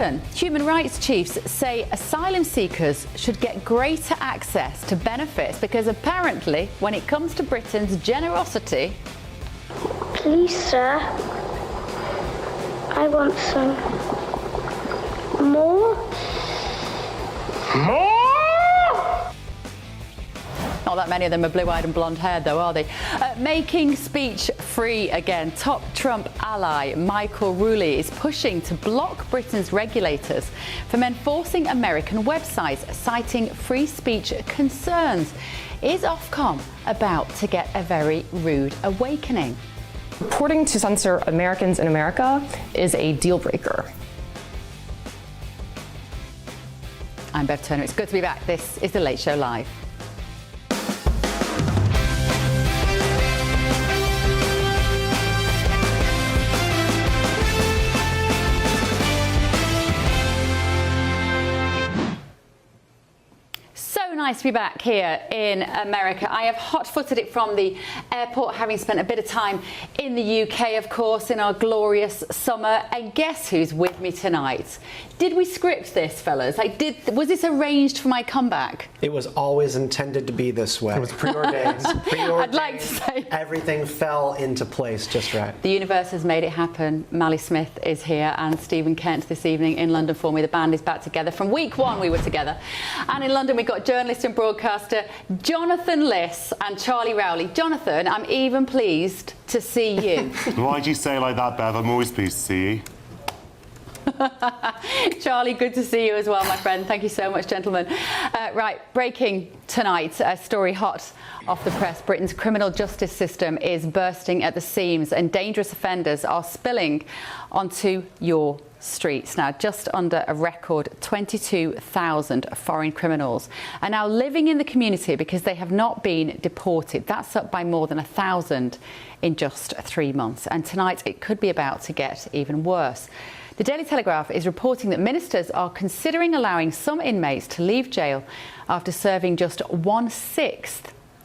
Human rights chiefs say asylum seekers should get greater access to benefits because apparently, when it comes to Britain's generosity... Please, sir, I want some more. More? Not that many of them are blue-eyed and blonde-haired, though, are they? Making speech free again. Top Trump ally Michael Rowley is pushing to block Britain's regulators from enforcing American websites, citing free speech concerns. Is Ofcom about to get a very rude awakening? Reporting to censor Americans in America is a deal breaker. I'm Bev Turner. It's good to be back. This is The Late Show Live. Nice to be back here in America. I have hot-footed it from the airport, having spent a bit of time in the UK, of course, in our glorious summer. And guess who's with me tonight? Did we script this, fellas? Was this arranged for my comeback? It was always intended to be this way. It was preordained. I'd like to say everything fell into place just right. The universe has made it happen. Mally Smith is here and Stephen Kent this evening in London for me. The band is back together. From week one we were together. And in London we've got journalist and broadcaster Jonathan Liss and Charlie Rowley. Jonathan, I'm even pleased to see you. Why'd you say it like that, Bev? I'm always pleased to see you. Charlie, good to see you as well, my friend. Thank you so much, gentlemen. Right, breaking tonight, a story hot off the press. Britain's criminal justice system is bursting at the seams and dangerous offenders are spilling onto your streets. Now, just under a record 22,000 foreign criminals are now living in the community because they have not been deported. That's up by more than 1,000 in just 3 months. And tonight it could be about to get even worse. The Daily Telegraph is reporting that ministers are considering allowing some inmates to leave jail after serving just 1/6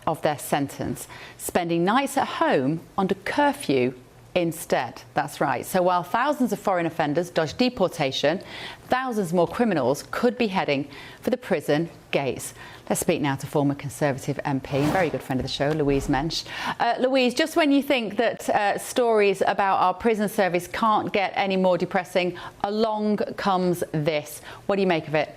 of their sentence, spending nights at home under curfew instead. That's right. So while thousands of foreign offenders dodge deportation, thousands more criminals could be heading for the prison gates. Let's speak now to former Conservative MP, very good friend of the show, Louise Mensch. Louise, just when you think that stories about our prison service can't get any more depressing, along comes this. What do you make of it?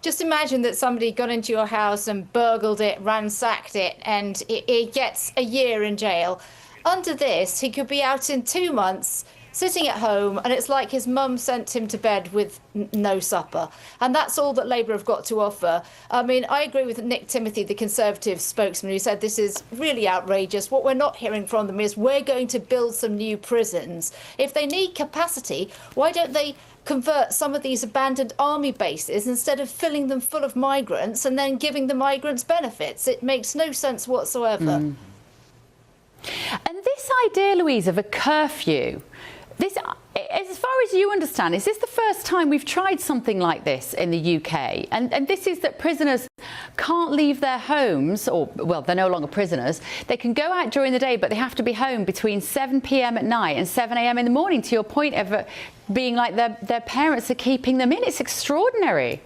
Just imagine that somebody got into your house and burgled it, ransacked it, and he gets a year in jail. Under this, he could be out in 2 months, sitting at home, and it's like his mum sent him to bed with no supper. And that's all that Labour have got to offer. I mean, I agree with Nick Timothy, the Conservative spokesman, who said this is really outrageous. What we're not hearing from them is we're going to build some new prisons. If they need capacity, why don't they convert some of these abandoned army bases instead of filling them full of migrants and then giving the migrants benefits? It makes no sense whatsoever. And this idea, Louise, of a curfew, this, as far as you understand, is this the first time we've tried something like this in the UK? And this is that prisoners can't leave their homes, or, well, they're no longer prisoners. They can go out during the day, but they have to be home between 7 p.m. at night and 7 a.m. in the morning, to your point of being like their parents are keeping them in. It's extraordinary.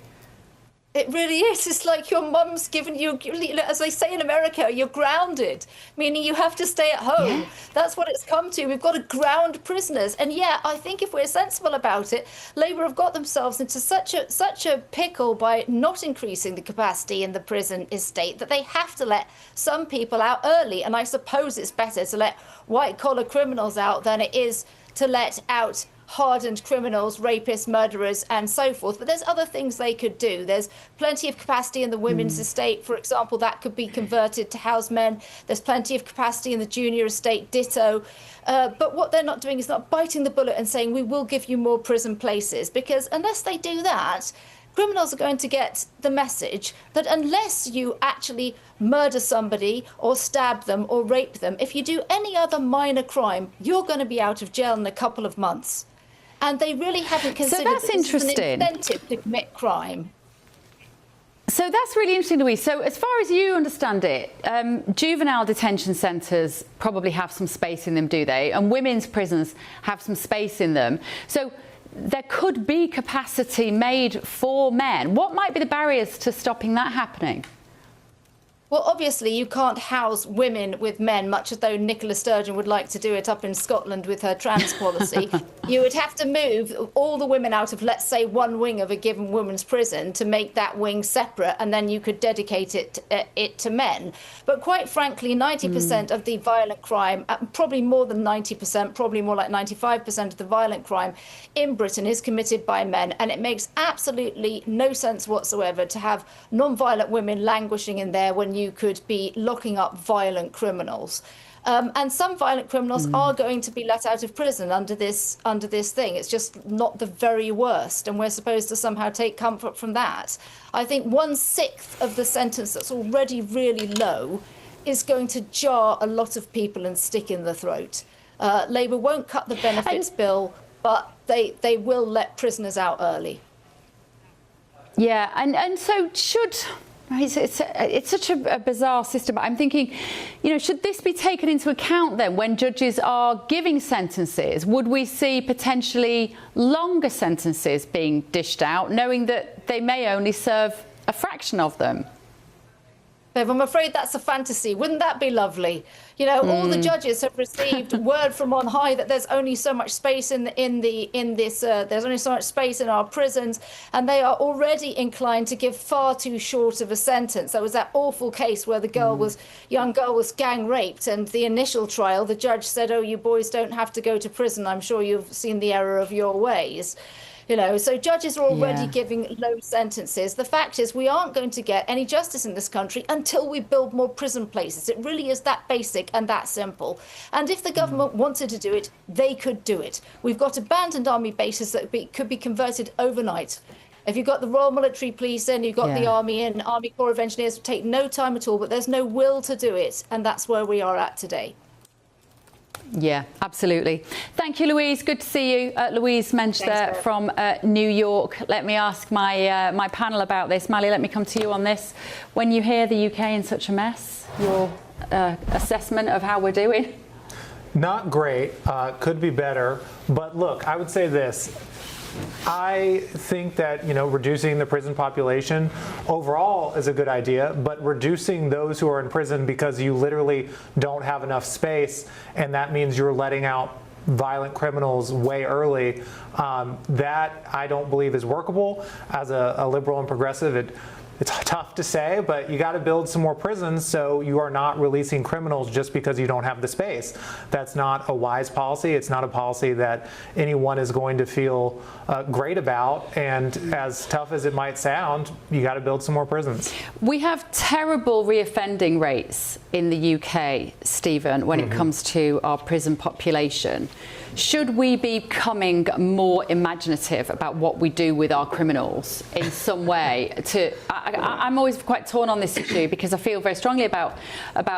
It really is. It's like your mum's given you, as they say in America, you're grounded, meaning you have to stay at home. Yeah. That's what it's come to. We've got to ground prisoners. And yeah, I think if we're sensible about it, Labour have got themselves into such a pickle by not increasing the capacity in the prison estate that they have to let some people out early. And I suppose it's better to let white-collar criminals out than it is to let out hardened criminals, rapists, murderers, and so forth. But there's other things they could do. There's plenty of capacity in the women's estate, for example, that could be converted to house men. There's plenty of capacity in the junior estate, ditto. But what they're not doing is not biting the bullet and saying, we will give you more prison places, because unless they do that, criminals are going to get the message that unless you actually murder somebody or stab them or rape them, if you do any other minor crime, you're going to be out of jail in a couple of months. And they really haven't considered so that's that this is an interesting. incentive to commit crime. So that's really interesting, Louise. So as far as you understand it, juvenile detention centres probably have some space in them, do they? And women's prisons have some space in them. So there could be capacity made for men. What might be the barriers to stopping that happening? Well, obviously, you can't house women with men, much as though Nicola Sturgeon would like to do it up in Scotland with her trans policy. You would have to move all the women out of, let's say, one wing of a given women's prison to make that wing separate, and then you could dedicate it to men. But quite frankly, 90% of the violent crime, probably more than 90%, probably more like 95% of the violent crime in Britain is committed by men. And it makes absolutely no sense whatsoever to have non-violent women languishing in there when you could be locking up violent criminals. And some violent criminals are going to be let out of prison under this thing. It's just not the very worst, and we're supposed to somehow take comfort from that. I think 1/6 of the sentence that's already really low is going to jar a lot of people and stick in the throat. Labour won't cut the benefits bill, but they will let prisoners out early. Yeah, and so should... It's such a bizarre system. I'm thinking, should this be taken into account then when judges are giving sentences? Would we see potentially longer sentences being dished out, knowing that they may only serve a fraction of them? Bev, I'm afraid that's a fantasy. Wouldn't that be lovely? All the judges have received word from on high that there's only so much space there's only so much space in our prisons, and they are already inclined to give far too short of a sentence. There was that awful case where the young girl was gang raped, and the initial trial, the judge said, "Oh, you boys don't have to go to prison. I'm sure you've seen the error of your ways." So judges are already giving low sentences. The fact is we aren't going to get any justice in this country until we build more prison places. It really is that basic and that simple. And if the government wanted to do it, they could do it. We've got abandoned army bases that could be converted overnight. If you've got the Royal Military Police in, you've got the Army in, Army Corps of Engineers, would take no time at all, but there's no will to do it. And that's where we are at today. Yeah, absolutely. Thank you, Louise. Good to see you. Louise Menchter from New York. Let me ask my panel about this. Mally, let me come to you on this. When you hear the UK in such a mess, your assessment of how we're doing? Not great. Could be better. But look, I would say this. I think that, reducing the prison population overall is a good idea, but reducing those who are in prison because you literally don't have enough space, and that means you're letting out violent criminals way early, that I don't believe is workable. As a liberal and progressive, it's tough to say, but you got to build some more prisons so you are not releasing criminals just because you don't have the space. That's not a wise policy. It's not a policy that anyone is going to feel great about. And as tough as it might sound, you got to build some more prisons. We have terrible reoffending rates in the UK, Stephen, when it comes to our prison population. Should we be becoming more imaginative about what we do with our criminals in some way? I'm always quite torn on this issue because I feel very strongly about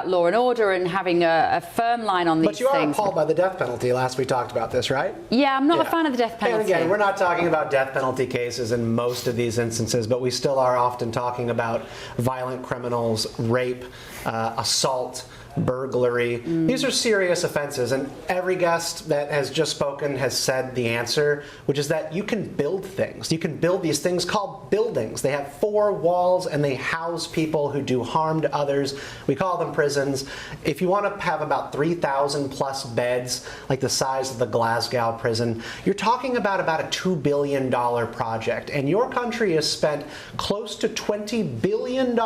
law and order and having a firm line on these things. But you are appalled by the death penalty. Last we talked about this, right? Yeah, I'm not a fan of the death penalty. And again, we're not talking about death penalty cases in most of these instances, but we still are often talking about violent criminals, rape, assault, burglary. These are serious offenses, and every guest that has just spoken has said the answer, which is that you can build things. You can build these things called buildings. They have 4 walls and they house people who do harm to others. We call them prisons. If you want to have about 3,000 plus beds, like the size of the Glasgow prison, you're talking about a $2 billion project, and your country has spent close to $20 billion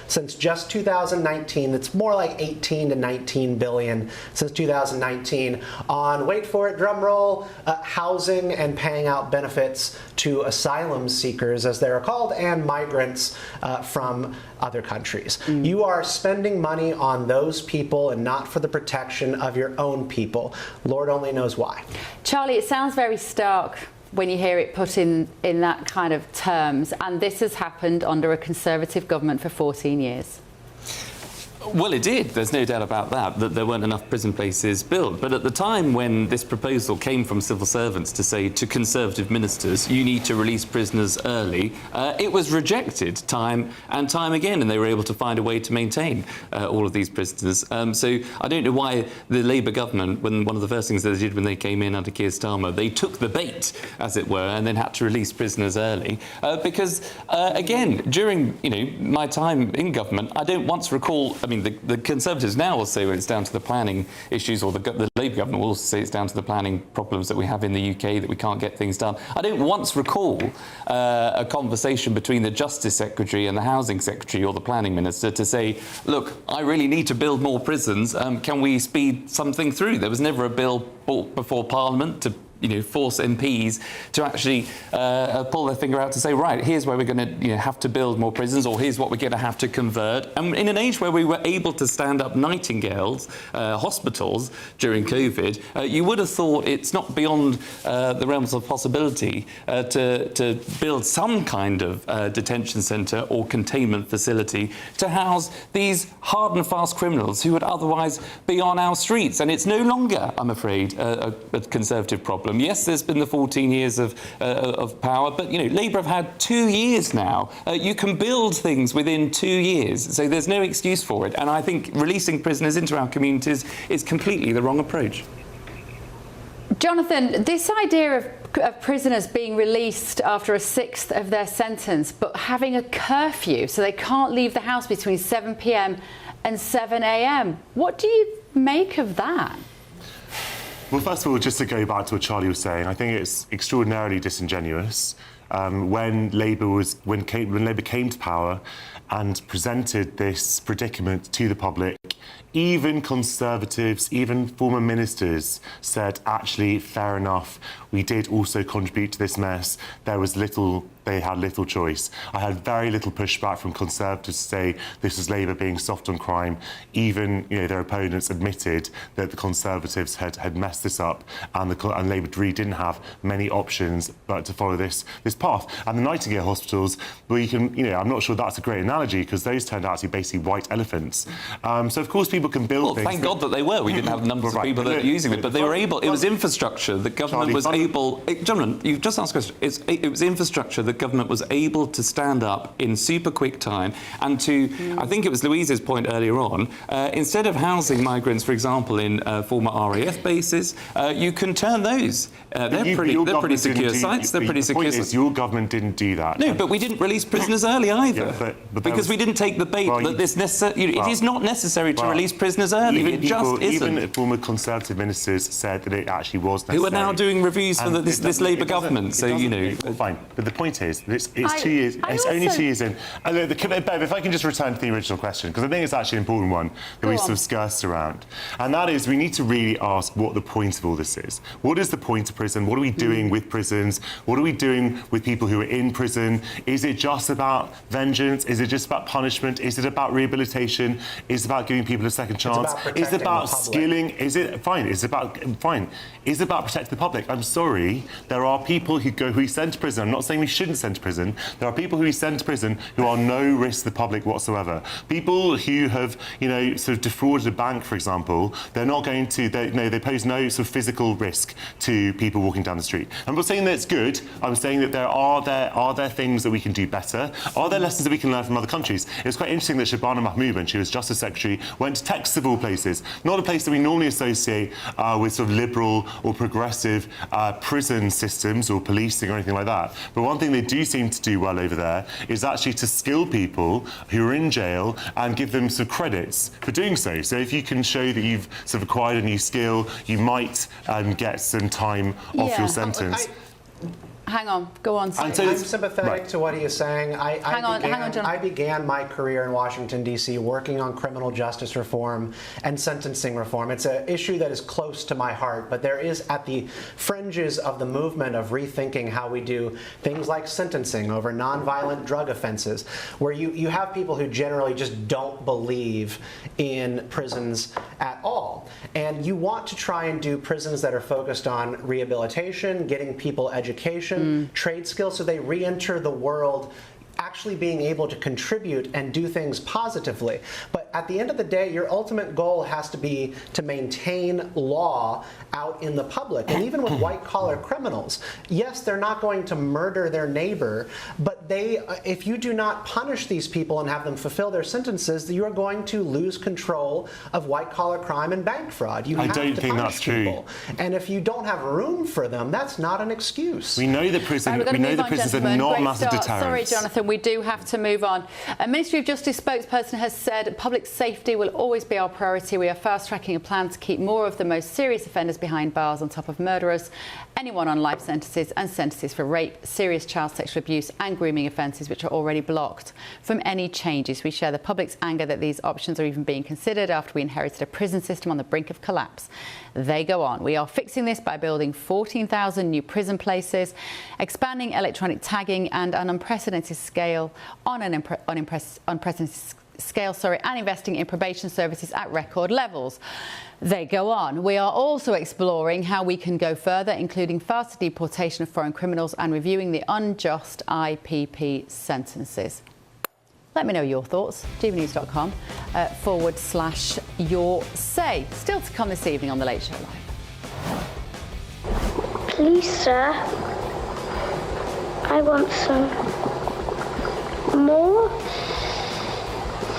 since just 2019. That's more like 18 to 19 billion since 2019 on, wait for it, drum roll, housing and paying out benefits to asylum seekers, as they're called, and migrants from other countries. You are spending money on those people and not for the protection of your own people. Lord only knows why. Charlie, it sounds very stark when you hear it put in that kind of terms, and this has happened under a Conservative government for 14 years. Well, it did. There's no doubt about that there weren't enough prison places built. But at the time when this proposal came from civil servants to say to Conservative ministers, you need to release prisoners early, it was rejected time and time again, and they were able to find a way to maintain all of these prisoners. So I don't know why the Labour government, when one of the first things they did when they came in under Keir Starmer, they took the bait, as it were, and then had to release prisoners early. Because, again, during my time in government, I don't once recall, the Conservatives now will say, well, it's down to the planning issues, or the Labour government will also say it's down to the planning problems that we have in the UK, that we can't get things done. I don't once recall a conversation between the Justice Secretary and the Housing Secretary or the Planning Minister to say, look, I really need to build more prisons, can we speed something through? There was never a bill brought before Parliament to force MPs to actually pull their finger out to say, right, here's where we're going to have to build more prisons, or here's what we're going to have to convert. And in an age where we were able to stand up Nightingales hospitals during COVID, you would have thought it's not beyond the realms of possibility to build some kind of detention centre or containment facility to house these hard and fast criminals who would otherwise be on our streets. And it's no longer, I'm afraid, a Conservative problem. Yes, there's been the 14 years of power, but Labour have had 2 years now. You can build things within 2 years, so there's no excuse for it. And I think releasing prisoners into our communities is completely the wrong approach. Jonathan, this idea of prisoners being released after a sixth of their sentence, but having a curfew, so they can't leave the house between 7 p.m. and 7 a.m. What do you make of that? Well, first of all, just to go back to what Charlie was saying, I think it's extraordinarily disingenuous when Labour came to power and presented this predicament to the public. Even Conservatives, even former ministers said, actually, fair enough, we did also contribute to this mess. They had little choice. I had very little pushback from Conservatives to say this is Labour being soft on crime. Even their opponents admitted that the Conservatives had messed this up, and Labour really didn't have many options but to follow this path. And the Nightingale hospitals, well, I'm not sure that's a great analogy, because those turned out to be basically white elephants. So of course people can build things. Thank God that they were. We didn't have numbers of people that were using it, but they were able. It was infrastructure. The government was able. Gentlemen, you've just asked a question. It was infrastructure. The government was able to stand up in super quick time and to. I think it was Louise's point earlier on. Instead of housing migrants, for example, in former RAF bases, you can turn those. They're pretty secure sites. They're pretty secure. The point is, your government didn't do that. No, but we didn't release prisoners early either. Yeah, but because we didn't take the bait that this necessary. It is not necessary to release prisoners early. It just isn't. Even former Conservative ministers said that it actually was necessary. Who are now doing reviews for this Labour government. So fine. But the point is, it's 2 years. It's only 2 years in. And Bev, if I can just return to the original question, because I think it's actually an important one that we sort of skirted around, and that is we need to really ask what the point of all this is. What is the point of prison? What are we doing with prisons? What are we doing with people who are in prison? Is it just about vengeance? Is it just about punishment? Is it about rehabilitation? Is it about giving people a second chance? Is it about skilling? Is it fine? Is it about protecting the public? I'm sorry, there are people who we send to prison. I'm not saying we shouldn't send to prison. There are people who we send to prison who are no risk to the public whatsoever. People who have, sort of defrauded a bank, for example, they're not going to. They pose no sort of physical risk to people walking down the street. I'm not saying that it's good. I'm saying that are there things that we can do better? Are there lessons that we can learn from other countries? It was quite interesting that Shabana Mahmood, when she was Justice Secretary, went to Texas of all places, not a place that we normally associate with sort of liberal or progressive prison systems or policing or anything like that. But one thing they do seem to do well over there is actually to skill people who are in jail and give them some credits for doing so. So if you can show that you've sort of acquired a new skill, you might get some time off your sentence. Hang on, go on. I'm sympathetic to what he is saying. Hang on, John. I began my career in Washington, D.C. working on criminal justice reform and sentencing reform. It's an issue that is close to my heart, but there is at the fringes of the movement of rethinking how we do things like sentencing over nonviolent drug offenses, where you have people who generally just don't believe in prisons at all. And you want to try and do prisons that are focused on rehabilitation, getting people education, trade skills, so they re-enter the world actually being able to contribute and do things positively. But at the end of the day, your ultimate goal has to be to maintain law out in the public. And even with white-collar criminals, yes, they're not going to murder their neighbor, but if you do not punish these people and have them fulfill their sentences, you are going to lose control of white-collar crime and bank fraud. You I have don't to think punish that's true. people. And if you don't have room for them, that's not an excuse. We know that prisons are not massive deterrents. Sorry, Jonathan, we do have to move on. A Ministry of Justice spokesperson has said public safety will always be our priority. We are fast-tracking a plan to keep more of the most serious offenders behind bars on top of murderers, anyone on life sentences and sentences for rape, serious child sexual abuse and grooming offences, which are already blocked from any changes. We share the public's anger that these options are even being considered after we inherited a prison system on the brink of collapse. They go on. We are fixing this by building 14,000 new prison places, expanding electronic tagging and an unprecedented scale and investing in probation services at record levels. They go on. We are also exploring how we can go further, including faster deportation of foreign criminals and reviewing the unjust IPP sentences. Let me know your thoughts. GBNews.com /your say. Still to come this evening on The Late Show Live. Please, sir. I want some more.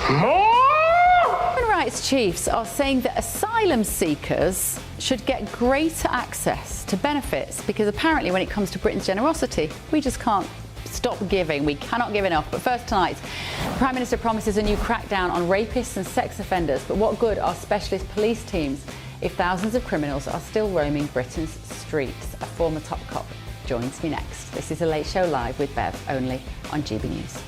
Human rights chiefs are saying that asylum seekers should get greater access to benefits because apparently when it comes to Britain's generosity, we just can't stop giving. We cannot give enough. But first tonight, the Prime Minister promises a new crackdown on rapists and sex offenders. But what good are specialist police teams if thousands of criminals are still roaming Britain's streets? A former top cop joins me next. This is The Late Show Live with Bev, only on GB News.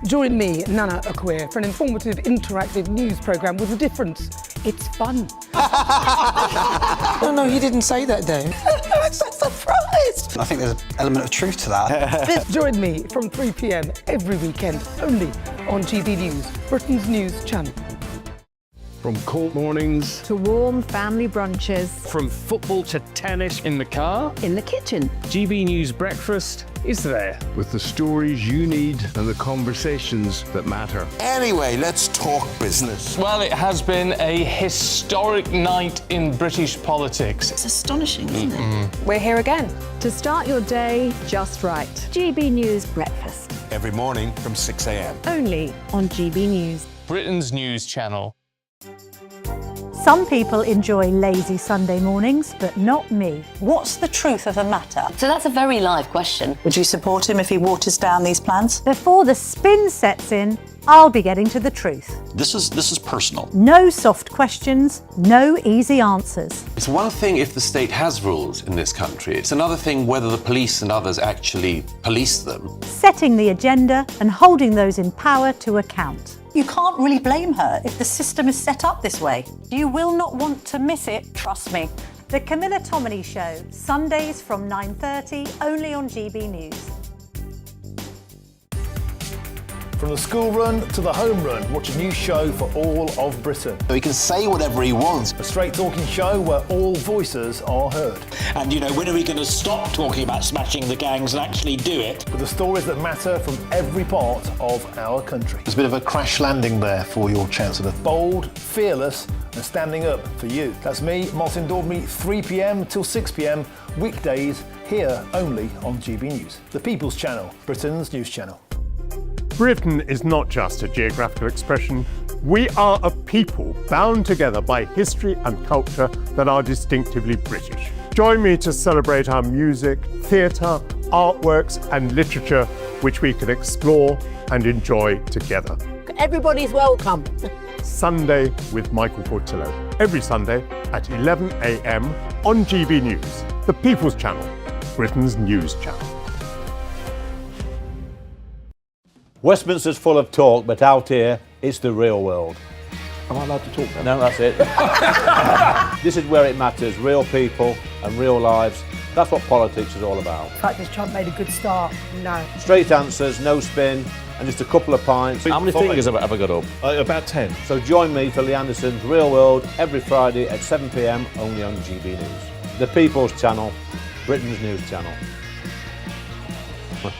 Join me, Nana Akwe, for an informative, interactive news programme with a difference. It's fun. No, he didn't say that, Dave. I'm so surprised. I think there's an element of truth to that. Join me from 3 p.m. every weekend, only on GB News, Britain's news channel. From court mornings to warm family brunches, from football to tennis, in the car, in the kitchen. GB News Breakfast is there with the stories you need and the conversations that matter. Anyway, let's talk business. Well, it has been a historic night in British politics. It's astonishing, isn't it? We're here again. To start your day just right. GB News Breakfast. Every morning from 6 a.m. Only on GB News. Britain's news channel. Some people enjoy lazy Sunday mornings, but not me. What's the truth of the matter? So that's a very live question. Would you support him if he waters down these plans? Before the spin sets in, I'll be getting to the truth. This is personal. No soft questions, no easy answers. It's one thing if the state has rules in this country. It's another thing whether the police and others actually police them. Setting the agenda and holding those in power to account. You can't really blame her if the system is set up this way. You will not want to miss it, trust me. The Camilla Tominey Show, Sundays from 9:30, only on GB News. From the school run to the home run, watch a new show for all of Britain. So he can say whatever he wants. A straight talking show where all voices are heard. And when are we going to stop talking about smashing the gangs and actually do it? With the stories that matter from every part of our country. There's a bit of a crash landing there for your Chancellor. Bold, fearless and standing up for you. That's me, Martin Daubney, 3 p.m. till 6 p.m. weekdays here only on GB News. The People's Channel, Britain's news channel. Britain is not just a geographical expression. We are a people bound together by history and culture that are distinctively British. Join me to celebrate our music, theatre, artworks and literature, which we can explore and enjoy together. Everybody's welcome. Sunday with Michael Portillo. Every Sunday at 11 a.m. on GB News, the People's Channel, Britain's news channel. Westminster's full of talk, but out here, it's the real world. Am I allowed to talk now? No, that's it. This is where it matters, real people and real lives. That's what politics is all about. In fact, has Trump made a good start? No. Straight answers, no spin, and just a couple of pints. How many fingers have I ever got up? About 10. So join me for Lee Anderson's Real World every Friday at 7 p.m. only on GB News. The People's Channel, Britain's news channel. Welcome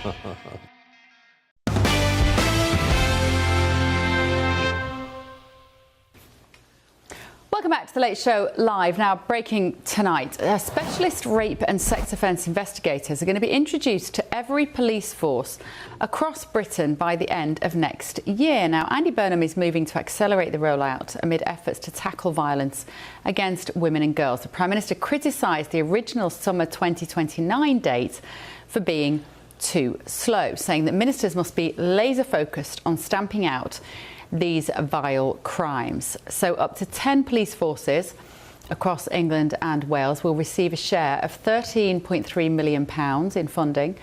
back to The Late Show Live. Now, breaking tonight, specialist rape and sex offence investigators are going to be introduced to every police force across Britain by the end of next year. Now, Andy Burnham is moving to accelerate the rollout amid efforts to tackle violence against women and girls. The Prime Minister criticised the original summer 2029 date for being too slow, saying that ministers must be laser focused on stamping out these vile crimes. So up to 10 police forces across England and Wales will receive a share of £13.3 million in funding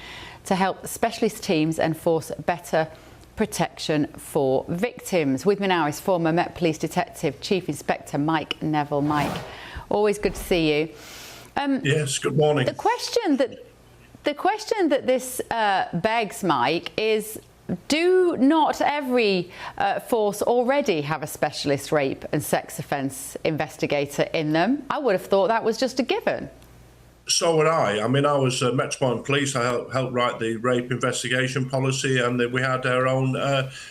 to help specialist teams enforce better protection for victims. With me now is former Met Police Detective Chief Inspector Mike Neville. Mike, always good to see you. Yes, good morning. The question that this begs, Mike, is: do not every force already have a specialist rape and sex offence investigator in them? I would have thought that was just a given. So would I. I mean, I was Metropolitan Police. I helped write the rape investigation policy, and we had our own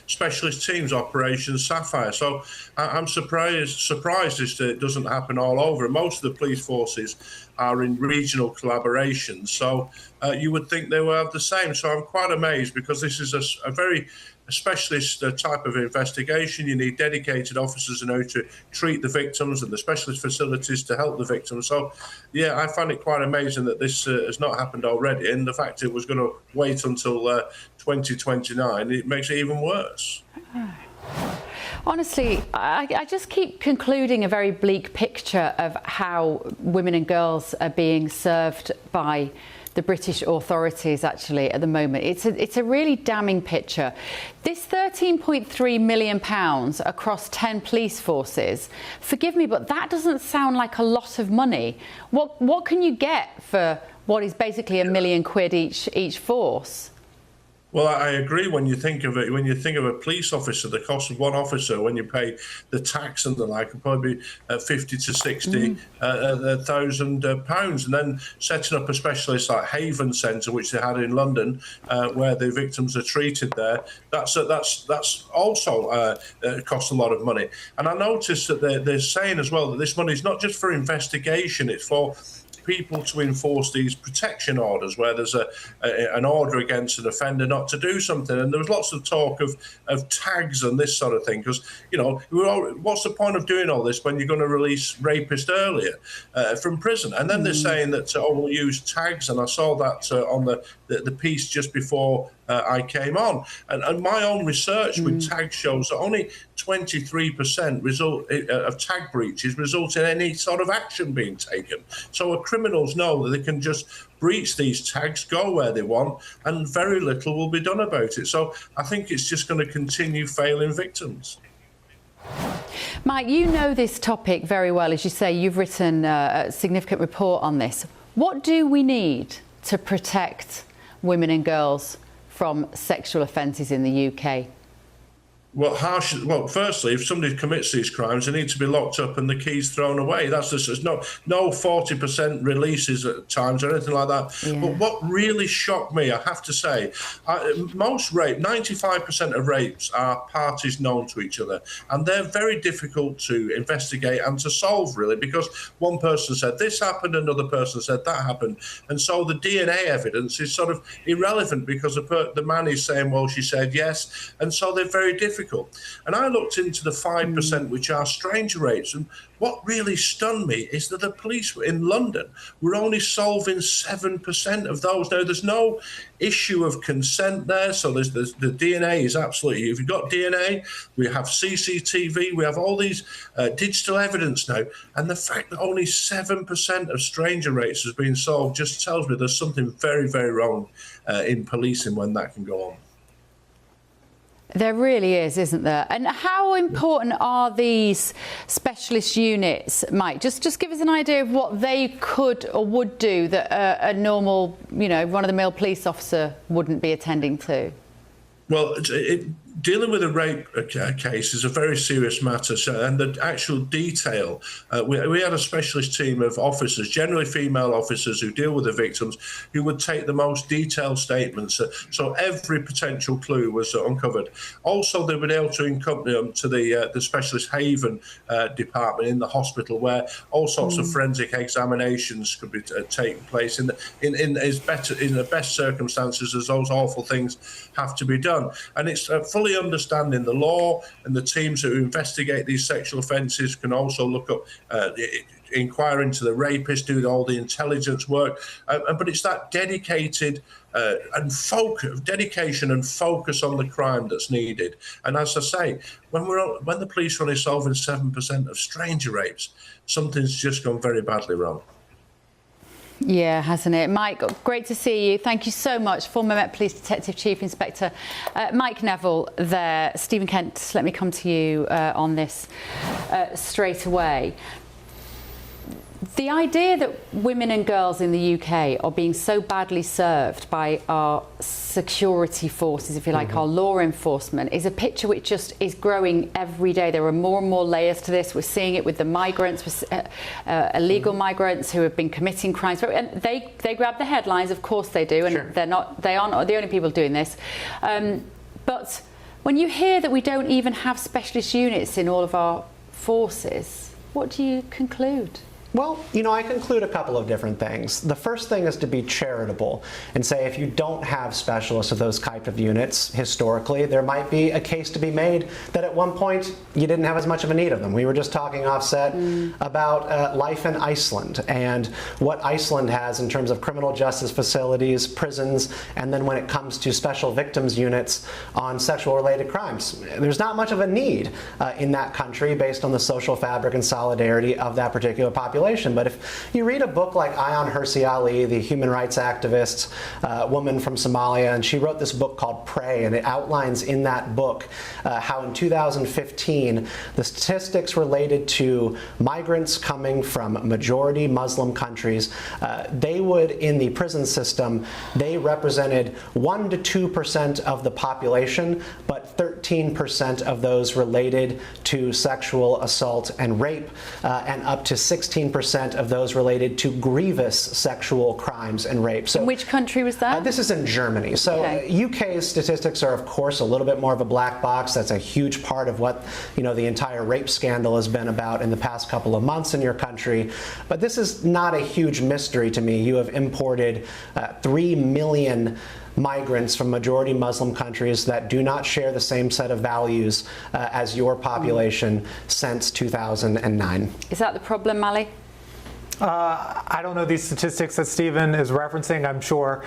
specialist teams, Operation Sapphire. So I'm surprised as to it doesn't happen all over. Most of the police forces are in regional collaboration, so you would think they would have the same. So I'm quite amazed, because this is a very specialist type of investigation. You need dedicated officers who know to treat the victims and the specialist facilities to help the victims. So, yeah, I find it quite amazing that this has not happened already, and the fact it was going to wait until 2029, it makes it even worse. Honestly, I just keep concluding a very bleak picture of how women and girls are being served by the British authorities actually at the moment. It's a really damning picture. This £13.3 million across 10 police forces, forgive me, but that doesn't sound like a lot of money. What can you get for what is basically £1 million each force? Well, I agree. When you think of it, when you think of a police officer, the cost of one officer, when you pay the tax and the like, would probably be 50 to 60 £1,000, and then setting up a specialist like Haven Centre, which they had in London, where the victims are treated there. That's also costs a lot of money. And I noticed that they're saying as well that this money is not just for investigation; it's for people to enforce these protection orders, where there's an order against an offender not to do something. And there was lots of talk of tags and this sort of thing, because, you know, what's the point of doing all this when you're going to release rapists earlier from prison? And then they're saying that, we'll use tags. And I saw that on the piece just before I came on. And my own research with tags shows that only 23% of tag breaches result in any sort of action being taken. So criminals know that they can just breach these tags, go where they want, and very little will be done about it. So I think it's just going to continue failing victims. Mike, you know this topic very well. As you say, you've written a significant report on this. What do we need to protect women and girls from sexual offences in the UK? Well, firstly, if somebody commits these crimes, they need to be locked up and the keys thrown away. That's just, there's no 40% releases at times or anything like that. Yeah. But what really shocked me, I have to say, most rape, 95% of rapes are parties known to each other, and they're very difficult to investigate and to solve, really, because one person said this happened, another person said that happened, and so the DNA evidence is sort of irrelevant, because the man is saying, well, she said yes, and so they're very difficult. And I looked into the 5% which are stranger rapes, and what really stunned me is that the police in London were only solving 7% of those. Now, there's no issue of consent there, so the DNA is absolutely, if you've got DNA, we have CCTV, we have all these digital evidence now, and the fact that only 7% of stranger rapes has been solved just tells me there's something very, very wrong in policing when that can go on. There really is, isn't there? And how important are these specialist units, Mike? Just give us an idea of what they could or would do that a normal, run-of-the-mill police officer wouldn't be attending to. Well, dealing with a rape case is a very serious matter, and the actual detail, we had a specialist team of officers, generally female officers, who deal with the victims, who would take the most detailed statements, so every potential clue was uncovered. Also, they were able to accompany them to the specialist Haven department in the hospital, where all sorts of forensic examinations could be taking place in the best circumstances, as those awful things have to be done. And it's fully understanding the law, and the teams who investigate these sexual offences can also look up, inquire into the rapist, do all the intelligence work. But it's that dedication and focus on the crime that's needed. And as I say, when the police are only solving 7% of stranger rapes, something's just gone very badly wrong. Yeah, hasn't it? Mike, great to see you. Thank you so much. Former Met Police Detective Chief Inspector Mike Neville there. Stephen Kent, let me come to you on this straight away. The idea that women and girls in the UK are being so badly served by our security forces, if you like, our law enforcement, is a picture which just is growing every day. There are more and more layers to this. We're seeing it with the migrants, with illegal migrants who have been committing crimes. And they grab the headlines, of course they do, and they are not the only people doing this. But when you hear that we don't even have specialist units in all of our forces, what do you conclude? Well, I conclude a couple of different things. The first thing is to be charitable and say if you don't have specialists of those type of units, historically, there might be a case to be made that at one point you didn't have as much of a need of them. We were just talking offset about life in Iceland and what Iceland has in terms of criminal justice facilities, prisons, and then when it comes to special victims units on sexual-related crimes. There's not much of a need in that country based on the social fabric and solidarity of that particular population. But if you read a book like Ayaan Hirsi Ali, the human rights activist, woman from Somalia, and she wrote this book called Prey, and it outlines in that book how in 2015 the statistics related to migrants coming from majority Muslim countries, they would, in the prison system, they represented 1 to 2% of the population, but 13% of those related to sexual assault and rape, and up to 16% of those related to grievous sexual crimes and rape. So, which country was that? This is in Germany. So UK's statistics are, of course, a little bit more of a black box. That's a huge part of what the entire rape scandal has been about in the past couple of months in your country. But this is not a huge mystery to me. You have imported 3 million migrants from majority Muslim countries that do not share the same set of values as your population since 2009. Is that the problem, Mali? I don't know these statistics that Stephen is referencing. I'm sure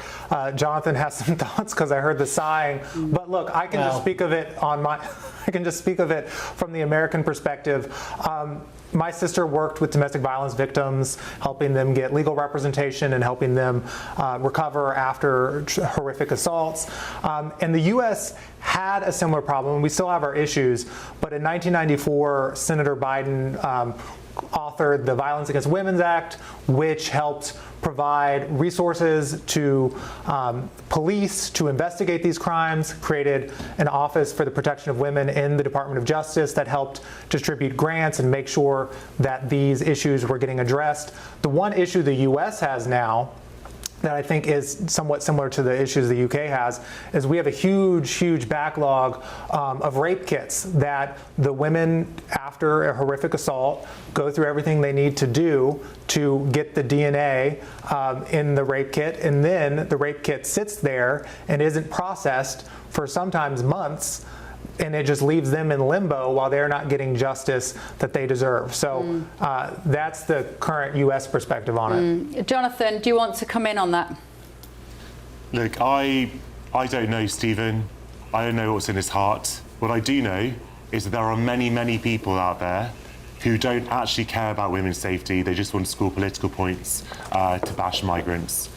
Jonathan has some thoughts because I heard the sighing. But look, I can just speak of it I can just speak of it from the American perspective. My sister worked with domestic violence victims, helping them get legal representation and helping them recover after horrific assaults. And the U.S. had a similar problem. We still have our issues, but in 1994, Senator Biden authored the Violence Against Women Act, which helped provide resources to police to investigate these crimes, created an Office for the Protection of Women in the Department of Justice that helped distribute grants and make sure that these issues were getting addressed. The one issue the U.S. has now that I think is somewhat similar to the issues the UK has is we have a huge backlog of rape kits that the women after a horrific assault go through everything they need to do to get the DNA in the rape kit, and then the rape kit sits there and isn't processed for sometimes months, and it just leaves them in limbo while they're not getting justice that they deserve. So that's the current U.S. perspective on it. Jonathan, do you want to come in on that? Look, I don't know Stephen. I don't know what's in his heart. What I do know is that there are many people out there who don't actually care about women's safety. They just want to score political points to bash migrants.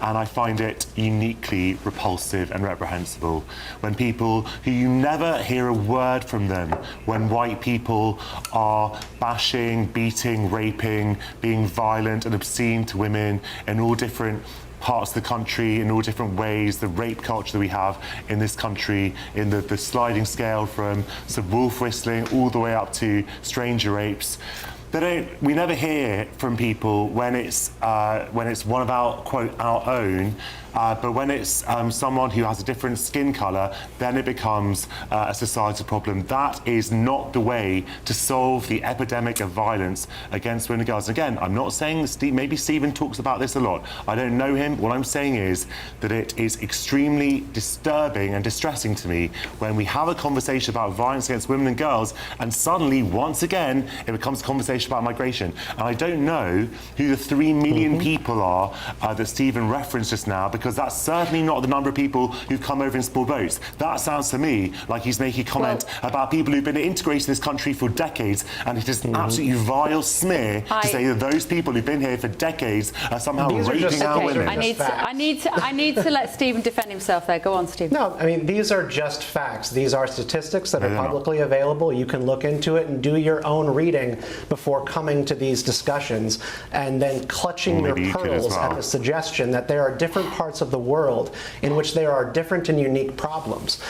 And I find it uniquely repulsive and reprehensible when people who you never hear a word from them, when white people are bashing, beating, raping, being violent and obscene to women in all different parts of the country in all different ways, the rape culture that we have in this country, in the sliding scale from sort of wolf whistling all the way up to stranger rapes. We never hear from people when it's one of our, quote, our own, but when it's someone who has a different skin colour, then it becomes a societal problem. That is not the way to solve the epidemic of violence against women and girls. Again, I'm not saying maybe Stephen talks about this a lot. I don't know him. What I'm saying is that it is extremely disturbing and distressing to me when we have a conversation about violence against women and girls, and suddenly, once again, it becomes a conversation about migration. And I don't know who the 3 million people are that Stephen referenced just now, because that's certainly not the number of people who've come over in small boats. That sounds to me like he's making a comment about people who've been integrated in this country for decades, and it is an absolutely vile smear to say that those people who've been here for decades are somehow raping our women. I need to let Stephen defend himself there. Go on, Stephen. No, I mean, these are just facts. These are statistics that are publicly available. You can look into it and do your own reading before coming to these discussions and then clutching your pearls at the suggestion that there are different parts of the world in which there are different and unique problems.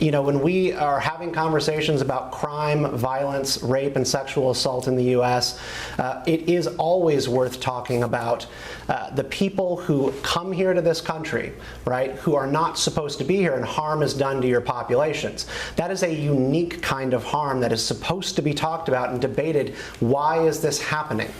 You know, when we are having conversations about crime, violence, rape, and sexual assault in the U.S., it is always worth talking about the people who come here to this country, right, who are not supposed to be here, and harm is done to your populations. That is a unique kind of harm that is supposed to be talked about and debated. Why is this happening?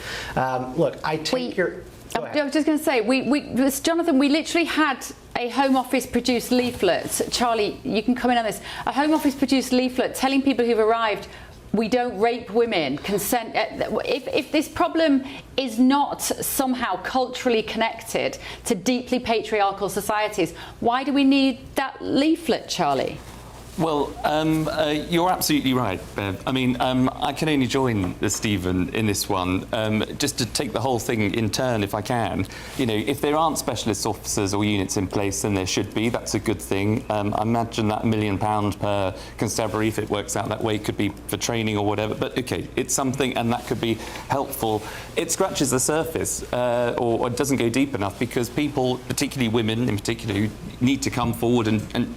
Look, I take your... I was just going to say, Jonathan, we literally had a Home Office produced leaflet. Charlie, you can come in on this. A Home Office produced leaflet telling people who've arrived, we don't rape women, consent. If this problem is not somehow culturally connected to deeply patriarchal societies, why do we need that leaflet, Charlie? Well, you're absolutely right, Bev. I mean, I can only join Stephen in this one. Just to take the whole thing in turn, if I can. You know, if there aren't specialist officers or units in place, then there should be. That's a good thing. I imagine that £1 million per constabulary, if it works out that way, could be for training or whatever. But OK, it's something, and that could be helpful. It scratches the surface, or it doesn't go deep enough, because people, particularly women in particular, who need to come forward and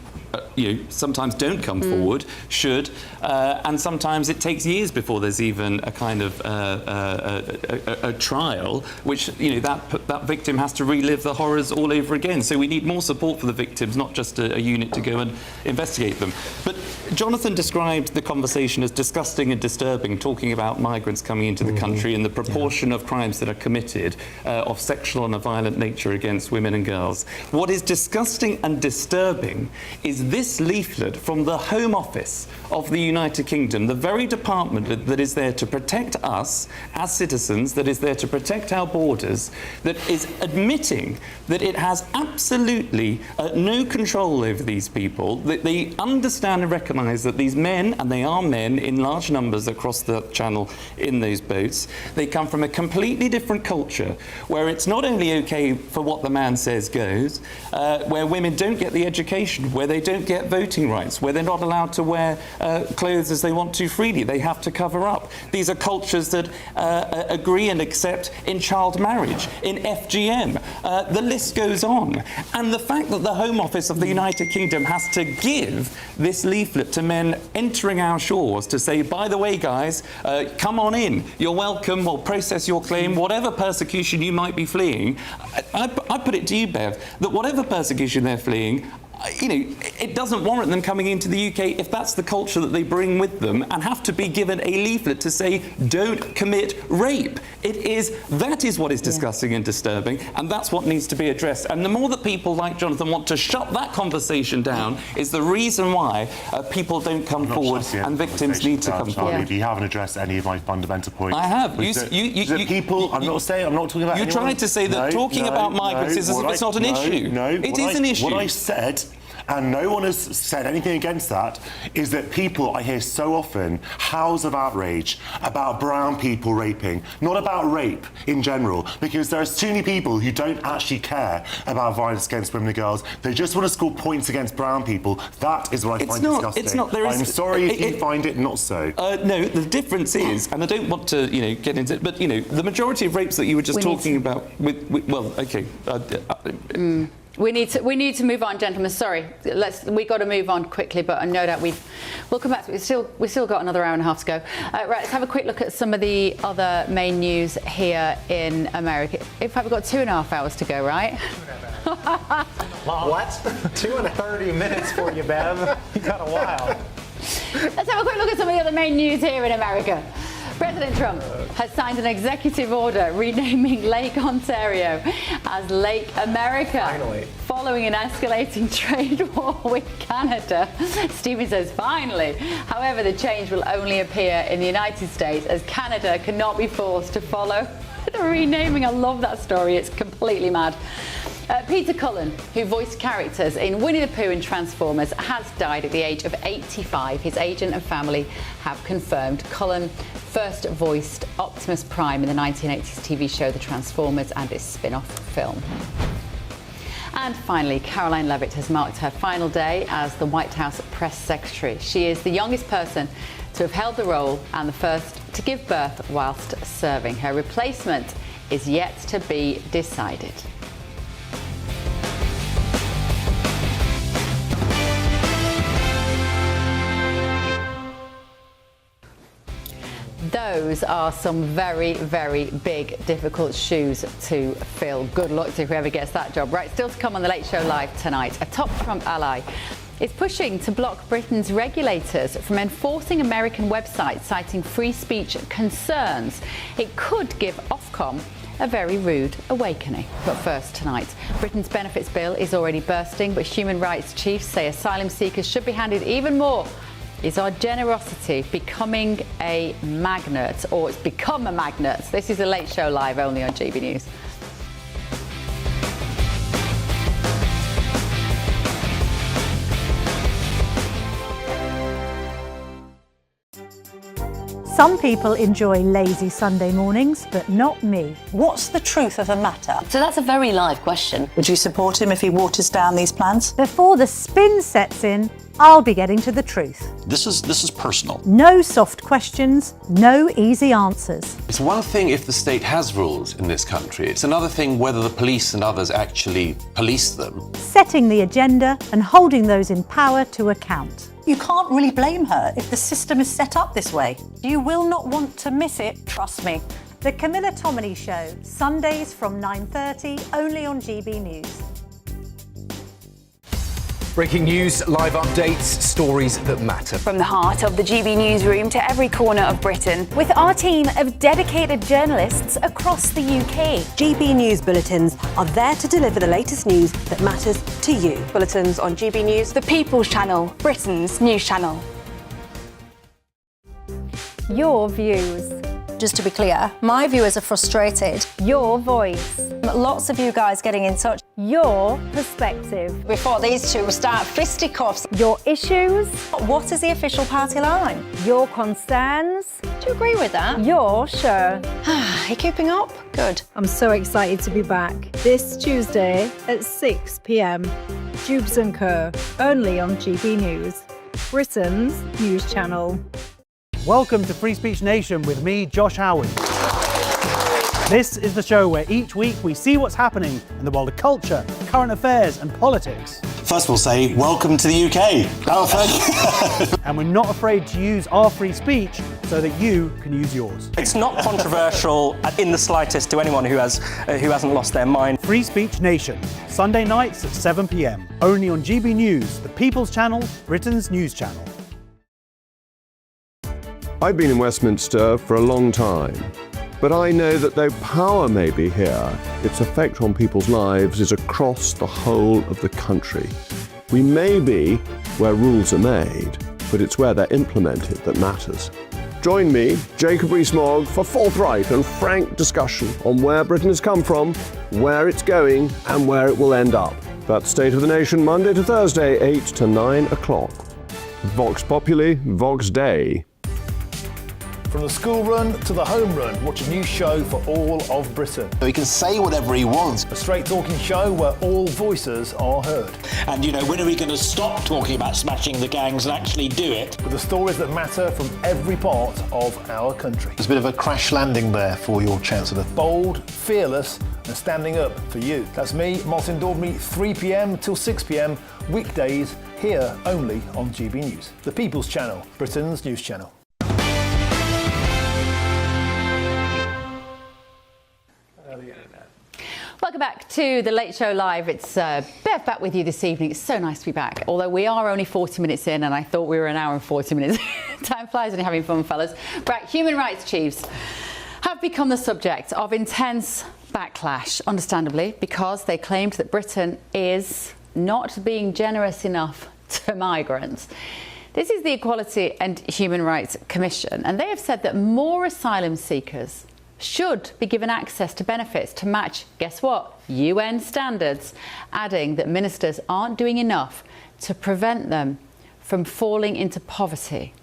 you know, sometimes don't come forward, should, and sometimes it takes years before there's even a kind of a trial, which, you know, that victim has to relive the horrors all over again. So we need more support for the victims, not just a unit to go and investigate them. But Jonathan described the conversation as disgusting and disturbing, talking about migrants coming into the country and the proportion of crimes that are committed of sexual and a violent nature against women and girls. What is disgusting and disturbing is this leaflet from the Home Office of the United Kingdom, the very department that is there to protect us as citizens, that is there to protect our borders, that is admitting that it has absolutely no control over these people, that they understand and recognise that these men, and they are men in large numbers across the channel in those boats, they come from a completely different culture, where it's not only okay for what the man says goes, where women don't get the education, where they don't get voting rights, where they're not allowed to wear clothes as they want to freely. They have to cover up. These are cultures that agree and accept in child marriage, in FGM. The list goes on. And the fact that the Home Office of the United Kingdom has to give this leaflet to men entering our shores to say, by the way, guys, come on in. You're welcome. We'll process your claim. Whatever persecution you might be fleeing, I put it to you, Bev, that whatever persecution they're fleeing, you know, it doesn't warrant them coming into the UK if that's the culture that they bring with them, and have to be given a leaflet to say, don't commit rape. That is what is disgusting and disturbing, and that's what needs to be addressed. And the more that people like Jonathan want to shut that conversation down is the reason why people don't come forward and victims need to come forward. You haven't addressed any of my fundamental points. I have. I'm not talking about. You tried to say that talking about migrants is as if it's not an issue. No, it is an issue. What I said, and no one has said anything against that, is that people, I hear so often, howls of outrage about brown people raping, not about rape in general, because there's too many people who don't actually care about violence against women and girls. They just want to score points against brown people. That is what I find disgusting. It's not. I'm sorry if you find it not so. No, the difference is, and I don't want to, get into it, but the majority of rapes that you were just talking about, well, okay. We need to move on, gentlemen. Sorry, we've got to move on quickly, but no doubt we'll come back to it. We've still got another hour and a half to go. Right, let's have a quick look at some of the other main news here in America. In fact, we've got 2.5 hours to go, right? What? 30 minutes for you, Bev. You got a while. Let's have a quick look at some of the other main news here in America. President Trump has signed an executive order renaming Lake Ontario as Lake America. Finally. Following an escalating trade war with Canada. Stephen says, finally. However, the change will only appear in the United States as Canada cannot be forced to follow the renaming. I love that story. It's completely mad. Peter Cullen, who voiced characters in Winnie the Pooh and Transformers, has died at the age of 85. His agent and family have confirmed. Cullen first voiced Optimus Prime in the 1980s TV show The Transformers and its spin-off film. And finally, Caroline Leavitt has marked her final day as the White House press secretary. She is the youngest person to have held the role and the first to give birth whilst serving. Her replacement is yet to be decided. Those are some very, very big, difficult shoes to fill. Good luck to whoever gets that job. Right, still to come on The Late Show Live tonight. A top Trump ally is pushing to block Britain's regulators from enforcing American websites citing free speech concerns. It could give Ofcom a very rude awakening. But first tonight, Britain's benefits bill is already bursting, but human rights chiefs say asylum seekers should be handed even more. Is our generosity becoming a magnet, or it's become a magnet? This is The Late Show Live only on GB News. Some people enjoy lazy Sunday mornings, but not me. What's the truth of the matter? So that's a very live question. Would you support him if he waters down these plans? Before the spin sets in, I'll be getting to the truth. This is personal. No soft questions, no easy answers. It's one thing if the state has rules in this country. It's another thing whether the police and others actually police them. Setting the agenda and holding those in power to account. You can't really blame her if the system is set up this way. You will not want to miss it, trust me. The Camilla Tominey Show, Sundays from 9:30, only on GB News. Breaking news, live updates, stories that matter. From the heart of the GB newsroom to every corner of Britain, with our team of dedicated journalists across the UK. GB News bulletins are there to deliver the latest news that matters to you. Bulletins on GB News, the People's Channel, Britain's news channel. Your views. Just to be clear, my viewers are frustrated. Your voice. Lots of you guys getting in touch. Your perspective. Before these two start fisticuffs. Your issues. What is the official party line? Your concerns. Do you agree with that? Your show. Are you keeping up? Good. I'm so excited to be back. This Tuesday at 6 p.m. Jubes & Co. Only on GB News. Britain's news channel. Welcome to Free Speech Nation with me, Josh Howard. This is the show where each week we see what's happening in the world of culture, current affairs and politics. First we'll say, welcome to the UK. Oh, thank you. And we're not afraid to use our free speech so that you can use yours. It's not controversial in the slightest to anyone who hasn't lost their mind. Free Speech Nation, Sunday nights at 7 p.m. Only on GB News, the People's Channel, Britain's news channel. I've been in Westminster for a long time, but I know that though power may be here, its effect on people's lives is across the whole of the country. We may be where rules are made, but it's where they're implemented that matters. Join me, Jacob Rees-Mogg, for forthright and frank discussion on where Britain has come from, where it's going, and where it will end up. That's State of the Nation, Monday to Thursday, 8 to 9 o'clock. Vox Populi, Vox Dei. From the school run to the home run, watch a new show for all of Britain. He can say whatever he wants. A straight talking show where all voices are heard. And, you know, when are we going to stop talking about smashing the gangs and actually do it? With the stories that matter from every part of our country. There's a bit of a crash landing there for your Chancellor. Bold, fearless and standing up for you. That's me, Martin Daubney, 3 p.m. till 6 p.m, weekdays, here only on GB News. The People's Channel, Britain's news channel. Welcome back to The Late Show Live. It's Bev back with you this evening. It's so nice to be back. Although we are only 40 minutes in and I thought we were an hour and 40 minutes. Time flies when you're having fun, fellas. Right, human rights chiefs have become the subject of intense backlash, understandably, because they claimed that Britain is not being generous enough to migrants. This is the Equality and Human Rights Commission, and they have said that more asylum seekers should be given access to benefits to match, guess what, UN standards, adding that ministers aren't doing enough to prevent them from falling into poverty.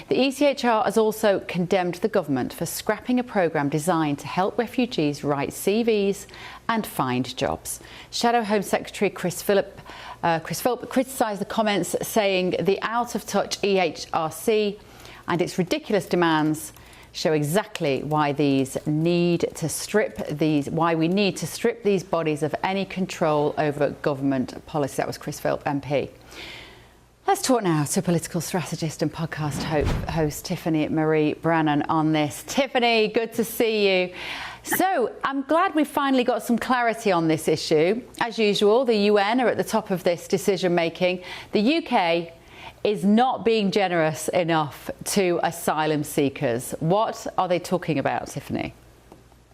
The ECHR has also condemned the government for scrapping a programme designed to help refugees write CVs and find jobs. Shadow Home Secretary Chris Philip criticised the comments, saying the out-of-touch EHRC and its ridiculous demands show exactly why we need to strip these bodies of any control over government policy. That was Chris Philp, MP. Let's talk now to political strategist and podcast host Tiffany Marie Brannan on this. Tiffany, good to see you. So I'm glad we finally got some clarity on this issue. As usual, the UN are at the top of this decision making. The UK is not being generous enough to asylum seekers. What are they talking about, Tiffany?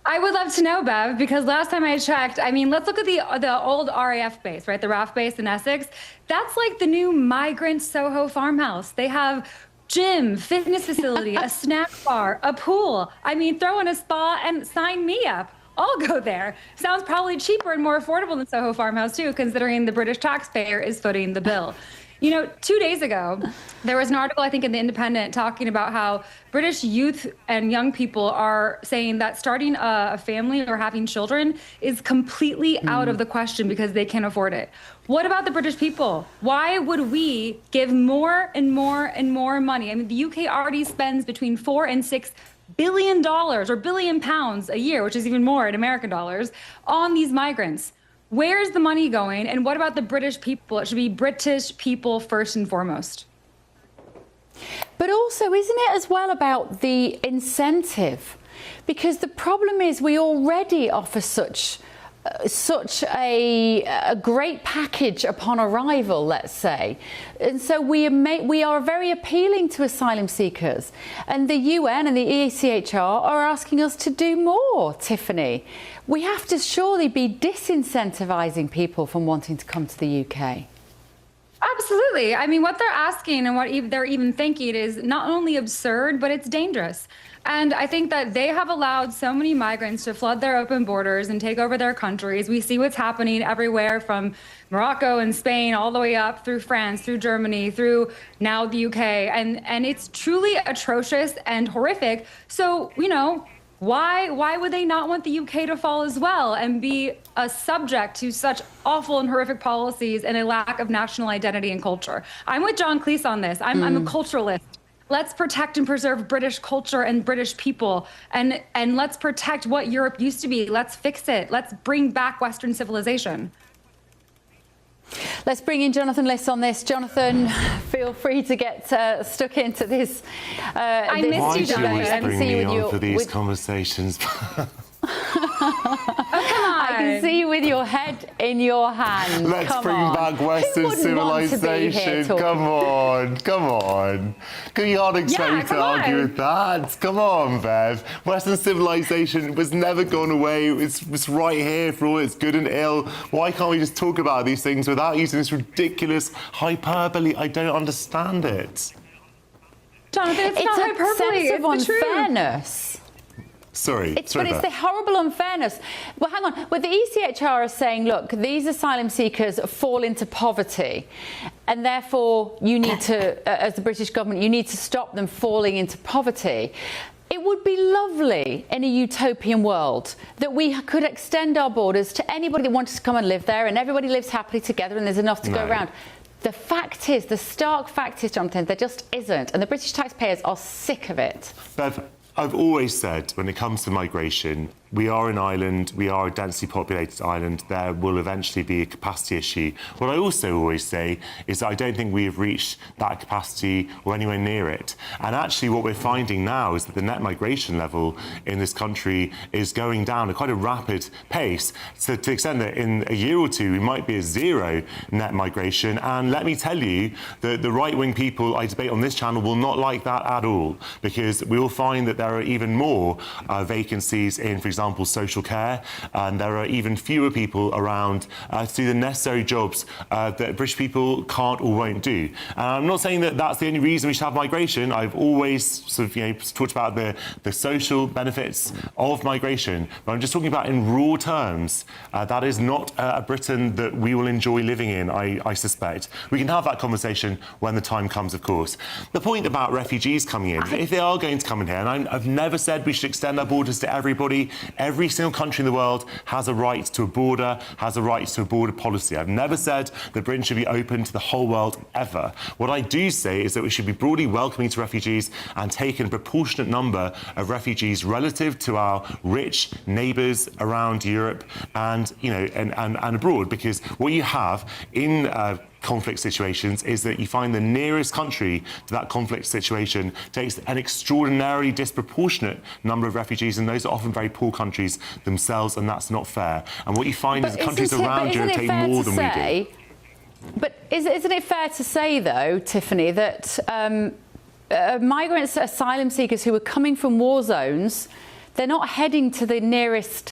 I would love to know, Bev, because last time I checked, I mean, let's look at the old RAF base, right? The RAF base in Essex. That's like the new migrant Soho farmhouse. They have gym, fitness facility, a snack bar, a pool. I mean, throw in a spa and sign me up. I'll go there. Sounds probably cheaper and more affordable than Soho farmhouse too, considering the British taxpayer is footing the bill. You know, 2 days ago, there was an article, I think, in The Independent talking about how British youth and young people are saying that starting a family or having children is completely out of the question because they can't afford it. What about the British people? Why would we give more and more and more money? I mean, the UK already spends between $4 and $6 billion or billion pounds a year, which is even more in American dollars, on these migrants. Where's the money going? And what about the British people? It should be British people first and foremost. But also, isn't it as well about the incentive? Because the problem is we already offer such a great package upon arrival, let's say. And so we are very appealing to asylum seekers. And the UN and the ECHR are asking us to do more, Tiffany. We have to surely be disincentivising people from wanting to come to the UK. Absolutely. I mean, what they're asking and what they're even thinking is not only absurd, but it's dangerous. And I think that they have allowed so many migrants to flood their open borders and take over their countries. We see what's happening everywhere from Morocco and Spain all the way up through France, through Germany, through now the UK. And it's truly atrocious and horrific. So, you know, why would they not want the UK to fall as well and be a subject to such awful and horrific policies and a lack of national identity and culture? I'm with John Cleese on this. I'm a culturalist. Let's protect and preserve British culture and British people, and let's protect what Europe used to be. Let's fix it. Let's bring back Western civilization. Let's bring in Jonathan Liss on this. Jonathan, feel free to get stuck into this. I missed you, Jonathan. Why do you always bring me on for these conversations? Oh, come on. I can see you with your head in your hand. Let's bring back Western civilization. Come on. You can't expect me to argue with that. Come on, Bev. Western civilization was never gone away. It's right here for all its good and ill. Why can't we just talk about these things without using this ridiculous hyperbole? I don't understand it. Jonathan, it's not hyperbole. It's a sense of the truth. unfairness. Sorry. But it's the horrible unfairness. Well, hang on. Well, the ECHR is saying, look, these asylum seekers fall into poverty, and therefore you need to, as the British government, you need to stop them falling into poverty. It would be lovely in a utopian world that we could extend our borders to anybody that wanted to come and live there, and everybody lives happily together and there's enough to go around. The fact is, the stark fact is, Jonathan, there just isn't, and the British taxpayers are sick of it. Bev, I've always said, when it comes to migration, we are an island, we are a densely populated island, there will eventually be a capacity issue. What I also always say is that I don't think we have reached that capacity or anywhere near it. And actually what we're finding now is that the net migration level in this country is going down at quite a rapid pace, so to the extent that in a year or two we might be at zero net migration. And let me tell you that the right-wing people I debate on this channel will not like that at all, because we will find that there are even more vacancies in, for example, social care, and there are even fewer people around to do the necessary jobs that British people can't or won't do. And I'm not saying that that's the only reason we should have migration. I've always sort of, talked about the social benefits of migration, but I'm just talking about in raw terms. That is not a Britain that we will enjoy living in, I suspect. We can have that conversation when the time comes, of course. The point about refugees coming in, if they are going to come in here, and I've never said we should extend our borders to everybody. Every single country in the world has a right to a border, has a right to a border policy. I've never said that Britain should be open to the whole world, ever. What I do say is that we should be broadly welcoming to refugees and taking a proportionate number of refugees relative to our rich neighbours around Europe and, and abroad, because what you have in conflict situations is that you find the nearest country to that conflict situation takes an extraordinarily disproportionate number of refugees, and those are often very poor countries themselves, and that's not fair. And what you find is the countries around Europe take more than we do. But isn't it fair to say, though, Tiffany, that migrants, asylum seekers who are coming from war zones, they're not heading to the nearest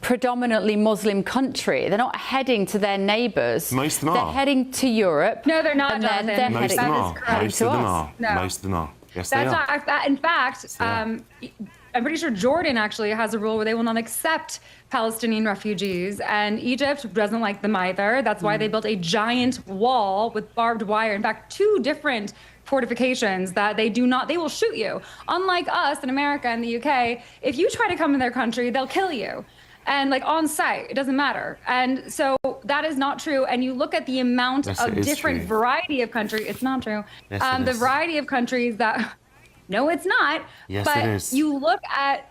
predominantly Muslim country. They're not heading to their neighbours. Most of them are. They're heading to Europe. No, they're not, and Jonathan. They're Most of them are. Most of them are. No. Most of them are. Yes, That's they are. not. In fact, I'm pretty sure Jordan actually has a rule where they will not accept Palestinian refugees, and Egypt doesn't like them either. That's why they built a giant wall with barbed wire. In fact, 2 different fortifications that they will shoot you. Unlike us in America and the UK, if you try to come in their country, they'll kill you. And on site, it doesn't matter. And so that is not true. And you look at the amount of different variety of countries. It's not true. Yes, the variety of countries that, no, it's not. Yes, but it is. you look at,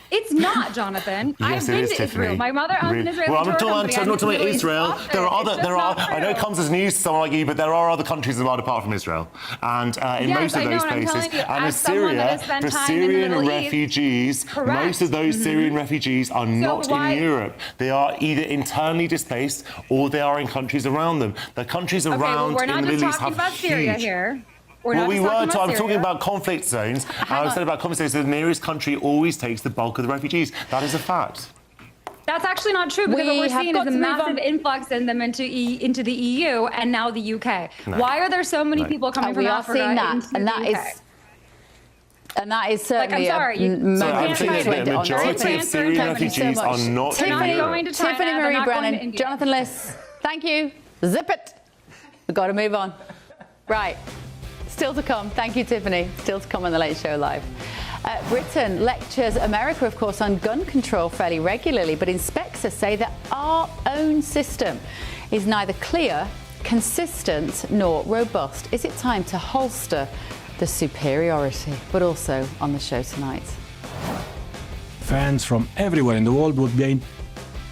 it's not, Jonathan. Yes, I've been to Tiffany. Israel. My mother owns an Israeli Well, tour company. I'm not talking about Israel. There are. I know it true. comes as news to someone like you, but there are other countries in the world apart from Israel, and in most of those places, and as Syria, the Syrian refugees, most of those Syrian refugees are not in Europe. They are either internally displaced or they are in countries around them. The countries around in the Middle East have Syria huge. Here. I'm talking about conflict zones. I said about conflict zones, the nearest country always takes the bulk of the refugees. That is a fact. That's actually not true, because what we're seeing is a massive influx in them into the EU and now the UK. No. Why are there so many people coming from Africa We are seeing that, into and the that UK? is. And that is certainly I'm saying that the majority of Syrian refugees are not in Europe. Tiffany Marie Brennan, Jonathan Liss, thank you. Zip it. We've got to move on. Right. Still to come. Thank you, Tiffany. Still to come on The Late Show Live. Britain lectures America, of course, on gun control fairly regularly, but inspectors say that our own system is neither clear, consistent, nor robust. Is it time to holster the superiority? But also on the show tonight. Fans from everywhere in the world would gain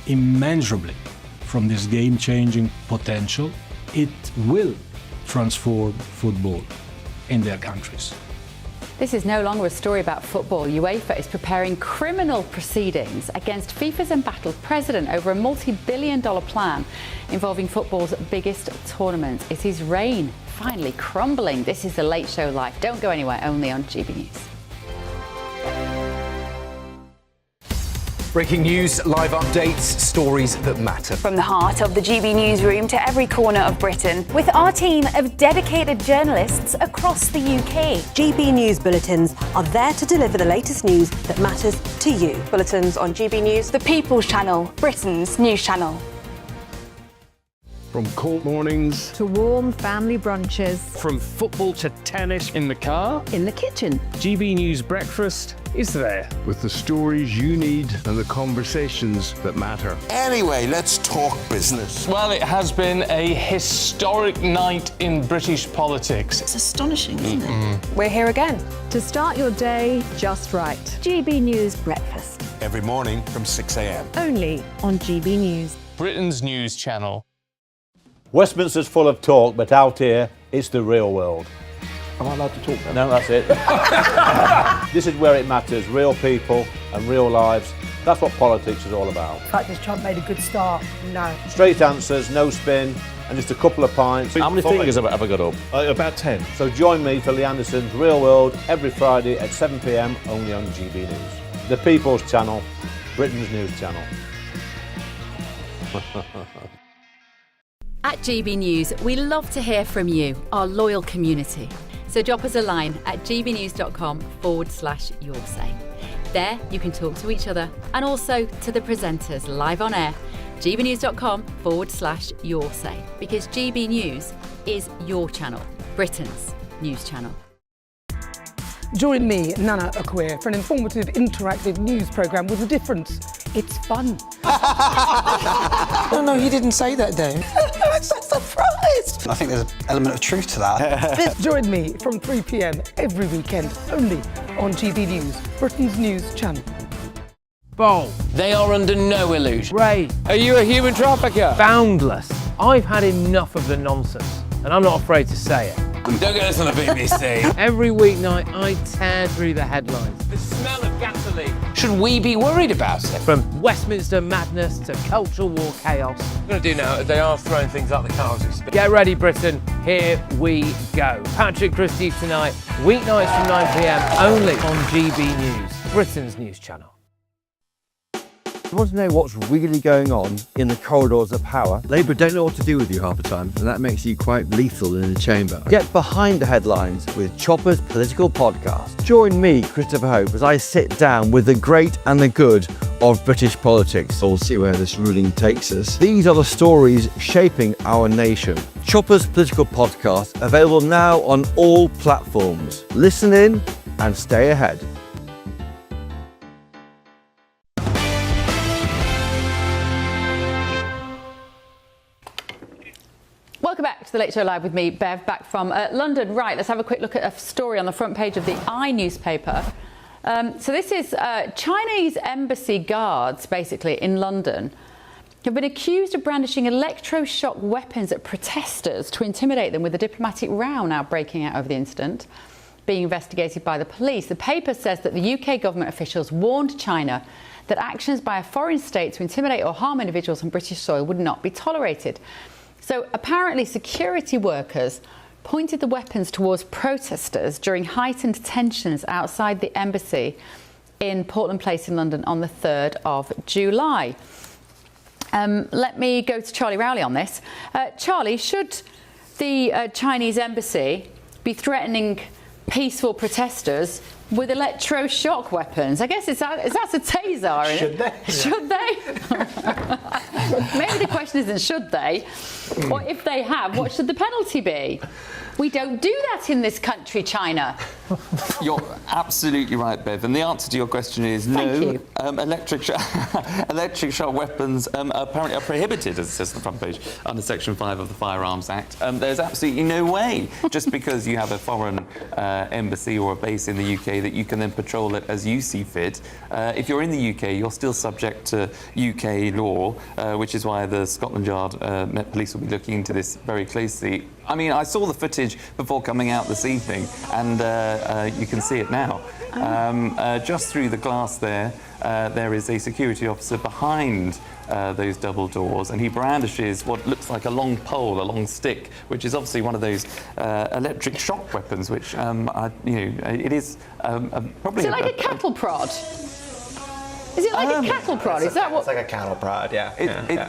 immeasurably from this game-changing potential. It will transform football in their countries. This is no longer a story about football. UEFA is preparing criminal proceedings against FIFA's embattled president over a multi-billion-dollar plan involving football's biggest tournament. Is his reign finally crumbling? This is The Late Show Live. Don't go anywhere, only on GB News. Breaking news, live updates, stories that matter. From the heart of the GB newsroom to every corner of Britain, with our team of dedicated journalists across the UK. GB News bulletins are there to deliver the latest news that matters to you. Bulletins on GB News, the People's Channel, Britain's news channel. From court mornings to warm family brunches. From football to tennis in the car. In the kitchen. GB News breakfast is there. With the stories you need and the conversations that matter. Anyway, let's talk business. Well, it has been a historic night in British politics. It's astonishing, isn't it? We're here again to start your day just right. GB News breakfast. Every morning from 6 a.m. Only on GB News. Britain's news channel. Westminster's full of talk, but out here, it's the real world. Am I allowed to talk then? No, that's it. This is where it matters, real people and real lives. That's what politics is all about. The fact that Trump made a good start, no. Straight answers, no spin, and just a couple of pints. How many fingers have I got up? About 10. So join me for Lee Anderson's Real World every Friday at 7 p.m. only on GB News. The People's Channel, Britain's news channel. At GB News, we love to hear from you, our loyal community. So drop us a line at gbnews.com/your say. There you can talk to each other and also to the presenters live on air. gbnews.com/your say, because GB News is your channel, Britain's news channel. Join me, Nana Akwe, for an informative, interactive news programme with a difference. It's fun. No, he didn't say that, Dave. I'm so surprised. I think there's an element of truth to that. Join me from 3 p.m. every weekend, only on GB News, Britain's news channel. Bold. They are under no illusion. Ray. Are you a human trafficker? Boundless. I've had enough of the nonsense, and I'm not afraid to say it. Don't get us on the BBC. Every weeknight, I tear through the headlines. The smell of gasoline. Should we be worried about it? From Westminster madness to cultural war chaos. What I'm going to do now is they are throwing things out the car as we speak. Get ready, Britain. Here we go. Patrick Christys tonight, weeknights from 9 p.m. only on GB News, Britain's news channel. You want to know what's really going on in the corridors of power? Labour don't know what to do with you half the time, and that makes you quite lethal in the chamber. Get behind the headlines with Chopper's Political Podcast. Join me, Christopher Hope, as I sit down with the great and the good of British politics. We'll see where this ruling takes us. These are the stories shaping our nation. Chopper's Political Podcast, available now on all platforms. Listen in and stay ahead. Welcome back to the Late Show Live with me, Bev, back from London. Right, let's have a quick look at a story on the front page of the I newspaper. So this is Chinese embassy guards, basically, in London, have been accused of brandishing electroshock weapons at protesters to intimidate them, with a diplomatic row now breaking out over the incident, being investigated by the police. The paper says that the UK government officials warned China that actions by a foreign state to intimidate or harm individuals on British soil would not be tolerated. So apparently security workers pointed the weapons towards protesters during heightened tensions outside the embassy in Portland Place in London on the 3rd of July. Let me go to Charlie Rowley on this. Charlie, should the Chinese embassy be threatening peaceful protesters with electroshock weapons? I guess that's a taser. Should they? Should they? Maybe the question isn't should they, or if they have, what should the penalty be? We don't do that in this country, China. You're absolutely right, Bev. And the answer to your question is no. Electric shock weapons apparently are prohibited, as it says on the front page, under Section 5 of the Firearms Act. There's absolutely no way, just because you have a foreign embassy or a base in the UK, that you can then patrol it as you see fit. If you're in the UK, you're still subject to UK law, which is why the Scotland Yard Met Police will be looking into this very closely. I mean, I saw the footage before coming out this evening, and you can see it now. Just through the glass there is a security officer behind those double doors, and he brandishes what looks like a long pole, a long stick, which is obviously one of those electric shock weapons, which, it is probably... Is it like a cattle prod? Is it like a cattle prod? Is that what? It's like a cattle prod, yeah.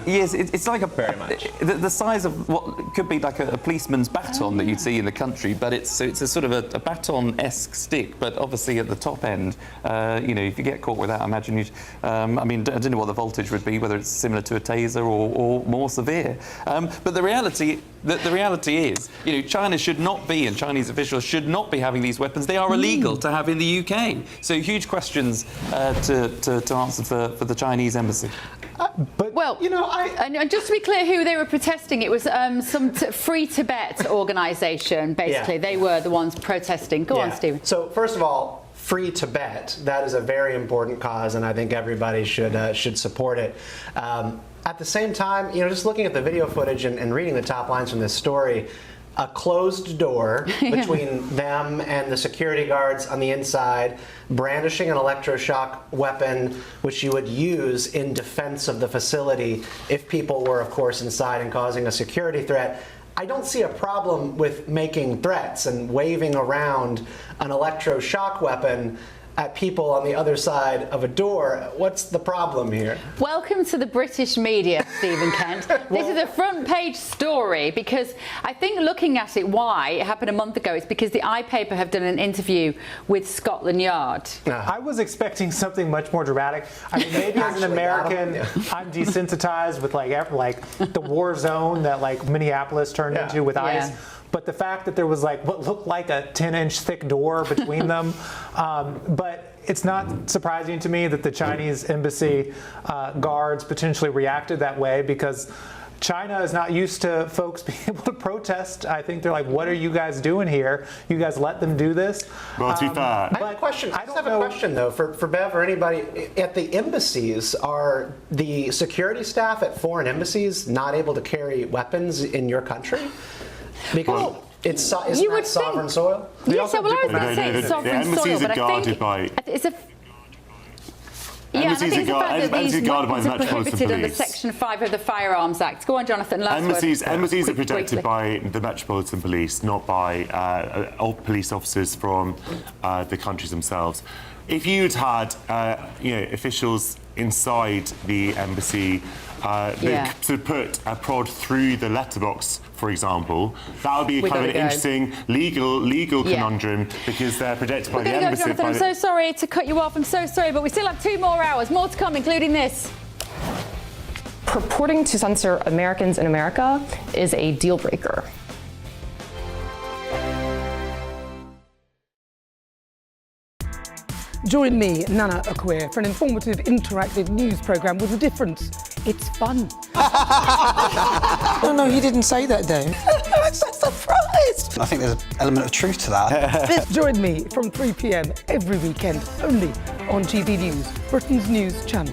Yes, it's like a very much the size of what could be like a policeman's baton that you'd see in the country, but it's a sort of a baton-esque stick, but obviously at the top end, you know, if you get caught with that, I imagine you'd. I mean, I don't know what the voltage would be, whether it's similar to a taser or more severe. But the reality is, you know, China should not be, and Chinese officials should not be having these weapons. They are illegal to have in the UK. So huge questions to answer for the Chinese embassy. Well, you know, and just to be clear who they were protesting, it was some Free Tibet organisation, basically. Yeah. They were the ones protesting. Go on, Stephen. So, first of all, Free Tibet, that is a very important cause, and I think everybody should support it. At the same time, you know, just looking at the video footage and reading the top lines from this story, a closed door between them and the security guards on the inside, brandishing an electroshock weapon, which you would use in defense of the facility if people were, of course, inside and causing a security threat. I don't see a problem with making threats and waving around an electroshock weapon at people on the other side of a door. What's the problem here? Welcome to the British media, Stephen Kent. This is a front page story because I think looking at it, why it happened a month ago, is because the iPaper have done an interview with Scotland Yard. I was expecting something much more dramatic. I mean, maybe as an American, I'm desensitized with like the war zone that like Minneapolis turned into with ICE. But the fact that there was like what looked like a 10-inch thick door between them, but it's not surprising to me that the Chinese embassy guards potentially reacted that way, because China is not used to folks being able to protest. I think they're like, what are you guys doing here? You guys let them do this? Well, to be fair. I have a question. I just have a question, though, for Bev or anybody. At the embassies, are the security staff at foreign embassies not able to carry weapons in your country? Because isn't that sovereign soil? Yes, well, I was going to say it's sovereign soil, but I think it's a... Yeah, and I think it's the fact that these weapons are prohibited under Section 5 of the Firearms Act. Go on, Jonathan. Embassies are protected by the Metropolitan Police, not by police officers from the countries themselves. If you'd had officials inside the embassy to put a prod through the letterbox, for example, that would be kind of an interesting legal conundrum, because they're protected by the embassy. Jonathan, I'm so sorry to cut you off. I'm so sorry, but we still have 2 more hours. More to come, including this. Purporting to censor Americans in America is a deal breaker. Join me, Nana Akwe, for an informative, interactive news programme with a difference. It's fun. No, he didn't say that, Dave. I'm so surprised. I think there's an element of truth to that. Join me from 3 p.m. every weekend, only on GB News, Britain's news channel.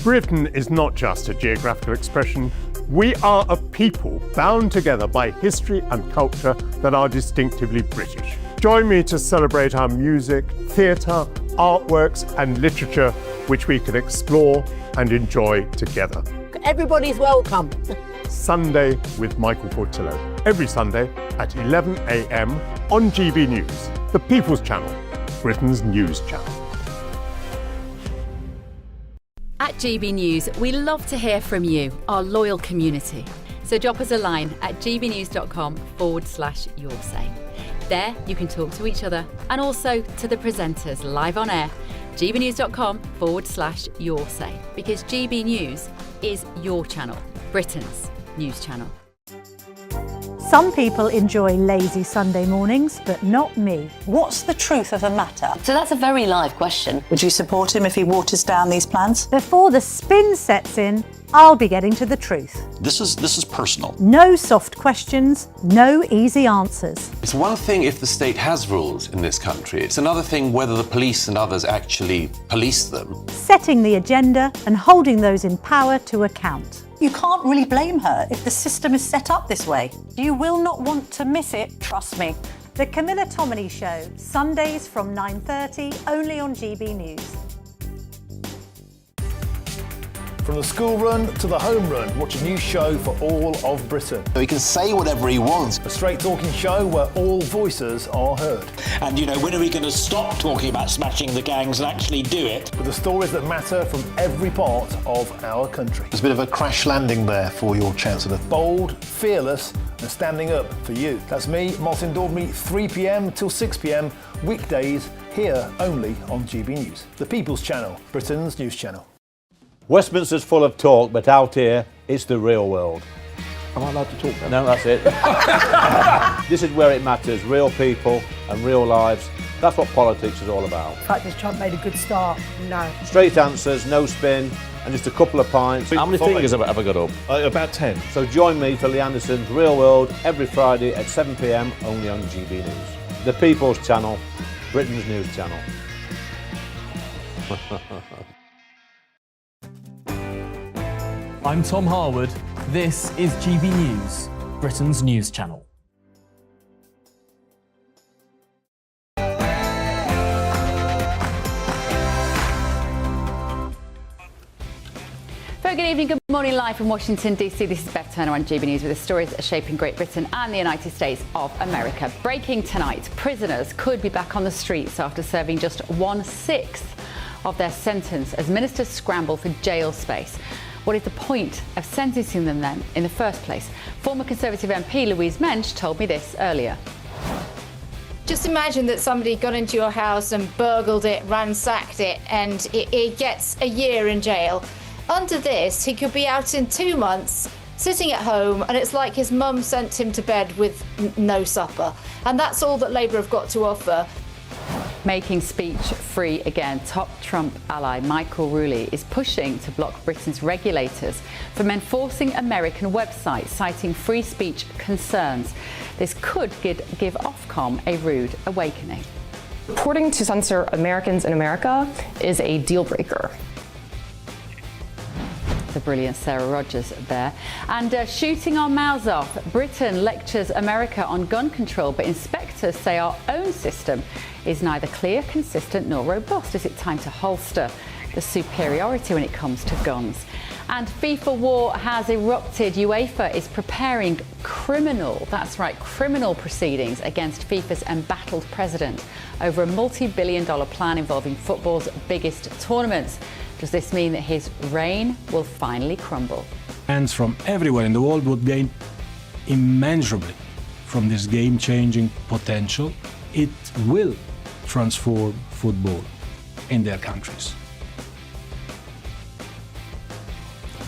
Britain is not just a geographical expression. We are a people bound together by history and culture that are distinctively British. Join me to celebrate our music, theatre, artworks and literature, which we can explore and enjoy together. Everybody's welcome. Sunday with Michael Portillo. Every Sunday at 11 a.m. on GB News, the People's Channel, Britain's news channel. At GB News, we love to hear from you, our loyal community. So drop us a line at gbnews.com/yoursay. There you can talk to each other and also to the presenters live on air. gbnews.com/yoursay, because GB News is your channel, Britain's news channel. Some people enjoy lazy Sunday mornings, but not me. What's the truth of the matter? So that's a very live question. Would you support him if he waters down these plans? Before the spin sets in, I'll be getting to the truth. This is personal. No soft questions, no easy answers. It's one thing if the state has rules in this country. It's another thing whether the police and others actually police them. Setting the agenda and holding those in power to account. You can't really blame her if the system is set up this way. You will not want to miss it, trust me. The Camilla Tominey Show, Sundays from 9:30, only on GB News. From the school run to the home run, watch a new show for all of Britain. He can say whatever he wants. A straight talking show where all voices are heard. And, you know, when are we going to stop talking about smashing the gangs and actually do it? With the stories that matter from every part of our country. There's a bit of a crash landing there for your Chancellor. Bold, fearless and standing up for you. That's me, Martin Dawdney, 3 p.m. till 6 p.m, weekdays, here only on GB News. The People's Channel, Britain's news channel. Westminster's full of talk, but out here, it's the real world. Am I allowed to talk then? No, that's it. This is where it matters, real people and real lives. That's what politics is all about. The fact is Trump made a good start. No. Straight answers, no spin, and just a couple of pints. How many fingers have I got up? About 10. So join me for Lee Anderson's Real World every Friday at 7 p.m, only on GB News. The People's Channel, Britain's news channel. I'm Tom Harwood. This is GB News, Britain's news channel. Very good evening, good morning, live from Washington, D.C. This is Bev Turner on GB News with the stories that are shaping Great Britain and the United States of America. Breaking tonight, prisoners could be back on the streets after serving just 1/6 of their sentence as ministers scramble for jail space. What is the point of sentencing them then in the first place? Former Conservative MP Louise Mensch told me this earlier. Just imagine that somebody got into your house and burgled it, ransacked it, and he gets a year in jail. Under this, he could be out in 2 months, sitting at home, and it's like his mum sent him to bed with no supper. And that's all that Labour have got to offer. Making speech free again, top Trump ally Michael Rowley is pushing to block Britain's regulators from enforcing American websites, citing free speech concerns. This could give Ofcom a rude awakening. Reporting to censor Americans in America is a deal breaker. The brilliant Sarah Rogers there. And shooting our mouths off, Britain lectures America on gun control, but inspectors say our own system is neither clear, consistent nor robust. Is it time to holster the superiority when it comes to guns? And FIFA war has erupted. UEFA is preparing criminal proceedings against FIFA's embattled president over a multi-billion-dollar plan involving football's biggest tournaments. Does this mean that his reign will finally crumble? Fans from everywhere in the world would gain immeasurably from this game-changing potential. It will transform football in their countries.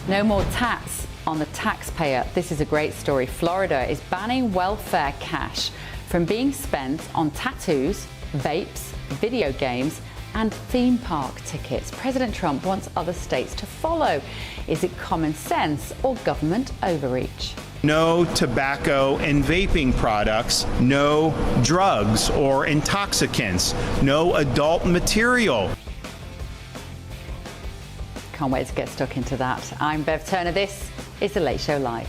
No more tax on the taxpayer. This is a great story. Florida is banning welfare cash from being spent on tattoos, vapes, video games, and theme park tickets. President Trump wants other states to follow. Is it common sense or government overreach? No tobacco and vaping products, no drugs or intoxicants, no adult material. Can't wait to get stuck into that. I'm Bev Turner. This is The Late Show Live.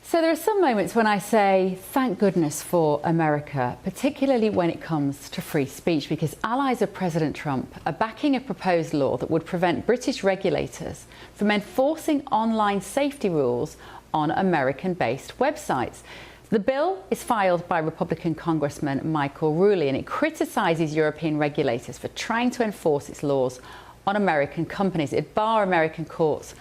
So there are some moments when I say, thank goodness for America, particularly when it comes to free speech, because allies of President Trump are backing a proposed law that would prevent British regulators from enforcing online safety rules on American-based websites. The bill is filed by Republican Congressman Michael Rowley, and it criticises European regulators for trying to enforce its laws on American companies. It bar American courts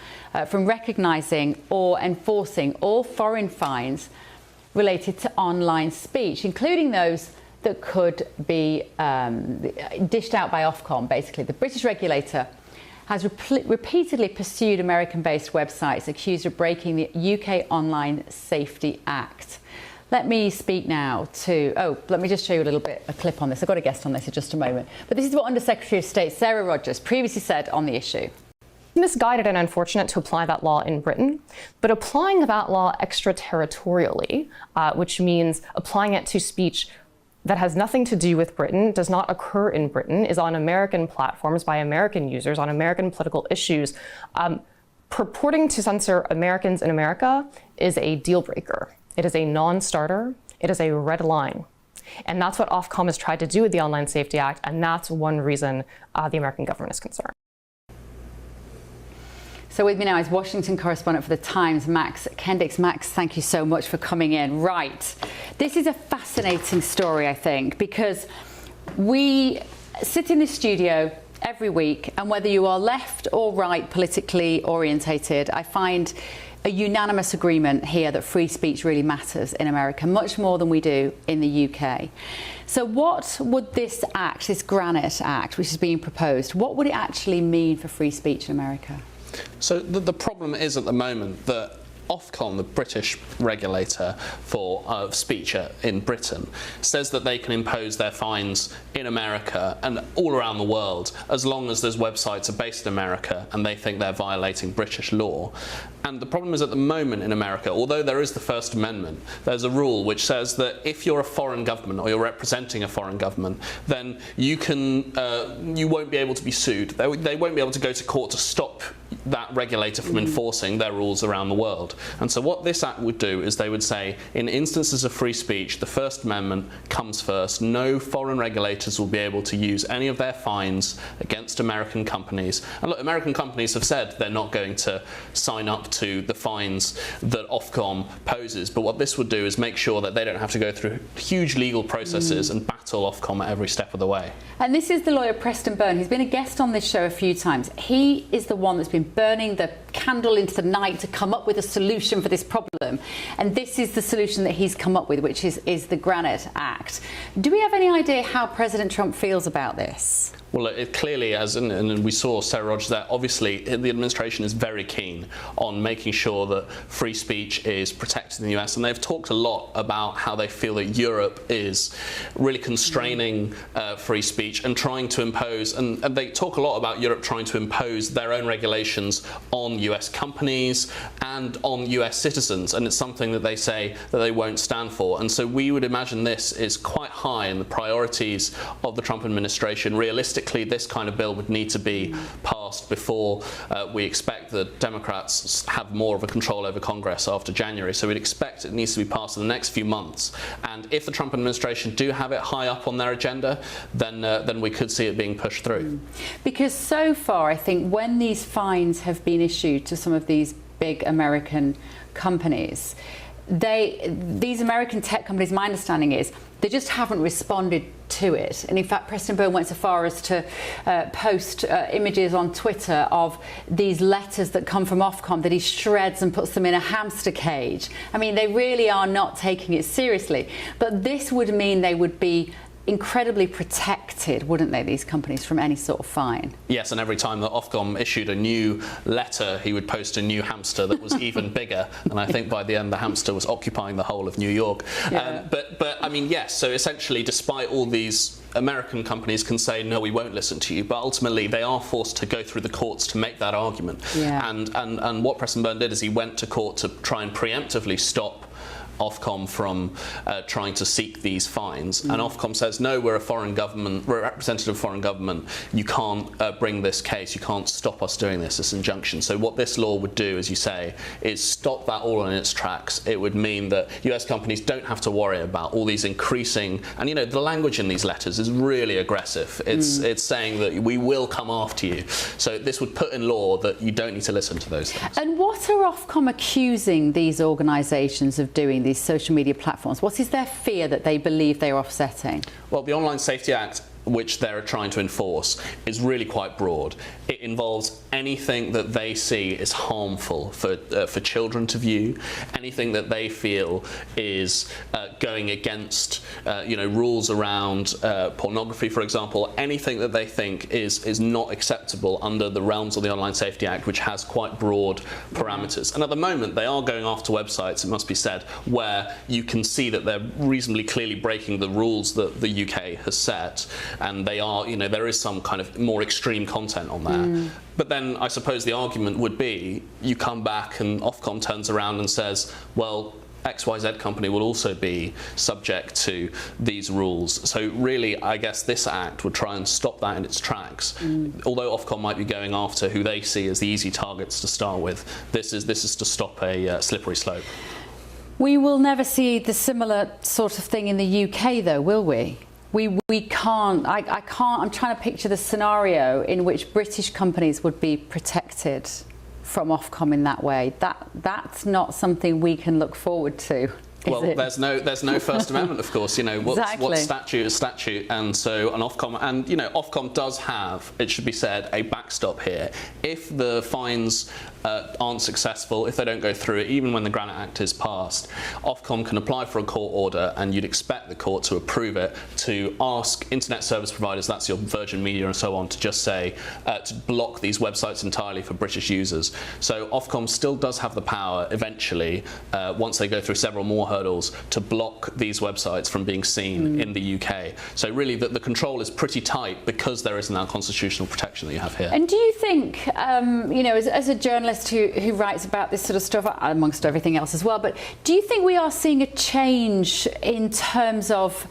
from recognising or enforcing all foreign fines related to online speech, including those that could be dished out by Ofcom, basically. The British regulator has repeatedly pursued American-based websites accused of breaking the UK Online Safety Act. Let me speak now to, let me just show you a clip on this. I've got a guest on this in just a moment. But this is what Under-Secretary of State Sarah Rogers previously said on the issue. Misguided and unfortunate to apply that law in Britain, but applying that law extraterritorially, which means applying it to speech that has nothing to do with Britain, does not occur in Britain, is on American platforms by American users on American political issues, Purporting to censor Americans in America is a deal breaker. It is a non-starter. It is a red line. And that's what Ofcom has tried to do with the Online Safety Act, and that's one reason the American government is concerned. So with me now is Washington correspondent for The Times, Max Kendix. Max, thank you so much for coming in. Right, this is a fascinating story, I think, because we sit in the studio every week, and whether you are left or right politically orientated, I find a unanimous agreement here that free speech really matters in America, much more than we do in the UK. So what would this act, this Granite Act, which is being proposed, what would it actually mean for free speech in America? So the problem is at the moment that Ofcom, the British regulator for speech in Britain, says that they can impose their fines in America and all around the world as long as those websites are based in America and they think they're violating British law. And the problem is at the moment in America, although there is the First Amendment, there's a rule which says that if you're a foreign government or you're representing a foreign government, then you won't be able to be sued. They won't be able to go to court to stop that regulator from enforcing their rules around the world. And so what this act would do is they would say, in instances of free speech, the First Amendment comes first. No foreign regulators will be able to use any of their fines against American companies. And look, American companies have said they're not going to sign up to the fines that Ofcom poses. But what this would do is make sure that they don't have to go through huge legal processes and battle Ofcom at every step of the way. And this is the lawyer Preston Byrne. He's been a guest on this show a few times. He is the one that's been burning the candle into the night to come up with a solution for this problem. And this is the solution that he's come up with, which is the Granite Act. Do we have any idea how President Trump feels about this? Well, it clearly, and we saw Sarah Rogers there, obviously the administration is very keen on making sure that free speech is protected in the US, and they've talked a lot about how they feel that Europe is really constraining free speech and trying to impose, and they talk a lot about Europe trying to impose their own regulations on US companies and on US citizens, and it's something that they say that they won't stand for. And so we would imagine this is quite high in the priorities of the Trump administration. Realistically, this kind of bill would need to be passed before we expect the Democrats have more of a control over Congress after January. So we'd expect it needs to be passed in the next few months. And if the Trump administration do have it high up on their agenda, then we could see it being pushed through. Because so far, I think when these fines have been issued to some of these big American companies, these American tech companies, my understanding is, they just haven't responded to it. And in fact, Preston Byrne went so far as to post images on Twitter of these letters that come from Ofcom that he shreds and puts them in a hamster cage. I mean, they really are not taking it seriously. But this would mean they would be incredibly protected, wouldn't they, these companies, from any sort of fine? Yes, and every time that Ofcom issued a new letter, he would post a new hamster that was even bigger, and I think by the end the hamster was occupying the whole of New York. Yeah. But I mean, yes, so essentially, despite all these, American companies can say, no, we won't listen to you, but ultimately they are forced to go through the courts to make that argument. Yeah. And what Preston Byrne did is he went to court to try and preemptively stop Ofcom from trying to seek these fines, and Ofcom says, no, we're a foreign government, we're a representative of a foreign government, you can't bring this case, you can't stop us doing this injunction. So what this law would do, as you say, is stop that all in its tracks. It would mean that US companies don't have to worry about all these increasing, and you know, the language in these letters is really aggressive. It's saying that we will come after you. So this would put in law that you don't need to listen to those things. And what are Ofcom accusing these organisations of doing, these social media platforms? What is their fear that they believe they are offsetting? Well, the Online Safety Act, which they're trying to enforce, is really quite broad. It involves anything that they see is harmful for children to view, anything that they feel is going against rules around pornography, for example, anything that they think is not acceptable under the realms of the Online Safety Act, which has quite broad parameters. And at the moment, they are going after websites, it must be said, where you can see that they're reasonably clearly breaking the rules that the UK has set. And they are, there is some kind of more extreme content on there. But then I suppose the argument would be, you come back and Ofcom turns around and says, well, XYZ company will also be subject to these rules. So really, I guess this act would try and stop that in its tracks. Although Ofcom might be going after who they see as the easy targets to start with, this is to stop a slippery slope. We will never see the similar sort of thing in the UK, though, will we? We can't. I can't. I'm trying to picture the scenario in which British companies would be protected from Ofcom in that way. That's not something we can look forward to. Well, there's no First Amendment, of course. You know, what statute is statute, and so an Ofcom, and you know, Ofcom does have, it should be said, a backstop here. If the fines aren't successful, if they don't go through it, even when the Granite Act is passed, Ofcom can apply for a court order, and you'd expect the court to approve it, to ask internet service providers, that's your Virgin Media and so on, to just say, to block these websites entirely for British users. So Ofcom still does have the power, eventually, once they go through several more hurdles, to block these websites from being seen in the UK. So really, the control is pretty tight because there isn't that constitutional protection that you have here. And do you think, you know, as a journalist who writes about this sort of stuff, amongst everything else as well, but do you think we are seeing a change in terms of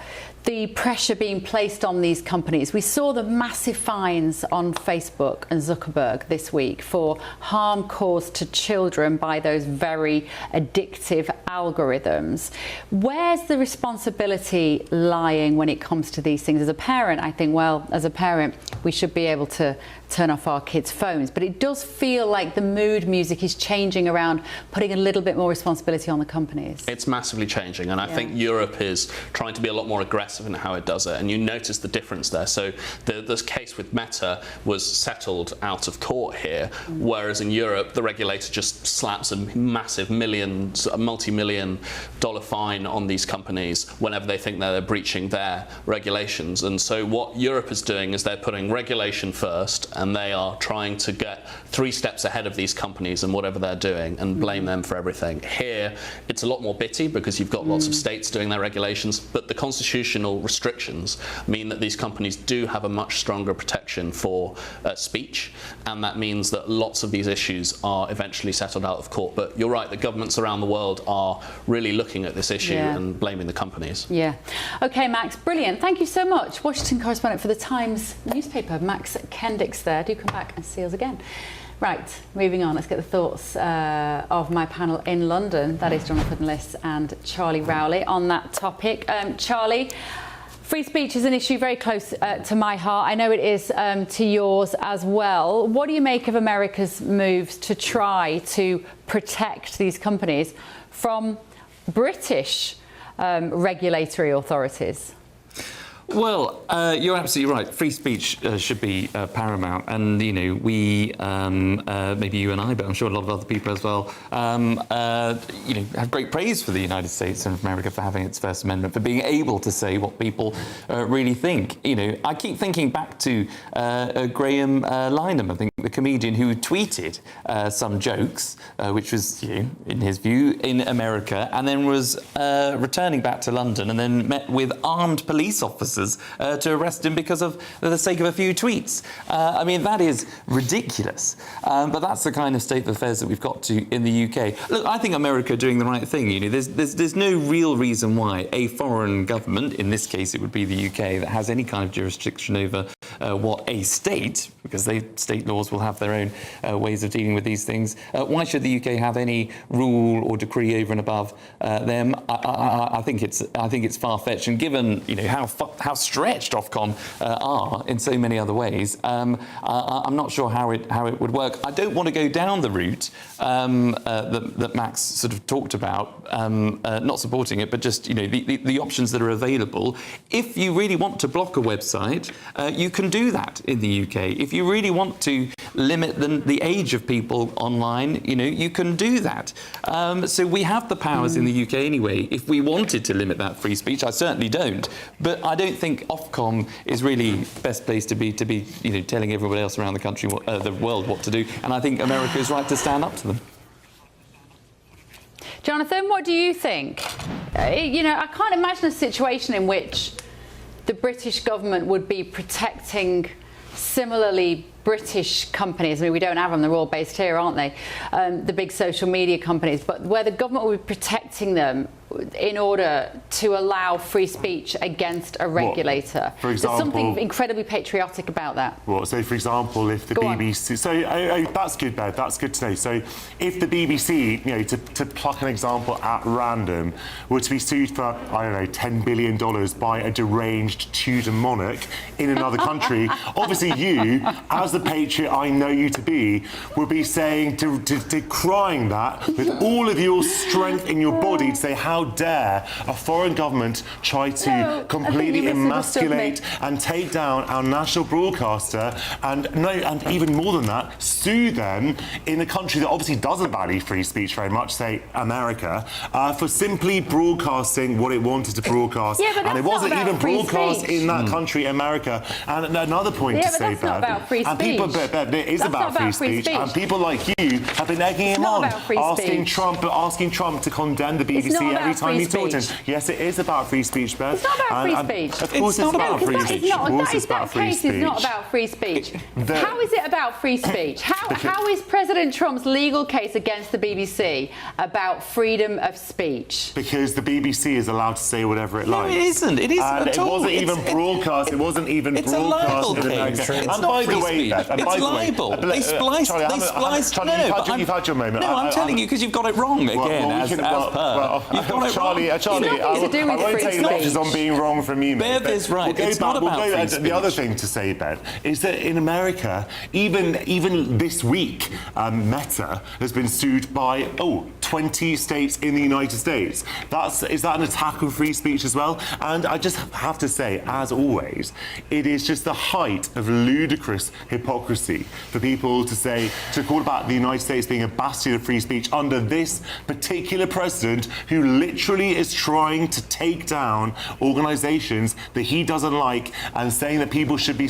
the pressure being placed on these companies? We saw the massive fines on Facebook and Zuckerberg this week for harm caused to children by those very addictive algorithms. Where's the responsibility lying when it comes to these things? As a parent, I think, well, as a parent, we should be able to turn off our kids' phones. But it does feel like the mood music is changing around putting a little bit more responsibility on the companies. It's massively changing, and I think Europe is trying to be a lot more aggressive in how it does it, and you notice the difference there. So this case with Meta was settled out of court here, whereas in Europe the regulator just slaps a massive multi-million dollar fine on these companies whenever they think they're breaching their regulations. And so what Europe is doing is they're putting regulation first, and they are trying to get 3 steps ahead of these companies and whatever they're doing and blame them for everything. Here it's a lot more bitty because you've got lots of states doing their regulations, but the constitutional restrictions mean that these companies do have a much stronger protection for speech, and that means that lots of these issues are eventually settled out of court. But you're right, the governments around the world are really looking at this issue and blaming the companies. Yeah. OK, Max, brilliant. Thank you so much. Washington correspondent for the Times newspaper, Max Kendix there. Do come back and see us again. Right, moving on, let's get the thoughts of my panel in London. That is Jonathan Liss and Charlie Rowley on that topic. Charlie, free speech is an issue very close to my heart. I know it is to yours as well. What do you make of America's moves to try to protect these companies from British regulatory authorities? Well, you're absolutely right. Free speech should be paramount, and you know, we, maybe you and I, but I'm sure a lot of other people as well, you know, have great praise for the United States and America for having its First Amendment, for being able to say what people really think. You know, I keep thinking back to Graham Lynham, I think, the comedian who tweeted some jokes, which was, you know, in his view, in America, and then was returning back to London, and then met with armed police officers to arrest him because of the sake of a few tweets. I mean, that is ridiculous. But that's the kind of state of affairs that we've got to in the UK. Look, I think America are doing the right thing. You know, there's no real reason why a foreign government, in this case it would be the UK, that has any kind of jurisdiction over what a state, because state laws will have their own ways of dealing with these things. Why should the UK have any rule or decree over and above them? I think it's far-fetched, and given, you know, how stretched Ofcom are in so many other ways, I'm not sure how it would work. I don't want to go down the route that Max sort of talked about, not supporting it, but just, you know, the options that are available. If you really want to block a website, you can do that in the UK. If you really want to limit the age of people online, you know, you can do that. So we have the powers in the UK anyway. If we wanted to limit that free speech, I certainly don't. But I don't think Ofcom is really best placed to be you know, telling everybody else around the country, the world, what to do. And I think America is right to stand up to them. Jonathan, what do you think? You know, I can't imagine a situation in which the British government would be protecting similarly British companies, I mean, we don't have them, they're all based here, aren't they? The big social media companies, but where the government will be protecting them in order to allow free speech against a regulator. For example, there's something incredibly patriotic about that. What? So, for example, if the BBC... So, that's good, Bev, that's good to know. So, if the BBC, you know, to pluck an example at random, were to be sued for, I don't know, $10 billion by a deranged Tudor monarch in another country, obviously you, as the patriot I know you to be, would be saying, decrying that with all of your strength in your body to say, how dare a foreign government try to completely emasculate and take down our national broadcaster, and even more than that, sue them in a country that obviously doesn't value free speech very much, say America, for simply broadcasting what it wanted to broadcast. Yeah, but and it wasn't even broadcast in that country, America. And another point to say, Bev, and people, Bev, it is about free speech, and people like you have been egging him on, asking Trump to condemn the BBC every time you talk to him. Yes, it is about free speech, Bev. It's not about free speech. Of course it's about free speech. Of course it's about free speech. That case is not about free speech. How is it about free speech? How is President Trump's legal case against the BBC about freedom of speech? Because the BBC is allowed to say whatever it likes. No, it isn't. It isn't at all. It wasn't even broadcast. It wasn't even broadcast. It's a libel case. It's not free speech. It's libel. They spliced. No, you've had your moment. No, I'm telling you because you've got it wrong again. As per. You've got it wrong. Charlie, I won't take lectures on being wrong from you, mate. Bev is right. It's not about free speech. The other thing to say, Bev, is that in America, even this week, Meta has been sued by 20 states in the United States. Is that an attack on free speech as well? And I just have to say, as always, it is just the height of ludicrous hypocrisy for people to call about the United States being a bastion of free speech under this particular president who literally is trying to take down organisations that he doesn't like and saying that people should be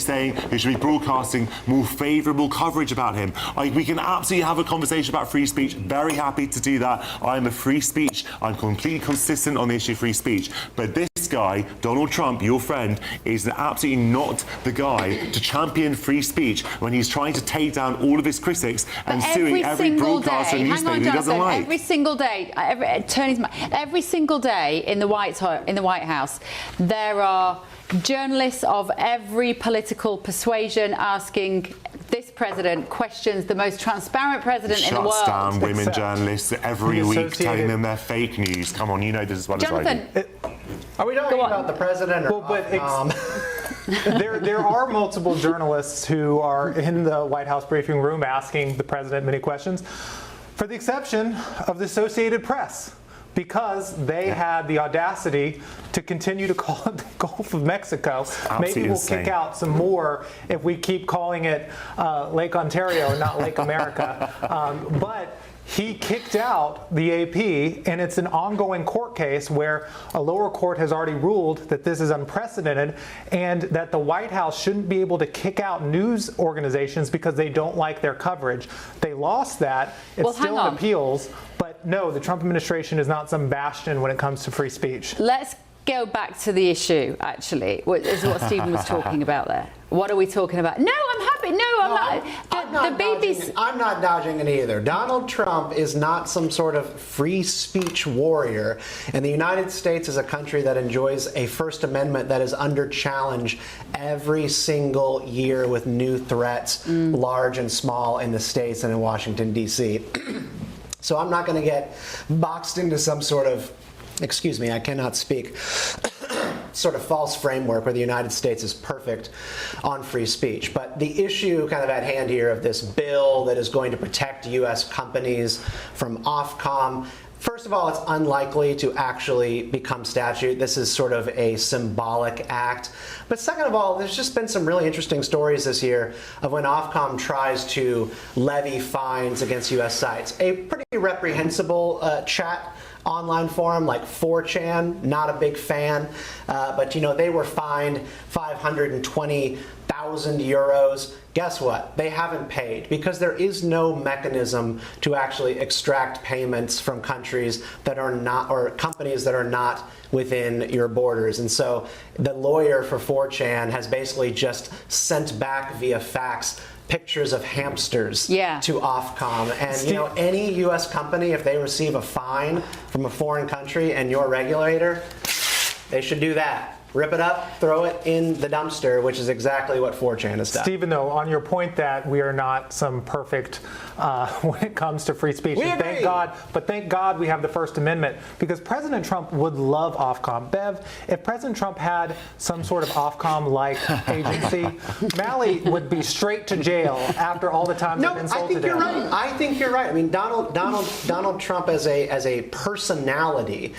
broadcasting more favourable coverage about him. We can absolutely have a conversation about free speech. Very happy to do that. I'm a free speech. I'm completely consistent on the issue of free speech. But this guy, Donald Trump, your friend, is absolutely not the guy to champion free speech when he's trying to take down all of his critics and suing every broadcaster and newspaper he doesn't like. Every single day, every single day in the White House, there are journalists of every political persuasion asking this president questions, the most transparent president in the world. Shuts down women journalists every week, telling them they're fake news. Come on, you know this as well as I do. Are we talking about the president or There are multiple journalists who are in the White House briefing room asking the president many questions, for the exception of the Associated Press, because they had the audacity to continue to call it the Gulf of Mexico. Maybe we'll kick out some more if we keep calling it Lake Ontario and not Lake America. But he kicked out the AP, and it's an ongoing court case where a lower court has already ruled that this is unprecedented and that the White House shouldn't be able to kick out news organizations because they don't like their coverage. They lost that. It's still in appeals. But no, the Trump administration is not some bastion when it comes to free speech. Let's go back to the issue, actually, is what Stephen was talking about there. What are we talking about? No, I'm happy. No, I'm not. The BBC. I'm not dodging it either. Donald Trump is not some sort of free speech warrior. And the United States is a country that enjoys a First Amendment that is under challenge every single year with new threats, large and small, in the states and in Washington, D.C. So I'm not going to get boxed into some sort of, excuse me, I cannot speak, sort of false framework where the United States is perfect on free speech. But the issue kind of at hand here of this bill that is going to protect U.S. companies from Ofcom, first of all, it's unlikely to actually become statute. This is sort of a symbolic act. But second of all, there's just been some really interesting stories this year of when Ofcom tries to levy fines against U.S. sites. A pretty reprehensible chat online forum like 4chan, not a big fan, but they were fined 520,000 euros. Guess what? They haven't paid because there is no mechanism to actually extract payments from countries that are not, or companies that are not within your borders. And so the lawyer for 4chan has basically just sent back via fax pictures of hamsters to Ofcom. And you know, any US company, if they receive a fine from a foreign country and your regulator, they should do that. Rip it up, throw it in the dumpster, which is exactly what 4chan has done. Stephen, though, on your point that we are not some perfect when it comes to free speech, and thank God we have the First Amendment, because President Trump would love Ofcom. Bev, if President Trump had some sort of Ofcom-like agency, Malley would be straight to jail after all the times I've insulted him. I think you're right. I mean, Donald Trump as a personality,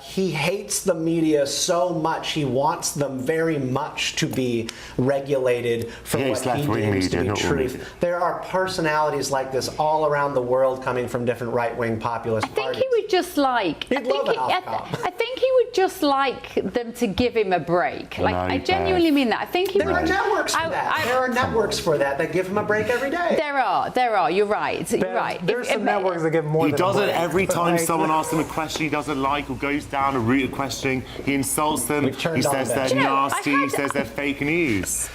he hates the media so much. He wants them very much to be regulated for what he deems to be truth. There are personalities like this all around the world coming from different right-wing populist parties. I think he would just like. I think he would just like them to give him a break. Like, I genuinely mean that. I think he would. There are networks for that. There are networks for that give him a break every day. There are. You're right. You're right. There's some networks that give him more than a break. He does it every time someone asks him a question he doesn't like or goes down a route of questioning. He insults them. He says they're nasty. He says they're fake news.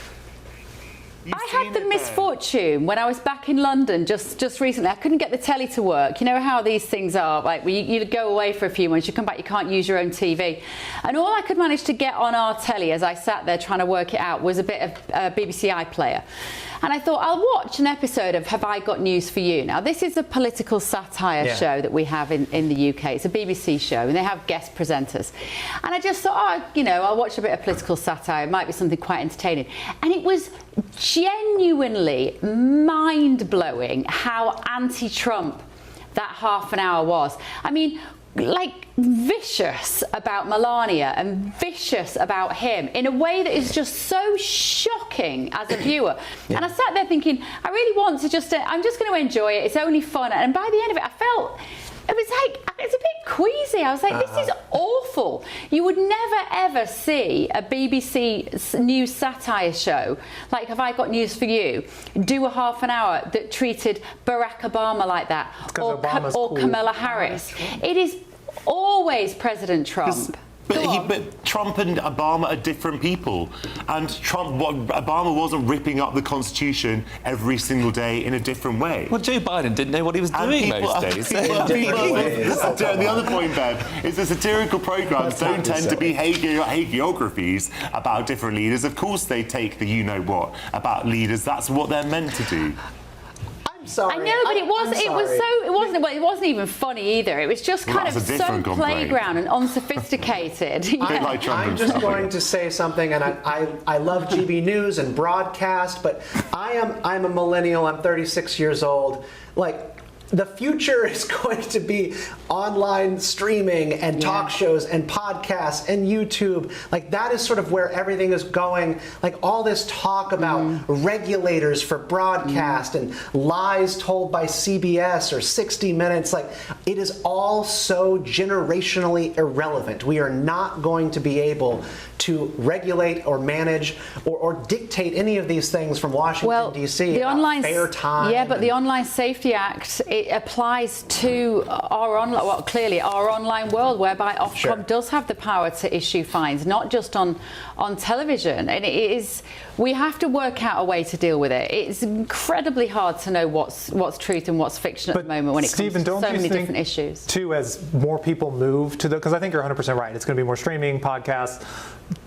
I had the misfortune when I was back in London just recently. I couldn't get the telly to work. You know how these things are. Like, you go away for a few months, you come back, you can't use your own TV. And all I could manage to get on our telly as I sat there trying to work it out was a bit of BBC iPlayer. And I thought, I'll watch an episode of Have I Got News for You? Now, this is a political satire show that we have in the UK. It's a BBC show, and they have guest presenters. And I just thought, I'll watch a bit of political satire. It might be something quite entertaining. And it was genuinely mind-blowing how anti-Trump that half an hour was. I mean, like, vicious about Melania and vicious about him in a way that is just so shocking as a viewer. And I sat there thinking, I really want to I'm just going to enjoy it. It's only fun. And by the end of it, I felt, it's a bit queasy. I was like, this is awful. You would never, ever see a BBC News satire show, like Have I Got News for You, do a half an hour that treated Barack Obama like that, or Kamala Harris. It is always President Trump. But Trump and Obama are different people. And Obama wasn't ripping up the Constitution every single day in a different way. Well, Joe Biden didn't know what he was doing most days. The other point, Bev, is the satirical programmes don't tend to be hagiographies about different leaders. Of course they take the you-know-what about leaders. That's what they're meant to do. Sorry. I know, but it wasn't even funny either. It was just kind of so playground and unsophisticated. I'm just going to say something, and I love GB News and broadcast, but I'm a millennial. I'm 36 years old. Like, the future is going to be online streaming and talk shows and podcasts and YouTube. Like, that is sort of where everything is going. Like, all this talk about regulators for broadcast and lies told by CBS or 60 Minutes, like, it is all so generationally irrelevant. We are not going to be able to regulate or manage or dictate any of these things from Washington, D.C. The online fair time. Yeah, but the Online Safety Act, it applies to our online world, whereby Ofcom does have the power to issue fines, not just on television. And we have to work out a way to deal with it. It's incredibly hard to know what's truth and what's fiction at the moment when it comes to so many different issues. Too, as more people move to because I think you're 100% right. It's going to be more streaming, podcasts,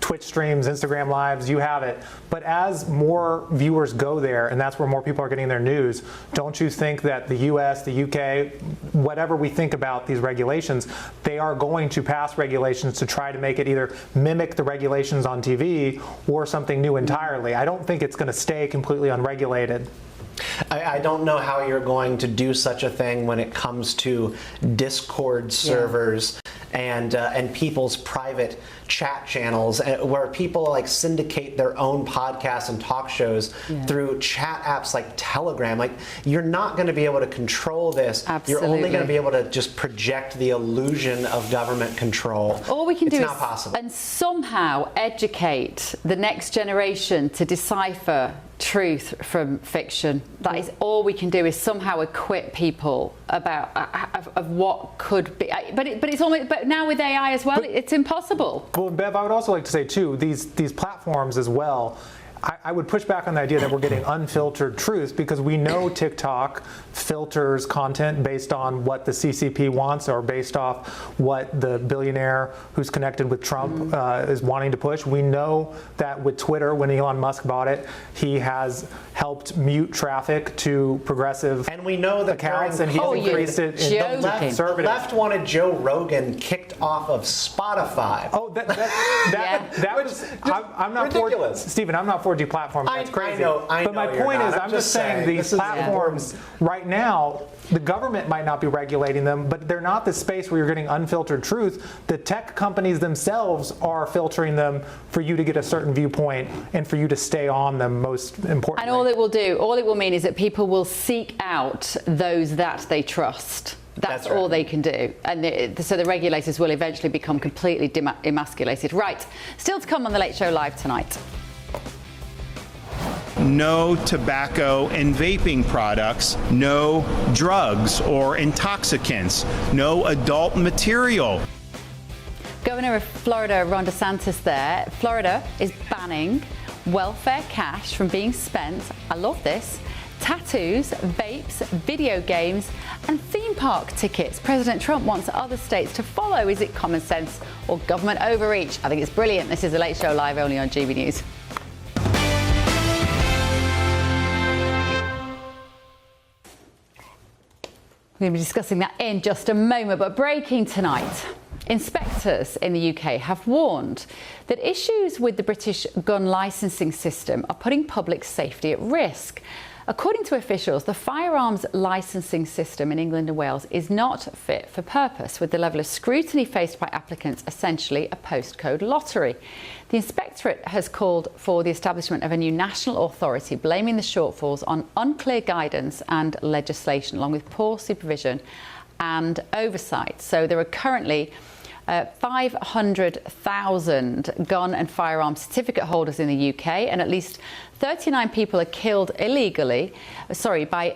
Twitch streams, Instagram lives, you have it. But as more viewers go there, and that's where more people are getting their news, don't you think that the US, the UK, whatever we think about these regulations, they are going to pass regulations to try to make it either mimic the regulations on TV or something new entirely? I don't think it's going to stay completely unregulated. I don't know how you're going to do such a thing when it comes to Discord servers and people's private chat channels where people like syndicate their own podcasts and talk shows through chat apps like Telegram. Like, you're not going to be able to control this. Absolutely. You're only going to be able to just project the illusion of government control. All we can do is and somehow educate the next generation to decipher truth from fiction. That is all we can do, is somehow equip people about of what could be. But it's almost, but now with AI as well, it's impossible. Well, Bev, I would also like to say too, these platforms as well. I would push back on the idea that we're getting unfiltered truth, because we know TikTok filters content based on what the CCP wants or based off what the billionaire who's connected with Trump is wanting to push. We know that with Twitter, when Elon Musk bought it, he has helped mute traffic to progressive and we know that accounts, and he's increased it. The left wanted Joe Rogan kicked off of Spotify. Oh, that was I'm not ridiculous. Stephen, I'm not for deplatforming. That's crazy. I know. But my point is, I'm just saying these platforms right now, the government might not be regulating them, but they're not the space where you're getting unfiltered truth. The tech companies themselves are filtering them for you to get a certain viewpoint and for you to stay on them, most importantly. And all it will mean is that people will seek out those that they trust. That's all they can do. And so the regulators will eventually become completely emasculated. Right. Still to come on The Late Show Live tonight. No tobacco and vaping products, no drugs or intoxicants, no adult material. Governor of Florida, Ron DeSantis there. Florida is banning welfare cash from being spent, I love this, tattoos, vapes, video games and theme park tickets. President Trump wants other states to follow. Is it common sense or government overreach? I think it's brilliant. This is The Late Show Live, only on GB News. We're going to be discussing that in just a moment, but breaking tonight. Inspectors in the UK have warned that issues with the British gun licensing system are putting public safety at risk. According to officials, the firearms licensing system in England and Wales is not fit for purpose, with the level of scrutiny faced by applicants essentially a postcode lottery. The inspectorate has called for the establishment of a new national authority, blaming the shortfalls on unclear guidance and legislation, along with poor supervision and oversight. So there are currently 500,000 gun and firearm certificate holders in the UK, and at least 39 people are killed by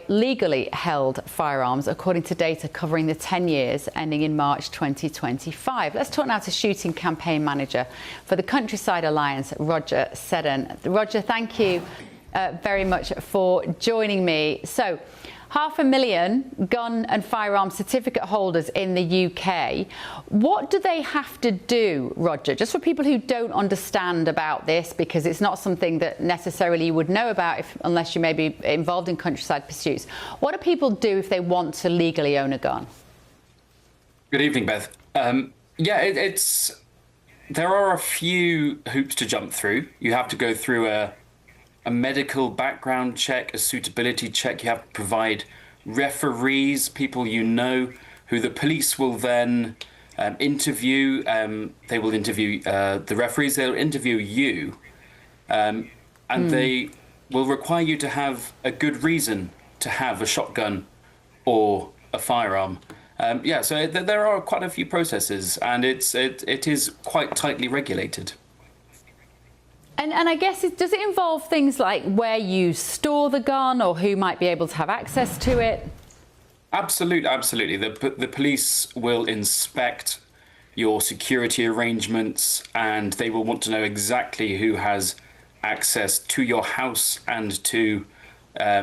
legally held firearms, according to data covering the 10 years ending in March 2025. Let's talk now to shooting campaign manager for the Countryside Alliance, Roger Seddon. Roger, thank you very much for joining me. So, 500,000 gun and firearm certificate holders in the UK. What do they have to do, Roger? Just for people who don't understand about this, because it's not something that necessarily you would know about unless you may be involved in countryside pursuits. What do people do if they want to legally own a gun? Good evening, Beth. There are a few hoops to jump through. You have to go through a medical background check, a suitability check. You have to provide referees, people you know, who the police will then interview. They will interview the referees, they'll interview you, and they will require you to have a good reason to have a shotgun or a firearm. So there are quite a few processes, and it is quite tightly regulated. And I guess, does it involve things like where you store the gun or who might be able to have access to it? Absolutely. The police will inspect your security arrangements, and they will want to know exactly who has access to your house and to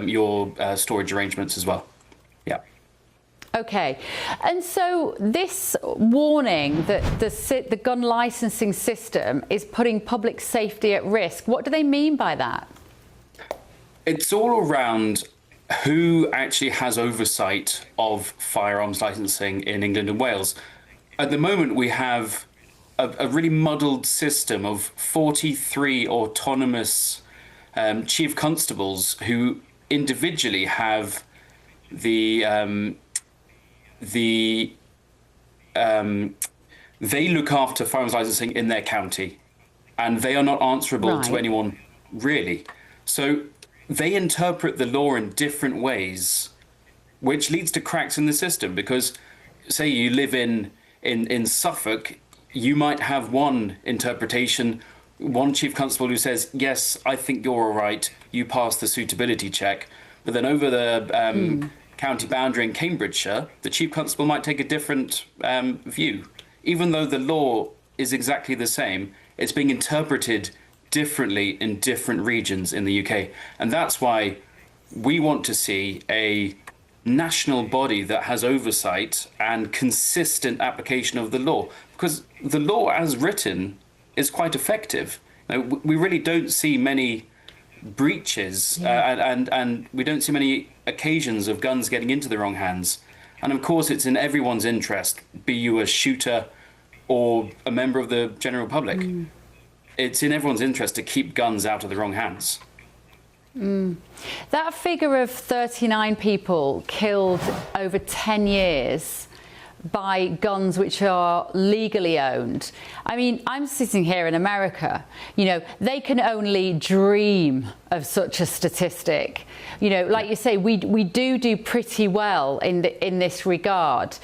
your storage arrangements as well. Yeah. Okay, and so this warning that the gun licensing system is putting public safety at risk, what do they mean by that? It's all around who actually has oversight of firearms licensing in England and Wales. At the moment, we have a really muddled system of 43 autonomous chief constables who individually have they look after firearms licensing in their county, and they are not answerable to anyone, really. So they interpret the law in different ways, which leads to cracks in the system, because say you live in Suffolk, you might have one interpretation one chief constable who says, yes, I think you're all right, you pass the suitability check. But then over the county boundary in Cambridgeshire, the chief constable might take a different view. Even though the law is exactly the same, it's being interpreted differently in different regions in the UK. And that's why we want to see a national body that has oversight and consistent application of the law. Because the law as written is quite effective. We really don't see many breaches and we don't see many occasions of guns getting into the wrong hands. And of course, it's in everyone's interest, be you a shooter or a member of the general public. It's in everyone's interest to keep guns out of the wrong hands. That figure of 39 people killed over 10 years by guns which are legally owned. I mean, I'm sitting here in America, you know, they can only dream of such a statistic. You know, like you say, we do pretty well in this regard.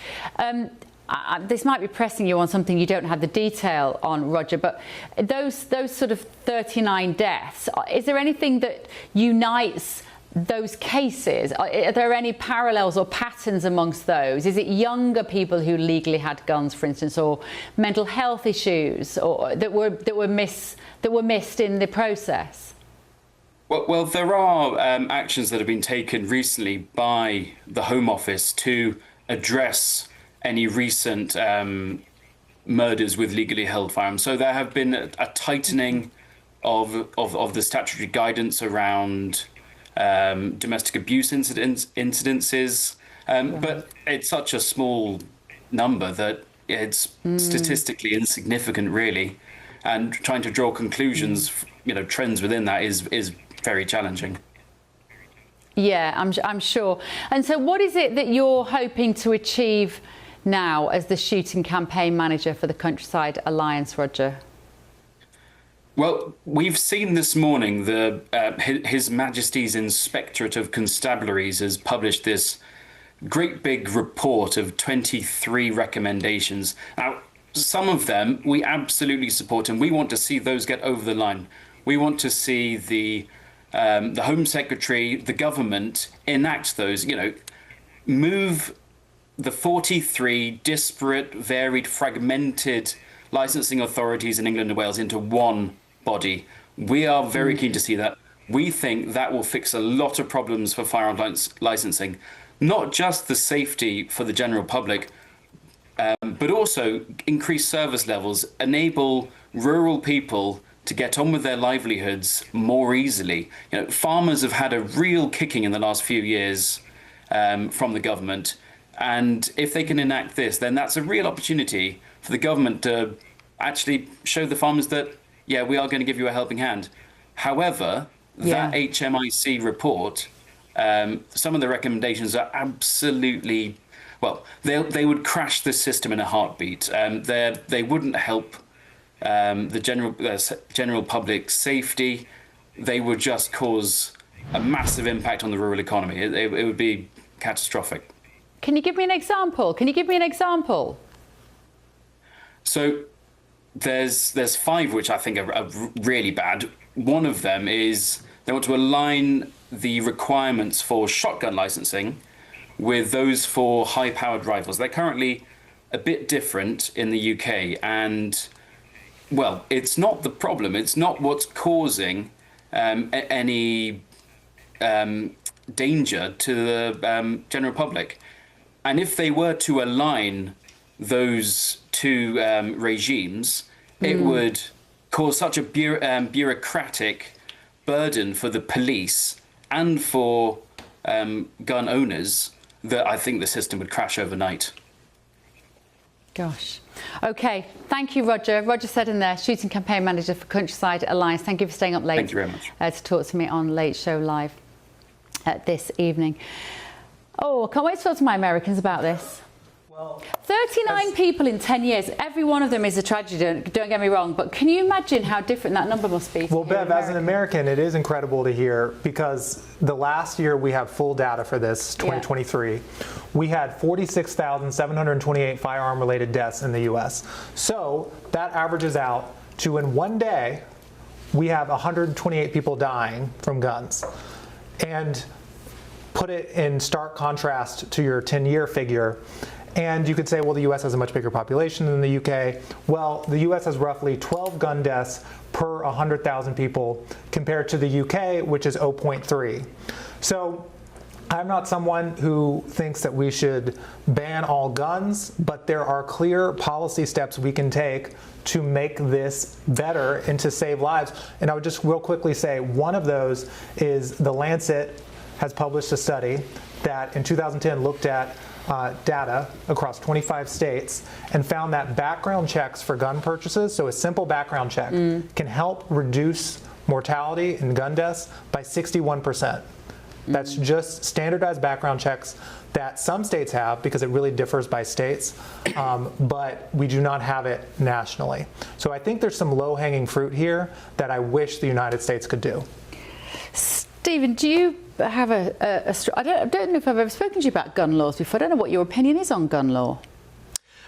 This might be pressing you on something you don't have the detail on, Roger, but those sort of 39 deaths, is there anything that unites those cases? Are there any parallels or patterns amongst those? Is it younger people who legally had guns, for instance, or mental health issues or that were missed in the process? Well, there are actions that have been taken recently by the Home Office to address any recent murders with legally held firearms. So there have been a tightening of the statutory guidance around domestic abuse incidences, but it's such a small number that it's statistically insignificant, really. And trying to draw conclusions, you know, trends within that is very challenging. Yeah, I'm sure. And so, what is it that you're hoping to achieve now as the shooting campaign manager for the Countryside Alliance, Roger? Well, we've seen this morning His Majesty's Inspectorate of Constabularies has published this great big report of 23 recommendations. Now, some of them we absolutely support, and we want to see those get over the line. We want to see the Home Secretary, the government enact those. You know, move the 43 disparate, varied, fragmented licensing authorities in England and Wales into one body. We are very keen to see that. We think that will fix a lot of problems for firearms licensing, not just the safety for the general public, but also increase service levels, enable rural people to get on with their livelihoods more easily. You know, farmers have had a real kicking in the last few years from the government. And if they can enact this, then that's a real opportunity for the government to actually show the farmers that, yeah, we are going to give you a helping hand. However, that HMIC report, some of the recommendations are absolutely, well, they would crash the system in a heartbeat. They wouldn't help the general public safety. They would just cause a massive impact on the rural economy. It would be catastrophic. Can you give me an example? So there's 5 which I think are really bad. One of them is they want to align the requirements for shotgun licensing with those for high-powered rifles. They're currently a bit different in the UK, and well, it's not the problem. It's not what's causing any danger to the general public. And if they were to align those two regimes, it would cause such a bureaucratic burden for the police and for gun owners that I think the system would crash overnight. Gosh. OK, thank you, Roger. Roger Seddon there, shooting campaign manager for Countryside Alliance. Thank you for staying up late. Thank you very much. To talk to me on Late Show Live this evening. Oh, I can't wait to talk to my Americans about this. Well, 39 people in 10 years. Every one of them is a tragedy, don't get me wrong. But can you imagine how different that number must be? Well, Bev, as an American, it is incredible to hear, because the last year we have full data for this, 2023, we had 46,728 firearm-related deaths in the U.S. So that averages out to, in one day, we have 128 people dying from guns. And put it in stark contrast to your 10-year figure. And you could say, well, the US has a much bigger population than the UK. Well, the US has roughly 12 gun deaths per 100,000 people compared to the UK, which is 0.3. So I'm not someone who thinks that we should ban all guns, but there are clear policy steps we can take to make this better and to save lives. And I would just real quickly say one of those is The Lancet has published a study that in 2010 looked at data across 25 states and found that background checks for gun purchases, so a simple background check, can help reduce mortality and gun deaths by 61%. That's just standardized background checks that some states have because it really differs by states, but we do not have it nationally. So I think there's some low-hanging fruit here that I wish the United States could do. Stephen, do you have I don't know if I've ever spoken to you about gun laws before. I don't know what your opinion is on gun law.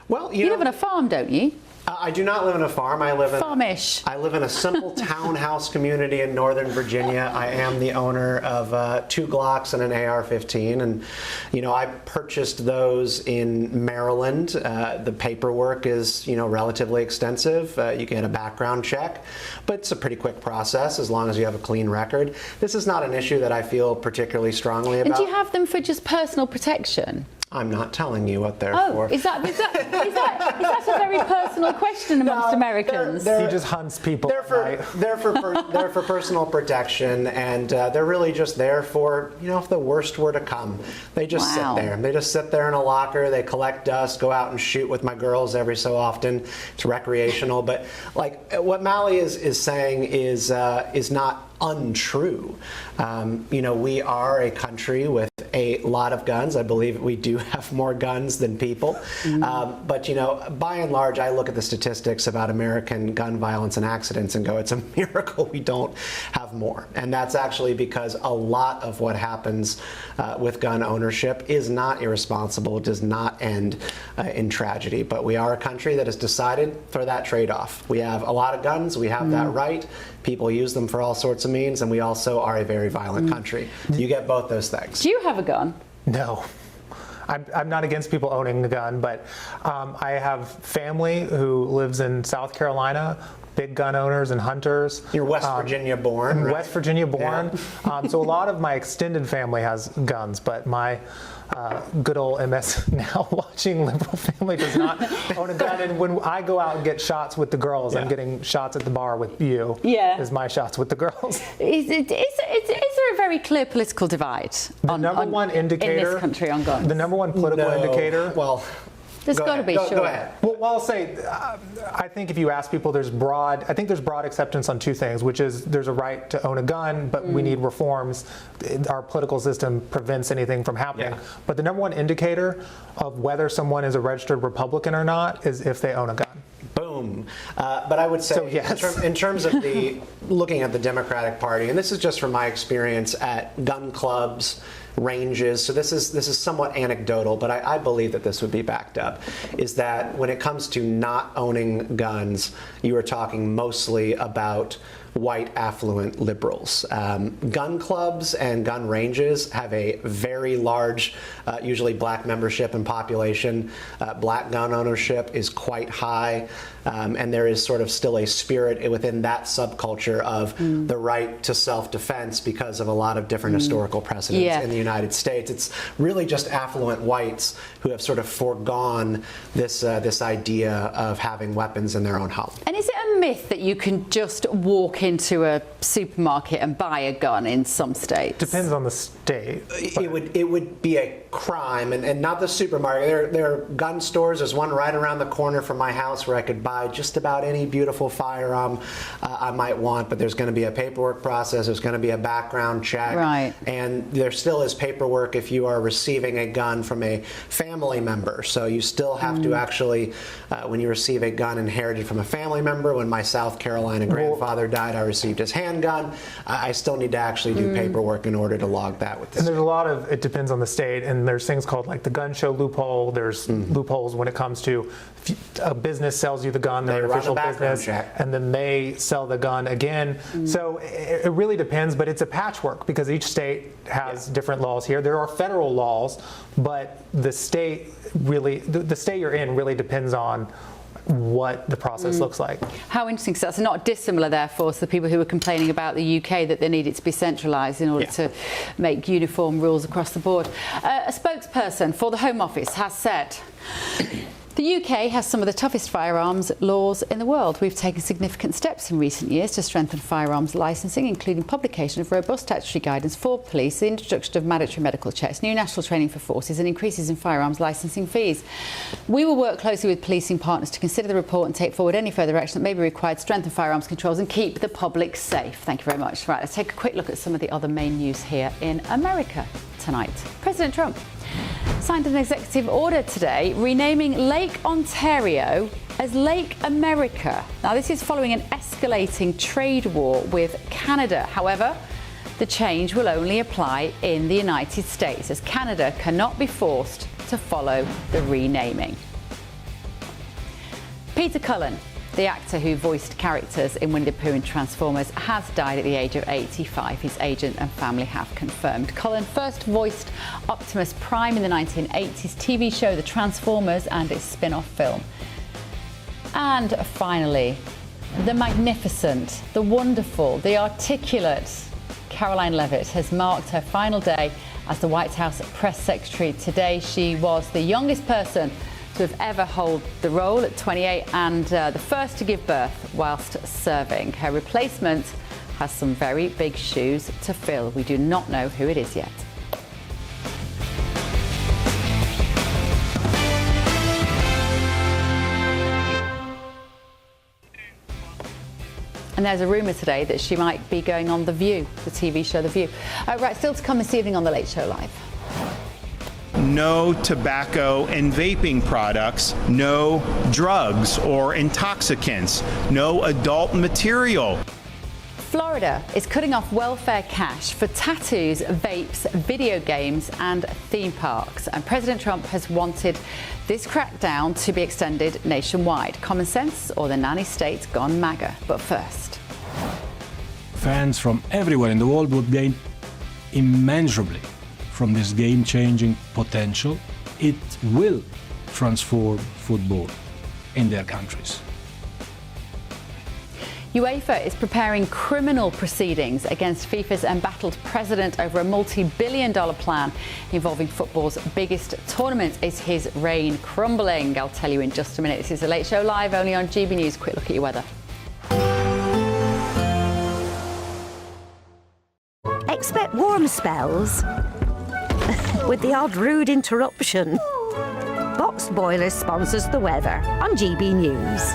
Well, you live on a farm, don't you? I do not live on a farm. I live in farmish. I live in a simple townhouse community in northern Virginia. I am the owner of 2 Glocks and an AR-15, and I purchased those in Maryland. The paperwork is relatively extensive. You get a background check, but it's a pretty quick process as long as you have a clean record. This is not an issue that I feel particularly strongly about. And do you have them for just personal protection? I'm not telling you what they're for. Is that a very personal question amongst Americans? He just hunts people. They're for personal protection, and they're really just there for if the worst were to come. They just sit there. They just sit there in a locker. They collect dust. Go out and shoot with my girls every so often. It's recreational, but what Mally is saying is not untrue. We are a country with a lot of guns. I believe we do have more guns than people. But by and large, I look at the statistics about American gun violence and accidents and go, it's a miracle we don't have more. And that's actually because a lot of what happens with gun ownership is not irresponsible. It does not end in tragedy. But we are a country that has decided for that trade-off. We have a lot of guns. We have that right. People use them for all sorts of means, and we also are a very violent country. You get both those things. Do you have a gun? No. I'm not against people owning a gun, but I have family who lives in South Carolina, big gun owners and hunters. You're West Virginia born, right? West Virginia born. Yeah. So a lot of my extended family has guns, but my good old MS Now watching liberal family does not own a gun. And when I go out and get shots with the girls, I'm getting shots at the bar with you. Yeah. Is my shots with the girls. Is there a very clear political divide in this country on guns? The number one political indicator. Well, there's got to be, Go ahead. Well, I'll say, I think if you ask people, there's broad acceptance on 2 things, which is there's a right to own a gun, but we need reforms. Our political system prevents anything from happening. Yeah. But the number one indicator of whether someone is a registered Republican or not is if they own a gun. Boom. But I would say, yes. in terms of looking at the Democratic Party, and this is just from my experience at gun clubs, ranges, so this is somewhat anecdotal, but I believe that this would be backed up, is that when it comes to not owning guns, you are talking mostly about white affluent liberals. Gun clubs and gun ranges have a very large, usually black membership and population. Black gun ownership is quite high, and there is sort of still a spirit within that subculture of the right to self-defense because of a lot of different historical precedents in the United States. It's really just affluent whites who have sort of foregone this idea of having weapons in their own home. And is it a myth that you can just walk into a supermarket and buy a gun in some states? Depends on the state. It would be a crime, and not the supermarket. There are gun stores. There's one right around the corner from my house where I could buy just about any beautiful firearm I might want, but there's going to be a paperwork process. There's going to be a background check. Right. And there still is paperwork if you are receiving a gun from a family member. So you still have to actually, when you receive a gun inherited from a family member, when my South Carolina grandfather died, I received his handgun. I still need to actually do paperwork in order to log that with the state. And there's a lot of, it depends on the state. In there's things called like the gun show loophole. There's loopholes when it comes to if a business sells you the gun, they're an official business, and then they sell the gun again. So it really depends, but it's a patchwork because each state has different laws here. There are federal laws, but the state you're in really depends on what the process looks like. How interesting, because that's not dissimilar, therefore, to the people who were complaining about the UK, that they need it to be centralised in order to make uniform rules across the board. A spokesperson for the Home Office has said, the UK has some of the toughest firearms laws in the world. We've taken significant steps in recent years to strengthen firearms licensing, including publication of robust statutory guidance for police, the introduction of mandatory medical checks, new national training for forces, and increases in firearms licensing fees. We will work closely with policing partners to consider the report and take forward any further action that may be required to strengthen firearms controls and keep the public safe. Thank you very much. Right, let's take a quick look at some of the other main news here in America tonight. President Trump signed an executive order today renaming Lake Ontario as Lake America. Now, this is following an escalating trade war with Canada. However, the change will only apply in the United States, as Canada cannot be forced to follow the renaming. Peter Cullen, the actor who voiced characters in Winnie the Pooh and Transformers, has died at the age of 85. His agent and family have confirmed. Cullen first voiced Optimus Prime in the 1980s TV show The Transformers and its spin-off film. And finally, the magnificent, the wonderful, the articulate Caroline Leavitt has marked her final day as the White House press secretary today. She was the youngest person to have ever held the role at 28 and the first to give birth whilst serving. Her replacement has some very big shoes to fill. We do not know who it is yet. And there's a rumour today that she might be going on The View, the TV show The View. Right, still to come this evening on The Late Show Live. No tobacco and vaping products, no drugs or intoxicants, no adult material. Florida is cutting off welfare cash for tattoos, vapes, video games and theme parks. And President Trump has wanted this crackdown to be extended nationwide. Common sense or the nanny states gone MAGA? But first. Fans from everywhere in the world would gain immeasurably from this game-changing potential. It will transform football in their countries. UEFA is preparing criminal proceedings against FIFA's embattled president over a multi-billion-dollar plan involving football's biggest tournament. Is his reign crumbling? I'll tell you in just a minute. This is The Late Show Live, only on GB News. Quick look at your weather. Expect warm spells with the odd rude interruption. Boxed Boilers sponsors the weather on GB News.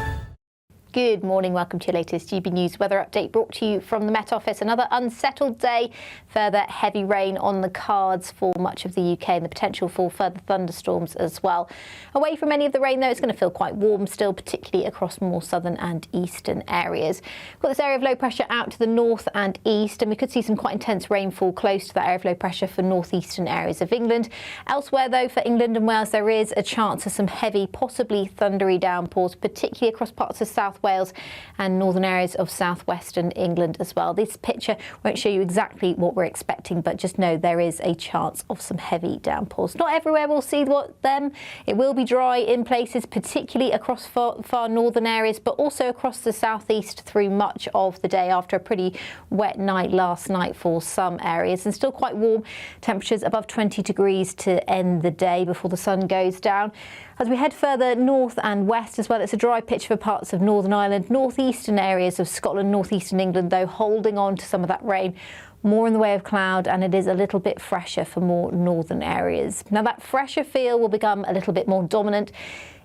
Good morning, welcome to your latest GB News weather update brought to you from the Met Office. Another unsettled day, further heavy rain on the cards for much of the UK and the potential for further thunderstorms as well. Away from any of the rain though, it's going to feel quite warm still, particularly across more southern and eastern areas. We've got this area of low pressure out to the north and east, and we could see some quite intense rainfall close to that area of low pressure for northeastern areas of England. Elsewhere though, for England and Wales, there is a chance of some heavy, possibly thundery downpours, particularly across parts of South Wales and northern areas of southwestern England as well. This picture won't show you exactly what we're expecting, but just know there is a chance of some heavy downpours. Not everywhere we'll see them. It will be dry in places, particularly across far northern areas, but also across the southeast through much of the day after a pretty wet night last night for some areas, and still quite warm temperatures above 20 degrees to end the day before the sun goes down. As we head further north and west as well, it's a dry pitch for parts of Northern Ireland, northeastern areas of Scotland, northeastern England, though holding on to some of that rain. More in the way of cloud, and it is a little bit fresher for more northern areas. Now that fresher feel will become a little bit more dominant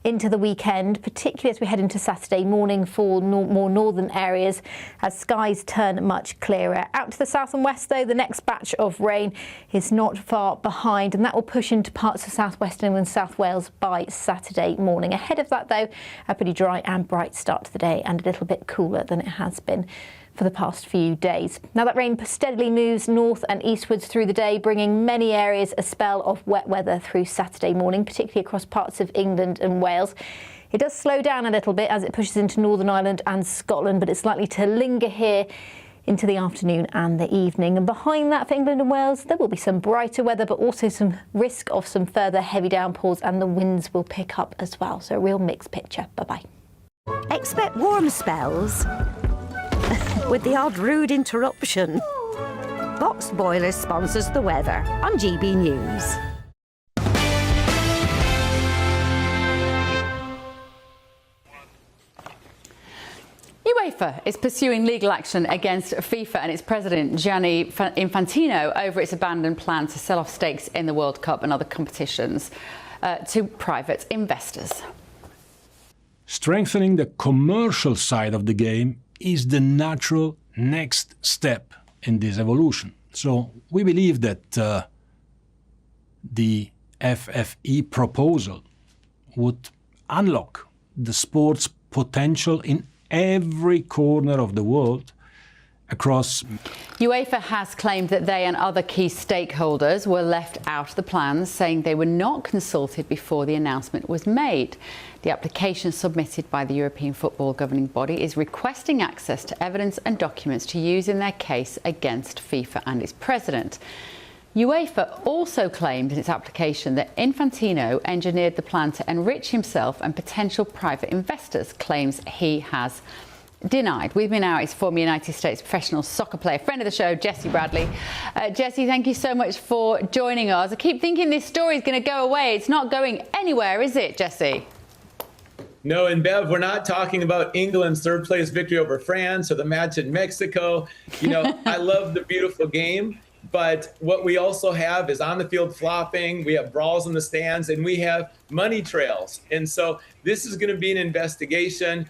into the weekend, particularly as we head into Saturday morning for more northern areas as skies turn much clearer. Out to the south and west though, the next batch of rain is not far behind, and that will push into parts of southwest England, South Wales by Saturday morning. Ahead of that though, a pretty dry and bright start to the day and a little bit cooler than it has been for the past few days. Now that rain steadily moves north and eastwards through the day, bringing many areas a spell of wet weather through Saturday morning, particularly across parts of England and Wales. It does slow down a little bit as it pushes into Northern Ireland and Scotland, but it's likely to linger here into the afternoon and the evening. And behind that for England and Wales, there will be some brighter weather, but also some risk of some further heavy downpours, and the winds will pick up as well. So a real mixed picture. Bye-bye. Expect warm spells with the odd rude interruption. Boxed Boilers sponsors the weather on GB News. UEFA is pursuing legal action against FIFA and its president Gianni Infantino over its abandoned plan to sell off stakes in the World Cup and other competitions to private investors. Strengthening the commercial side of the game is the natural next step in this evolution. So we believe that the FFE proposal would unlock the sport's potential in every corner of the world across. UEFA has claimed that they and other key stakeholders were left out of the plans, saying they were not consulted before the announcement was made. The application submitted by the European football governing body is requesting access to evidence and documents to use in their case against FIFA and its president. UEFA also claimed in its application that Infantino engineered the plan to enrich himself and potential private investors, claims he has denied. With me now is former United States professional soccer player, friend of the show, Jessie Bradley. Jessie, thank you so much for joining us. I keep thinking this story is going to go away. It's not going anywhere, is it, Jessie? No, and Bev, we're not talking about England's third place victory over France or the match in Mexico. You know, I love the beautiful game, but what we also have is on the field flopping, we have brawls in the stands, and we have money trails. And so this is going to be an investigation.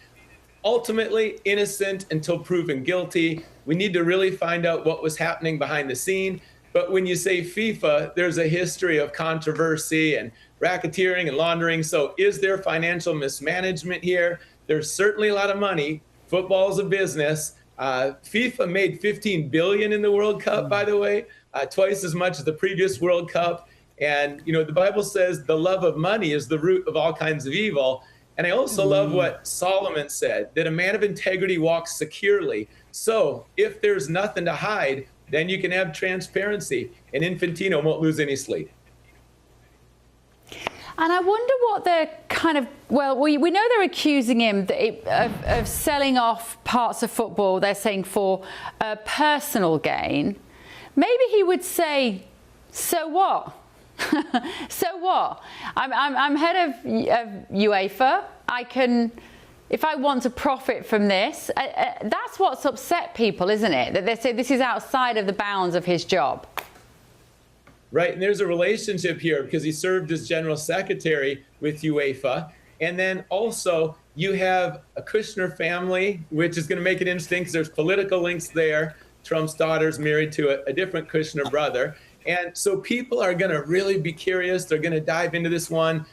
Ultimately innocent until proven guilty. We need to really find out what was happening behind the scene. But when you say FIFA, there's a history of controversy and racketeering and laundering. So is there financial mismanagement here? There's certainly a lot of money. Football is a business. FIFA made $15 billion in the World Cup, by the way, twice as much as the previous World Cup. And, you know, the Bible says the love of money is the root of all kinds of evil. And I also love what Solomon said, that a man of integrity walks securely. So if there's nothing to hide, then you can have transparency, and Infantino won't lose any sleep. And I wonder what they're kind of, well, we know they're accusing him of selling off parts of football, they're saying for personal gain. Maybe he would say, so what? So what? I'm head of UEFA. I can, if I want to profit from this, that's what's upset people, isn't it? That they say this is outside of the bounds of his job. Right, and there's a relationship here because he served as general secretary with UEFA. And then also you have a Kushner family, which is going to make it interesting because there's political links there. Trump's daughter's married to a different Kushner brother. And so people are going to really be curious. They're going to dive into this one.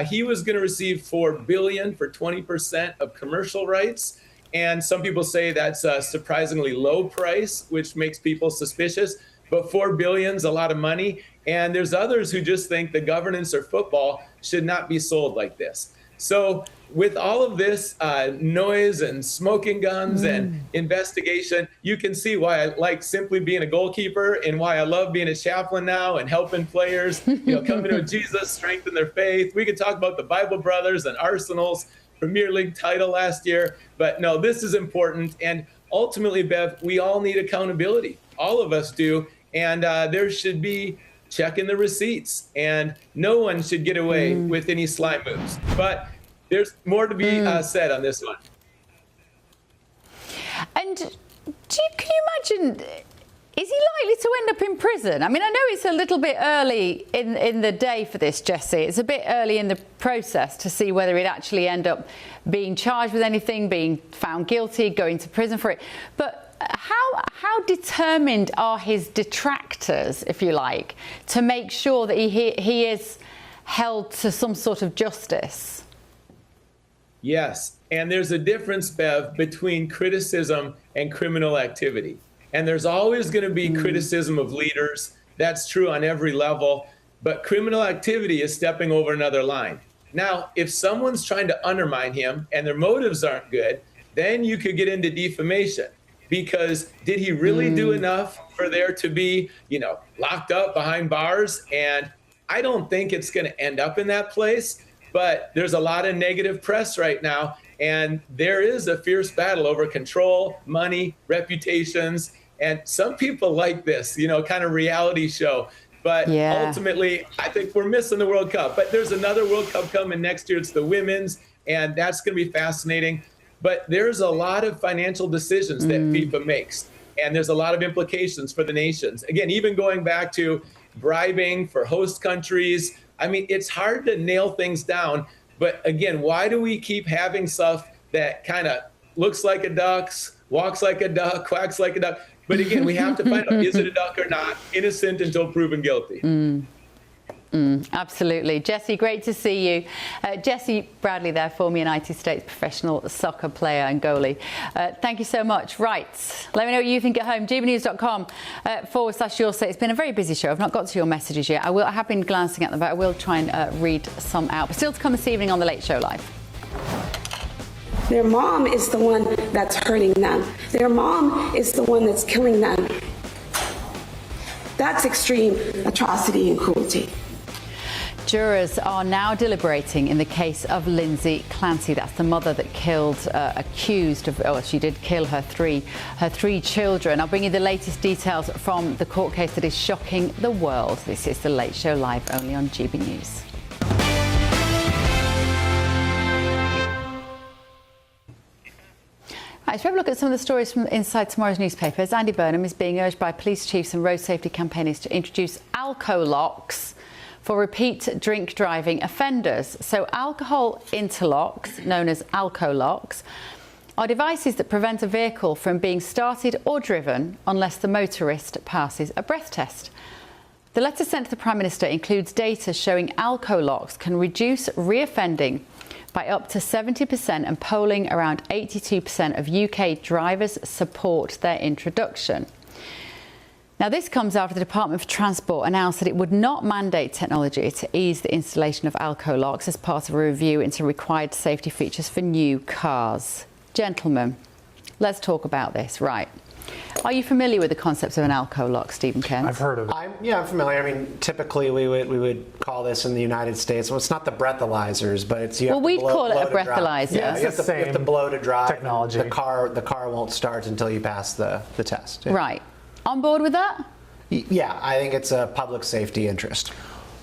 He was going to receive $4 billion for 20% of commercial rights. And some people say that's a surprisingly low price, which makes people suspicious. But $4 billion is a lot of money. And there's others who just think the governance of football should not be sold like this. So with all of this noise and smoking guns and investigation, you can see why I like simply being a goalkeeper and why I love being a chaplain now and helping players, come to know Jesus, strengthen their faith. We could talk about the Bible Brothers and Arsenal's Premier League title last year. But no, this is important. And ultimately, Bev, we all need accountability. All of us do. And there should be checking the receipts. And no one should get away with any sly moves. But there's more to be said on this one. And can you imagine, is he likely to end up in prison? I mean, I know it's a little bit early in the day for this, Jessie. It's a bit early in the process to see whether he'd actually end up being charged with anything, being found guilty, going to prison for it. But how determined are his detractors, if you like, to make sure that he is held to some sort of justice? Yes. And there's a difference, Bev, between criticism and criminal activity. And there's always going to be criticism of leaders. That's true on every level. But criminal activity is stepping over another line. Now, if someone's trying to undermine him and their motives aren't good, then you could get into defamation. Because did he really do enough for there to be, locked up behind bars? And I don't think it's going to end up in that place. But there's a lot of negative press right now. And there is a fierce battle over control, money, reputations. And some people like this, kind of reality show. But ultimately, I think we're missing the World Cup. But there's another World Cup coming next year. It's the women's. And that's going to be fascinating. But there's a lot of financial decisions that FIFA makes. And there's a lot of implications for the nations. Again, even going back to bribing for host countries. I mean, it's hard to nail things down. But again, why do we keep having stuff that kind of looks like a duck, walks like a duck, quacks like a duck? But again, we have to find out, is it a duck or not? Innocent until proven guilty. Absolutely. Jesse, great to see you. Jesse Bradley there, former United States professional soccer player and goalie. Thank you so much. Right. Let me know what you think at home. gbnews.com/you'll say. It's been a very busy show. I've not got to your messages yet. I have been glancing at them, but I will try and read some out. But still to come this evening on The Late Show Live. Their mom is the one that's hurting them. Their mom is the one that's killing them. That's extreme atrocity and cruelty. Jurors are now deliberating in the case of Lindsay Clancy. That's the mother that accused of, she did kill her three children. I'll bring you the latest details from the court case that is shocking the world. This is The Late Show Live, only on GB News. Right, so have a look at some of the stories from inside tomorrow's newspapers. Andy Burnham is being urged by police chiefs and road safety campaigners to introduce alco-locks for repeat drink driving offenders. So alcohol interlocks, known as alco-locks, are devices that prevent a vehicle from being started or driven unless the motorist passes a breath test. The letter sent to the Prime Minister includes data showing alco-locks can reduce reoffending by up to 70%, and polling around 82% of UK drivers support their introduction. Now, this comes after the Department for Transport announced that it would not mandate technology to ease the installation of alco-locks as part of a review into required safety features for new cars. Gentlemen, let's talk about this. Right. Are you familiar with the concept of an alco-lock, Stephen Kent? I've heard of it. I'm familiar. I mean, typically we would call this in the United States. Well, it's not the breathalyzers, but it's we'd call it a breathalyzer. Yeah, you have to blow to drive. Technology. The car won't start until you pass the test. Yeah. Right. On board with that? Yeah, I think it's a public safety interest.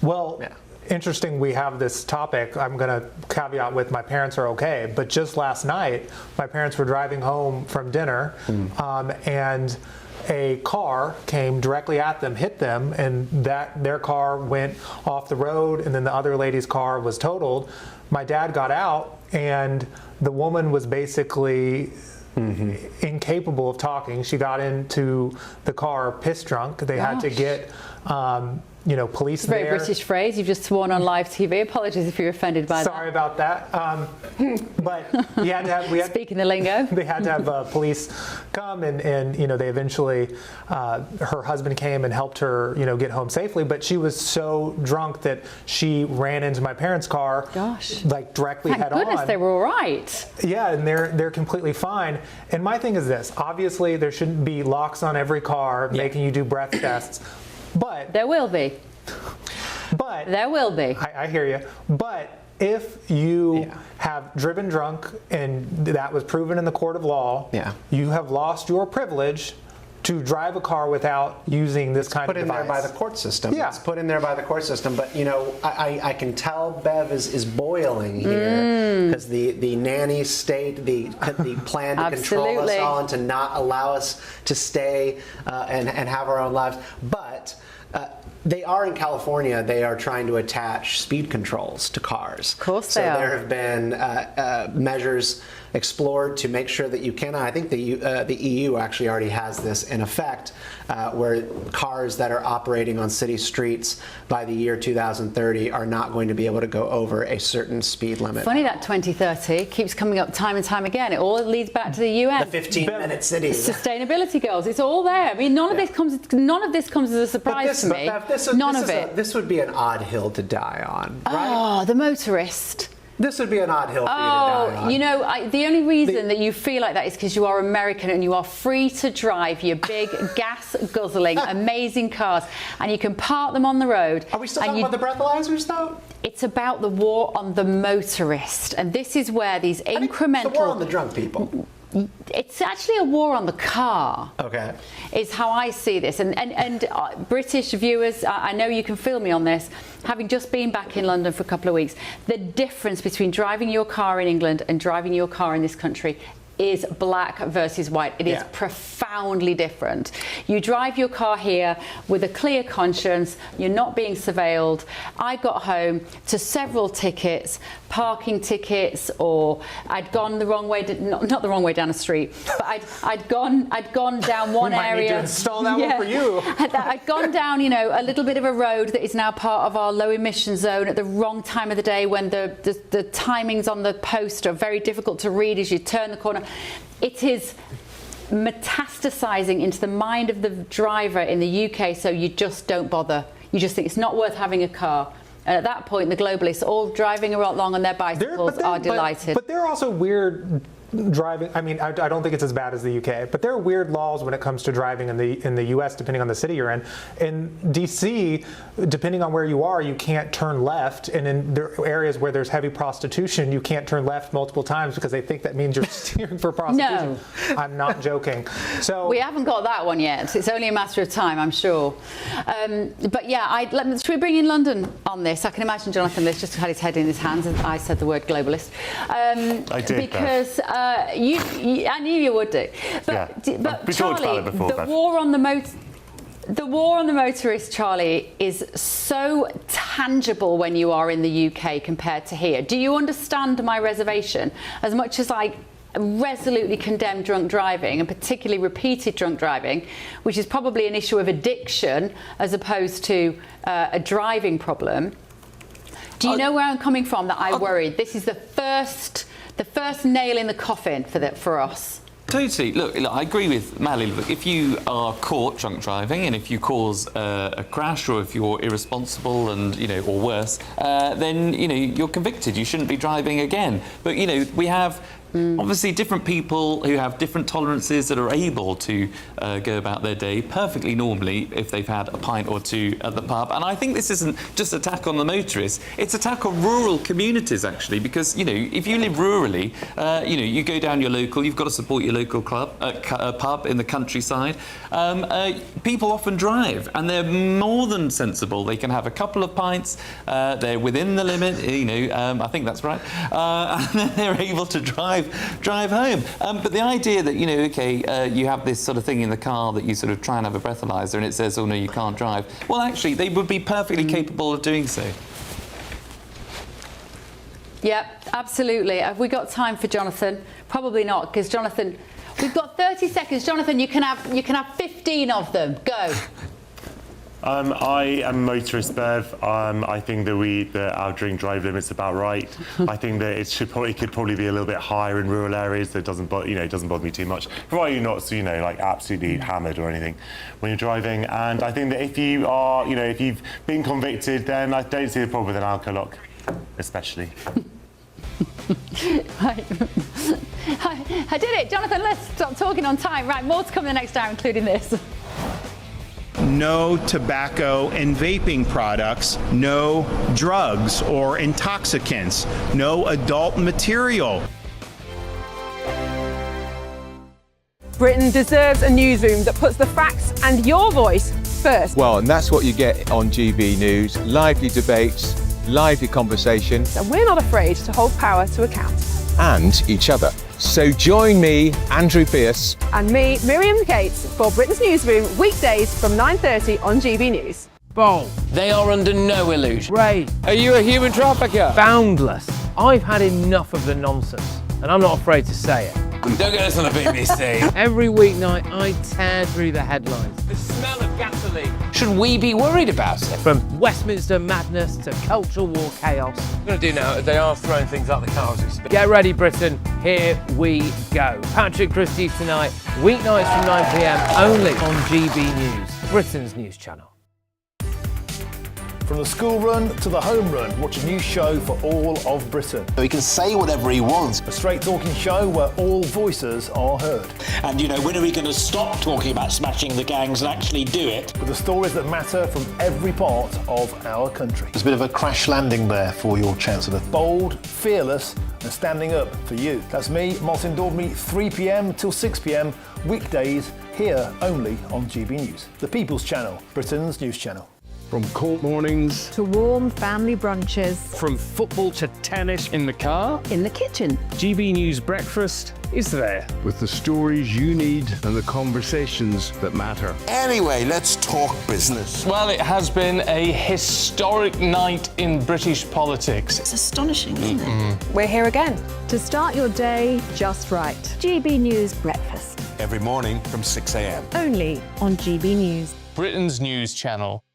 Well, interesting we have this topic. I'm going to caveat with my parents are okay, but just last night, my parents were driving home from dinner, and a car came directly at them, hit them, and their car went off the road, and then the other lady's car was totaled. My dad got out, and the woman was basically incapable of talking. She got into the car piss drunk. They had to get police there. Very British phrase. You've just sworn on live TV. Apologies if you're offended by that. Sorry about that. But we had to have speaking the lingo. They had to have police come, and they eventually her husband came and helped her get home safely. But she was so drunk that she ran into my parents' car. Gosh. Like directly head on. Thank goodness they were all right. Yeah, and they're completely fine. And my thing is this: obviously there shouldn't be locks on every car making you do breath tests. But there will be. But there will be. I hear you. But if you have driven drunk and that was proven in the court of law, you have lost your privilege to drive a car without using this kind of device. Put in there by the court system. Yeah. It's put in there by the court system. But, I can tell Bev is boiling here because the nanny state, the plan to control us all and to not allow us to stay and have our own lives. But They are in California. They are trying to attach speed controls to cars. Of course they are. So there have been measures explored to make sure that you cannot. I think the EU actually already has this in effect, where cars that are operating on city streets by the year 2030 are not going to be able to go over a certain speed limit. Funny that 2030 keeps coming up time and time again. It all leads back to the UN. The 15-minute cities. Sustainability goals. It's all there. I mean, none of this comes as a surprise to me. None of it. This would be an odd hill to die on, right? Oh, the motorist. This would be an odd hill for you to die on. You know, the only reason that you feel like that is because you are American and you are free to drive your big gas-guzzling, amazing cars, and you can park them on the road. Are we still talking about the breathalyzers, though? It's about the war on the motorist, and this is where these incremental... It's the war on the drunk people. It's actually a war on the car. Okay. Is how I see this. And British viewers, I know you can feel me on this, having just been back in London for a couple of weeks, the difference between driving your car in England and driving your car in this country is black versus white. It is profoundly different. You drive your car here with a clear conscience, you're not being surveilled. I got home to several tickets, parking tickets, or I'd gone the wrong way, not the wrong way down the street, but I'd gone down one area. We might need to install that one for you. I'd gone down, you know, a little bit of a road that is now part of our low emission zone at the wrong time of the day when the timings on the post are very difficult to read as you turn the corner. It is metastasizing into the mind of the driver in the UK, so you just don't bother. You just think it's not worth having a car. And at that point, the globalists, all driving along on their bicycles, are delighted. But there are also weird driving. I mean, I don't think it's as bad as the UK, but there are weird laws when it comes to driving in the US, depending on the city you're in. In DC, depending on where you are, you can't turn left, and in the areas where there's heavy prostitution, you can't turn left multiple times because they think that means you're steering for prostitution. No. I'm not joking. So we haven't got that one yet. It's only a matter of time, I'm sure. But yeah, should we bring in London on this? I can imagine Jonathan List just had his head in his hands and I said the word globalist. I did. Because I knew you would do. But Charlie, the war on the motorist, Charlie, is so tangible when you are in the UK compared to here. Do you understand my reservation? As much as I resolutely condemn drunk driving, and particularly repeated drunk driving, which is probably an issue of addiction as opposed to a driving problem. Do you know where I'm coming from? That I worried. This is the first nail in the coffin for us. Totally. Look, I agree with Mally. Look, if you are caught drunk driving and if you cause a crash or if you're irresponsible and, or worse, then, you're convicted. You shouldn't be driving again. But, we have obviously different people who have different tolerances that are able to go about their day perfectly normally if they've had a pint or two at the pub. And I think this isn't just an attack on the motorists, it's an attack on rural communities, actually, because, if you live rurally, you go down your local, you've got to support your local pub in the countryside. People often drive, and they're more than sensible. They can have a couple of pints, they're within the limit, I think that's right, and then they're able to drive home. But the idea that, you have this sort of thing in the car that you sort of try and have a breathalyzer and it says, oh no, you can't drive. Well, actually, they would be perfectly capable of doing so. Yep, absolutely. Have we got time for Jonathan? Probably not, because Jonathan, we've got 30 seconds. Jonathan, you can have 15 of them. Go. I am a motorist, Bev. I think that our drink drive limit's about right. I think that it could probably be a little bit higher in rural areas. That doesn't bother me too much, provided you're not like absolutely hammered or anything when you're driving. And I think that if you are, if you've been convicted, then I don't see the problem with an alcoholic, especially. I did it, Jonathan. Let's stop talking on time. Right, more to come the next hour, including this. No tobacco and vaping products, no drugs or intoxicants, no adult material. Britain deserves a newsroom that puts the facts and your voice first. Well, and that's what you get on GB News. Lively debates, lively conversations. And we're not afraid to hold power to account. And each other. So join me, Andrew Pearce. And me, Miriam Gates, for Britain's Newsroom, weekdays from 9:30 on GB News. Bold. They are under no illusion. Brave. Are you a human trafficker? Boundless. I've had enough of the nonsense, and I'm not afraid to say it. Don't get us on the BBC. Every weeknight, I tear through the headlines. The smell of gasoline. Should we be worried about it? From Westminster madness to cultural war chaos. What I'm going to do now is they are throwing things out the car as we speak. Get ready, Britain. Here we go. Patrick Christys tonight, weeknights from 9 p.m. only on GB News, Britain's news channel. From the school run to the home run, watch a new show for all of Britain. He can say whatever he wants. A straight talking show where all voices are heard. And, you know, when are we going to stop talking about smashing the gangs and actually do it? With the stories that matter from every part of our country. There's a bit of a crash landing there for your Chancellor. Bold, fearless and standing up for you. That's me, Martin Daubney, 3 p.m. till 6 p.m. weekdays here only on GB News. The People's Channel, Britain's news channel. From court mornings to warm family brunches, from football to tennis in the car, in the kitchen. GB News Breakfast is there with the stories you need and the conversations that matter. Anyway, let's talk business. Well, it has been a historic night in British politics. It's astonishing, isn't it? We're here again to start your day just right. GB News Breakfast. Every morning from 6 a.m. Only on GB News. Britain's news channel.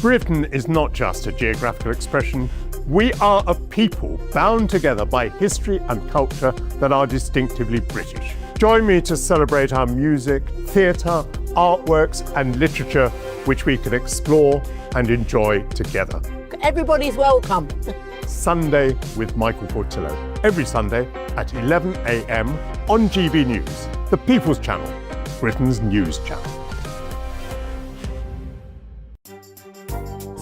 Britain is not just a geographical expression. We are a people bound together by history and culture that are distinctively British. Join me to celebrate our music, theatre, artworks and literature which we can explore and enjoy together. Everybody's welcome. Sunday with Michael Portillo. Every Sunday at 11 a.m. on GB News, the People's Channel, Britain's news channel.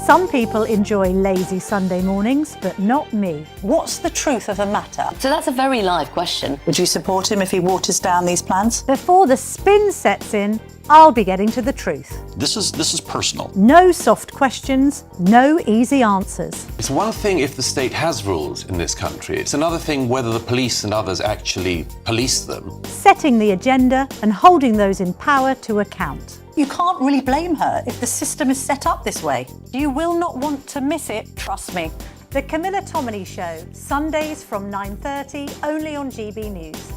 Some people enjoy lazy Sunday mornings, but not me. What's the truth of the matter? So that's a very live question. Would you support him if he waters down these plans? Before the spin sets in, I'll be getting to the truth. This is personal. No soft questions, no easy answers. It's one thing if the state has rules in this country. It's another thing whether the police and others actually police them. Setting the agenda and holding those in power to account. You can't really blame her if the system is set up this way. You will not want to miss it, trust me. The Camilla Tominey Show, Sundays from 9:30, only on GB News.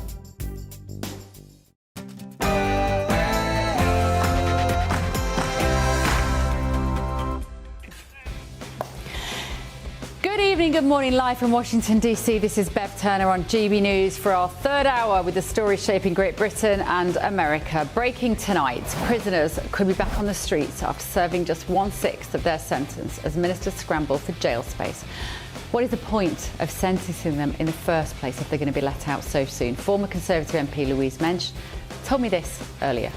Good evening, good morning, live from Washington, D.C. This is Bev Turner on GB News for our third hour with the stories shaping Great Britain and America. Breaking tonight, prisoners could be back on the streets after serving just 1/6 of their sentence as ministers scramble for jail space. What is the point of sentencing them in the first place if they're going to be let out so soon? Former Conservative MP Louise Mensch told me this earlier.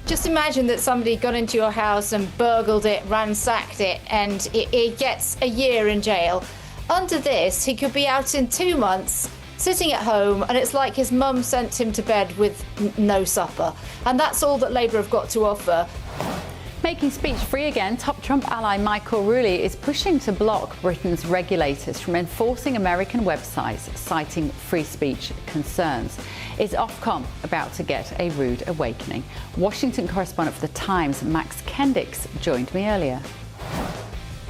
Just imagine that somebody got into your house and burgled it, ransacked it, and he gets a year in jail. Under this, he could be out in 2 months, sitting at home, and it's like his mum sent him to bed with no supper. And that's all that Labour have got to offer. Making speech free again, top Trump ally Michael Rulli is pushing to block Britain's regulators from enforcing American websites, citing free speech concerns. Is Ofcom about to get a rude awakening? Washington correspondent for The Times, Max Kendix, joined me earlier.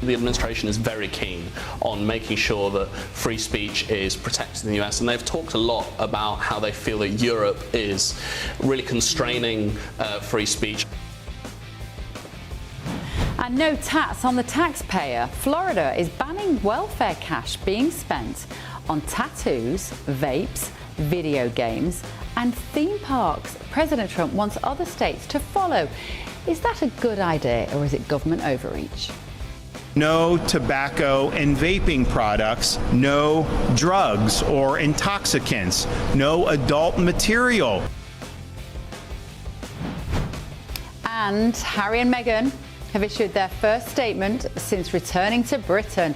The administration is very keen on making sure that free speech is protected in the US, and they've talked a lot about how they feel that Europe is really constraining free speech. And no tax on the taxpayer. Florida is banning welfare cash being spent on tattoos, vapes, video games and theme parks. President Trump wants other states to follow. Is that a good idea or is it government overreach? No tobacco and vaping products, no drugs or intoxicants, no adult material. And Harry and Meghan have issued their first statement since returning to Britain.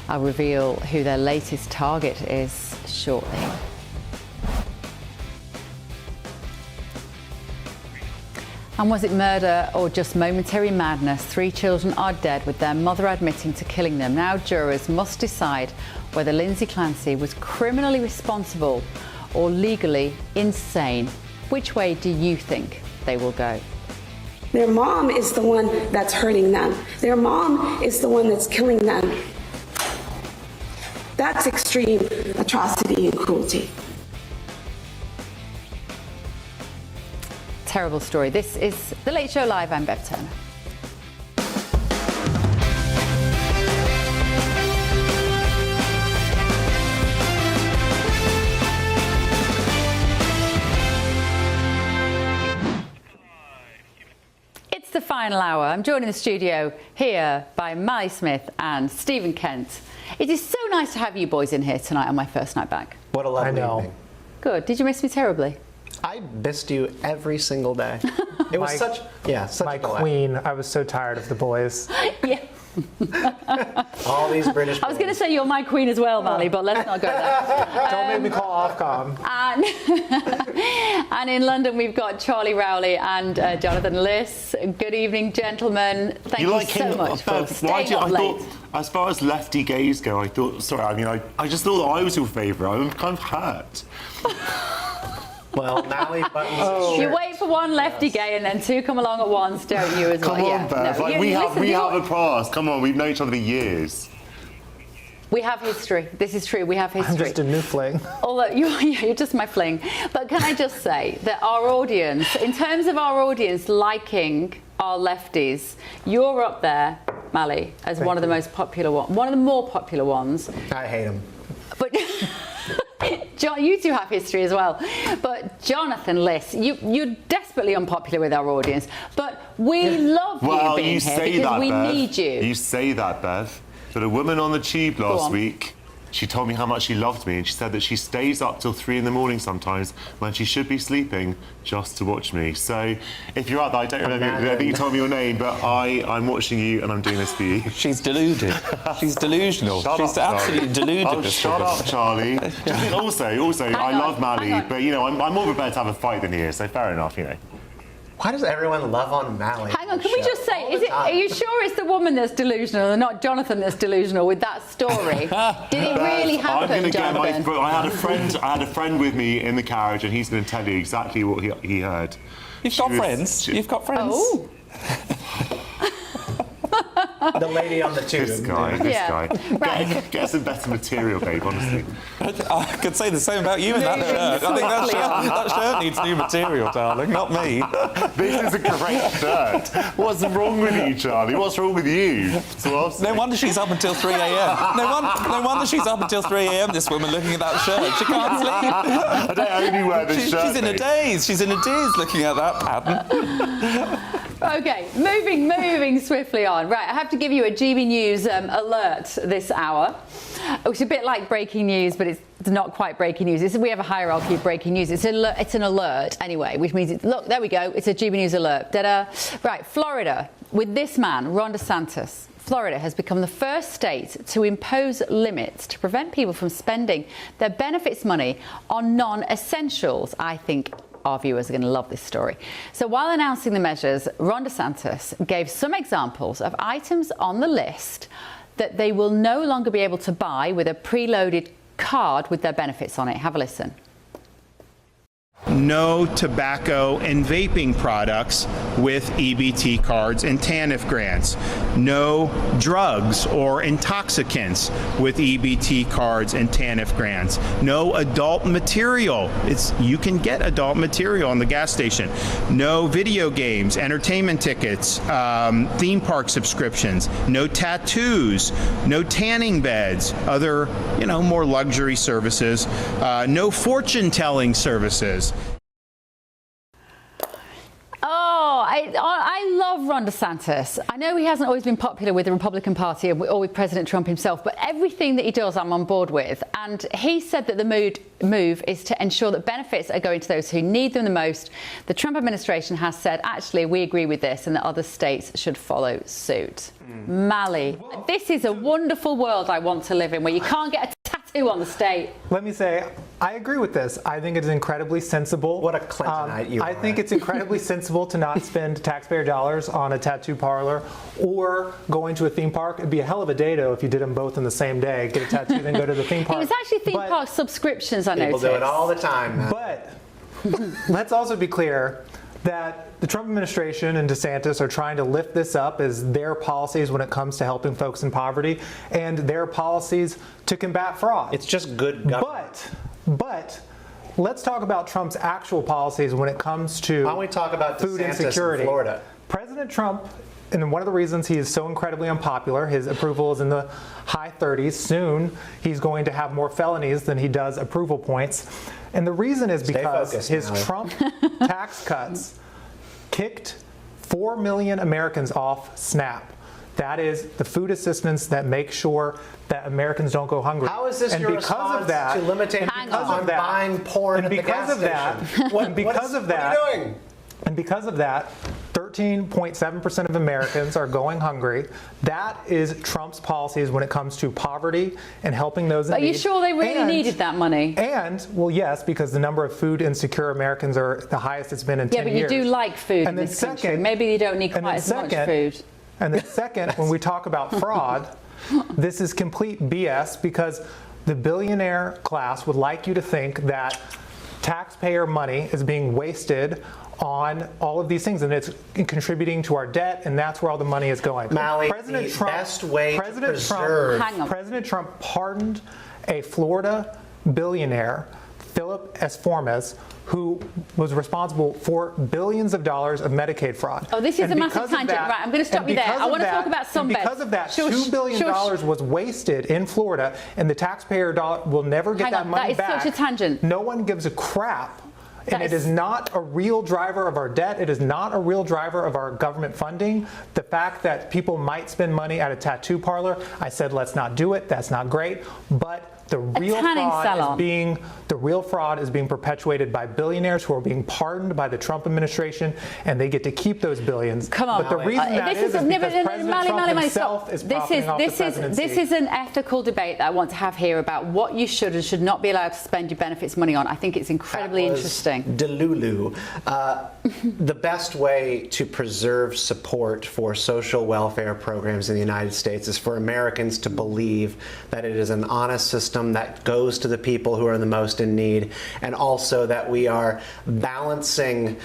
I'll reveal who their latest target is shortly. And was it murder or just momentary madness? 3 children are dead, with their mother admitting to killing them. Now jurors must decide whether Lindsay Clancy was criminally responsible or legally insane. Which way do you think they will go? Their mom is the one that's hurting them. Their mom is the one that's killing them. That's extreme atrocity and cruelty. Terrible story. This is The Late Show Live. I'm Bev Turner. It's the final hour. I'm joined in the studio here by Mally Smith and Stephen Kent. It is so nice to have you boys in here tonight on my first night back. What a lovely evening. Good. Did you miss me terribly? I missed you every single day. It was such my queen. I was so tired of the boys. Yeah. All these British boys. I was going to say you're my queen as well, Mally, but let's not go there. Don't make me call Ofcom. And in London, we've got Charlie Rowley and Jonathan Liss. Good evening, gentlemen. Thank you so much for staying up late. As far as lefty gays go, I just thought that I was your favourite. I'm kind of hurt. Well, Mally buttons. You wait for one lefty gay and then two come along at once, don't you, as well? Come on, Bev. No, we have a past. Come on, we've known each other for years. We have history. This is true. We have history. I'm just a new fling. Although you're just my fling. But can I just say that our audience, in terms of our audience liking our lefties, you're up there, Mally, as one of the most popular ones, one of the more popular ones. I hate him. But John, you two have history as well. But Jonathan Liss, you're desperately unpopular with our audience. But we love you being here because we need you. You say that, Bev. But a woman on the tube last week, she told me how much she loved me, and she said that she stays up till 3 in the morning sometimes when she should be sleeping just to watch me. So if you're out there, I don't remember, I think you told me your name, but I'm watching you and I'm doing this for you. She's deluded. She's delusional. She's absolutely deluded. Oh, shut up, Charlie. also, I love Mally, but, you know, I'm more prepared to have a fight than he is, so fair enough, you know. Why does everyone love on Mally? Hang on, can we just say, are you sure it's the woman that's delusional and not Jonathan that's delusional with that story? Did it really happen, Jonathan? I had a friend with me in the carriage, and he's going to tell you exactly what he heard. You've got friends? You've got friends? Oh. The lady on the tube. This guy. Right. Get some better material, babe, honestly. I could say the same about you in that shirt. I think that shirt needs new material, darling, not me. This is a great shirt. What's wrong with you, Charlie? What's wrong with you? No wonder she's up until 3 a.m. No wonder she's up until 3 a.m, this woman, looking at that shirt. She can't sleep. I don't only wear this shirt. She's in a daze. She's in a daze looking at that pattern. Okay, moving swiftly on. Right, I have to give you a GB News alert this hour, which is a bit like breaking news, but it's not quite breaking news. We have a hierarchy of breaking news. It's an alert anyway, which means, look, there we go. It's a GB News alert. Ta-da. Right, Florida, with this man, Ron DeSantis. Florida has become the first state to impose limits to prevent people from spending their benefits money on non-essentials. I think our viewers are going to love this story. So while announcing the measures, Ron DeSantis gave some examples of items on the list that they will no longer be able to buy with a preloaded card with their benefits on it. Have a listen. No tobacco and vaping products with EBT cards and TANF grants. No drugs or intoxicants with EBT cards and TANF grants. No adult material. You can get adult material on the gas station. No video games, entertainment tickets, theme park subscriptions. No tattoos. No tanning beds. Other, more luxury services. No fortune-telling services. Oh, I love Ron DeSantis. I know he hasn't always been popular with the Republican Party or with President Trump himself, but everything that he does, I'm on board with. And he said that the move is to ensure that benefits are going to those who need them the most. The Trump administration has said, actually, we agree with this and that other states should follow suit. Mally, this is a wonderful world I want to live in, where you can't get a tattoo on the state. Let me say, I agree with this. I think it is incredibly sensible. What a Clintonite you are. I think it's incredibly sensible to not spend taxpayer dollars on a tattoo parlor or going to a theme park. It'd be a hell of a day, though, if you did them both in the same day. Get a tattoo, then go to the theme park. It was actually theme park subscriptions, I noticed. People do it all the time, man. But let's also be clear. that the Trump administration and DeSantis are trying to lift this up as their policies when it comes to helping folks in poverty and their policies to combat fraud. It's just good government. But let's talk about Trump's actual policies when it comes to Why don't we talk about food DeSantis insecurity. in Florida? President Trump, and one of the reasons he is so incredibly unpopular, his approval is in the high 30s. Soon, he's going to have more felonies than he does approval points. And the reason is because his Trump tax cuts kicked 4 million Americans off SNAP. That is the food assistance that makes sure that Americans don't go hungry. How is this and your because response of that, to limiting people on buying porn at the gas station? What are you doing? And because of that, 13.7% of Americans are going hungry. That is Trump's policies when it comes to poverty and helping those in need. Are you sure they really needed that money? And, well, yes, because the number of food insecure Americans are the highest it's been in 10 years. Yeah, but you do like food in this country. Maybe you don't need quite as much food. And then second, when we talk about fraud, this is complete BS because the billionaire class would like you to think that taxpayer money is being wasted on all of these things, and it's contributing to our debt, and that's where all the money is going. Mally, President Trump pardoned a Florida billionaire, Philip Esformes, who was responsible for billions of dollars of Medicaid fraud. Oh, this is a massive tangent. Right, I'm going to stop you there. I want to talk about sunbeds. Because of that, $2 billion was wasted in Florida, and the taxpayer will never get that money back. That is such a tangent. No one gives a crap. And it is not a real driver of our debt. It is not a real driver of our government funding. The fact that people might spend money at a tattoo parlor, I said let's not do it. That's not great. But the real fraud is being perpetuated by billionaires who are being pardoned by the Trump administration, and they get to keep those billions. Come on. But the reason that is because President Trump himself is profiting off the presidency. This is an ethical debate that I want to have here about what you should and should not be allowed to spend your benefits money on. I think it's incredibly interesting. Delulu. The best way to preserve support for social welfare programs in the United States is for Americans to believe that it is an honest system that goes to the people who are the most in need, and also that we are balancing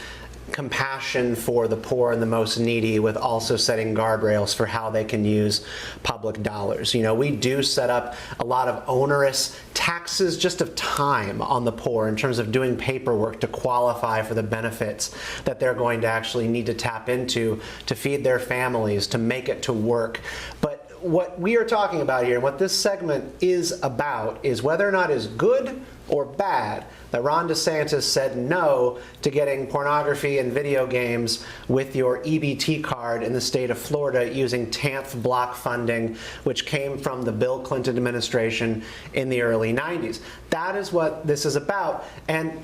compassion for the poor and the most needy with also setting guardrails for how they can use public dollars. You know, we do set up a lot of onerous taxes just of time on the poor in terms of doing paperwork to qualify for the benefits that they're going to actually need to tap into to feed their families, to make it to work. But what we are talking about here and what this segment is about is whether or not it's good or bad that Ron DeSantis said no to getting pornography and video games with your EBT card in the state of Florida using TANF block funding, which came from the Bill Clinton administration in the early 90s. That is what this is about. And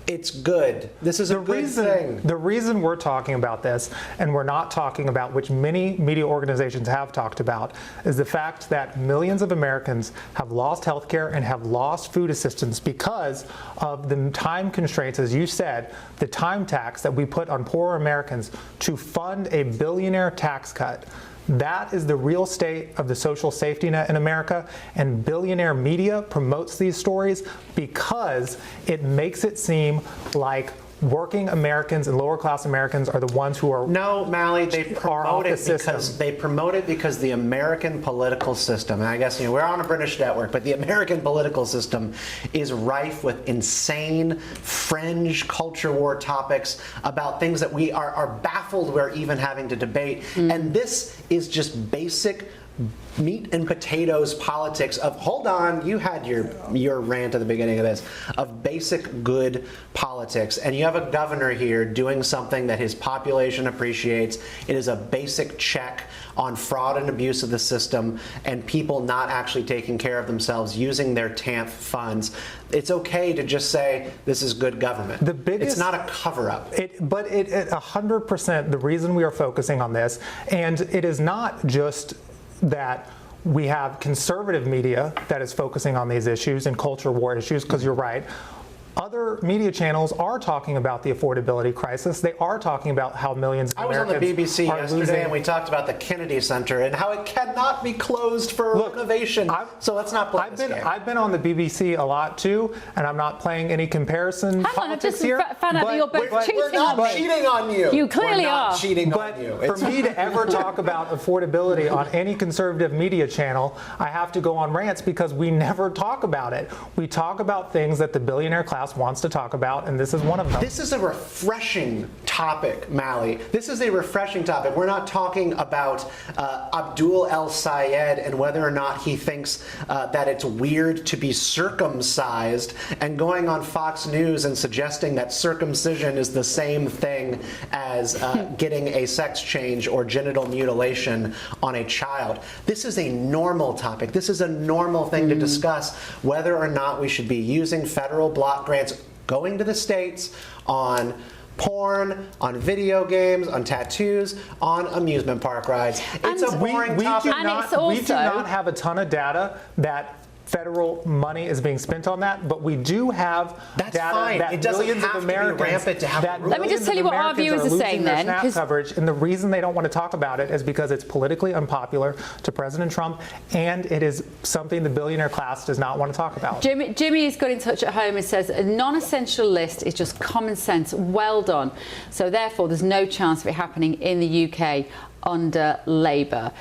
it's good. This is a good thing. The reason we're talking about this, and we're not talking about, which many media organizations have talked about, is the fact that millions of Americans have lost health care and have lost food assistance because of the time constraints, as you said, the time tax that we put on poor Americans to fund a billionaire tax cut. That is the real state of the social safety net in America, and billionaire media promotes these stories because it makes it seem like working Americans and lower class Americans are the ones who are Mally, they promote it because the American political system, and I guess we're on a British network, but the American political system is rife with insane fringe culture war topics about things that we are baffled we're even having to debate. And this is just basic meat and potatoes politics of, hold on, you had your rant at the beginning of this, of basic good politics, and you have a governor here doing something that his population appreciates. It is a basic check on fraud and abuse of the system and people not actually taking care of themselves using their TANF funds. It's okay to just say this is good government. It's not a cover-up. But 100%, the reason we are focusing on this, and it is not just that we have conservative media that is focusing on these issues and culture war issues, because you're right. other media channels are talking about the affordability crisis. They are talking about how millions of Americans I was on the BBC are yesterday losing. and we talked about the Kennedy Center and how it cannot be closed for renovation. So let's not play this game. I've been on the BBC a lot too, and I'm not playing any comparison politics here. Found out that you're both cheating we're not on me. cheating on you. You clearly we're not are. cheating But on you. for me to ever talk about affordability on any conservative media channel, I have to go on rants because we never talk about it. We talk about things that the billionaire class wants to talk about, and this is one of them. This is a refreshing topic, Mally. This is a refreshing topic. We're not talking about Abdul El Sayed and whether or not he thinks that it's weird to be circumcised and going on Fox News and suggesting that circumcision is the same thing as getting a sex change or genital mutilation on a child. This is a normal topic. This is a normal thing to discuss, whether or not we should be using federal block grants going to the states on porn, on video games, on tattoos, on amusement park rides. It's a boring topic. We do not have a ton of data that federal money is being spent on that, but we do have data fine. that It doesn't millions have of to be Americans rampant to have that rules. Let me just millions tell you of what our Americans viewers are losing saying their then, SNAP 'cause- coverage, and the reason they don't want to talk about it is because it's politically unpopular to President Trump, and it is something the billionaire class does not want to talk about. Jimmy's got in touch at home and says a non-essential list is just common sense. Well done. So therefore, there's no chance of it happening in the UK under Labour.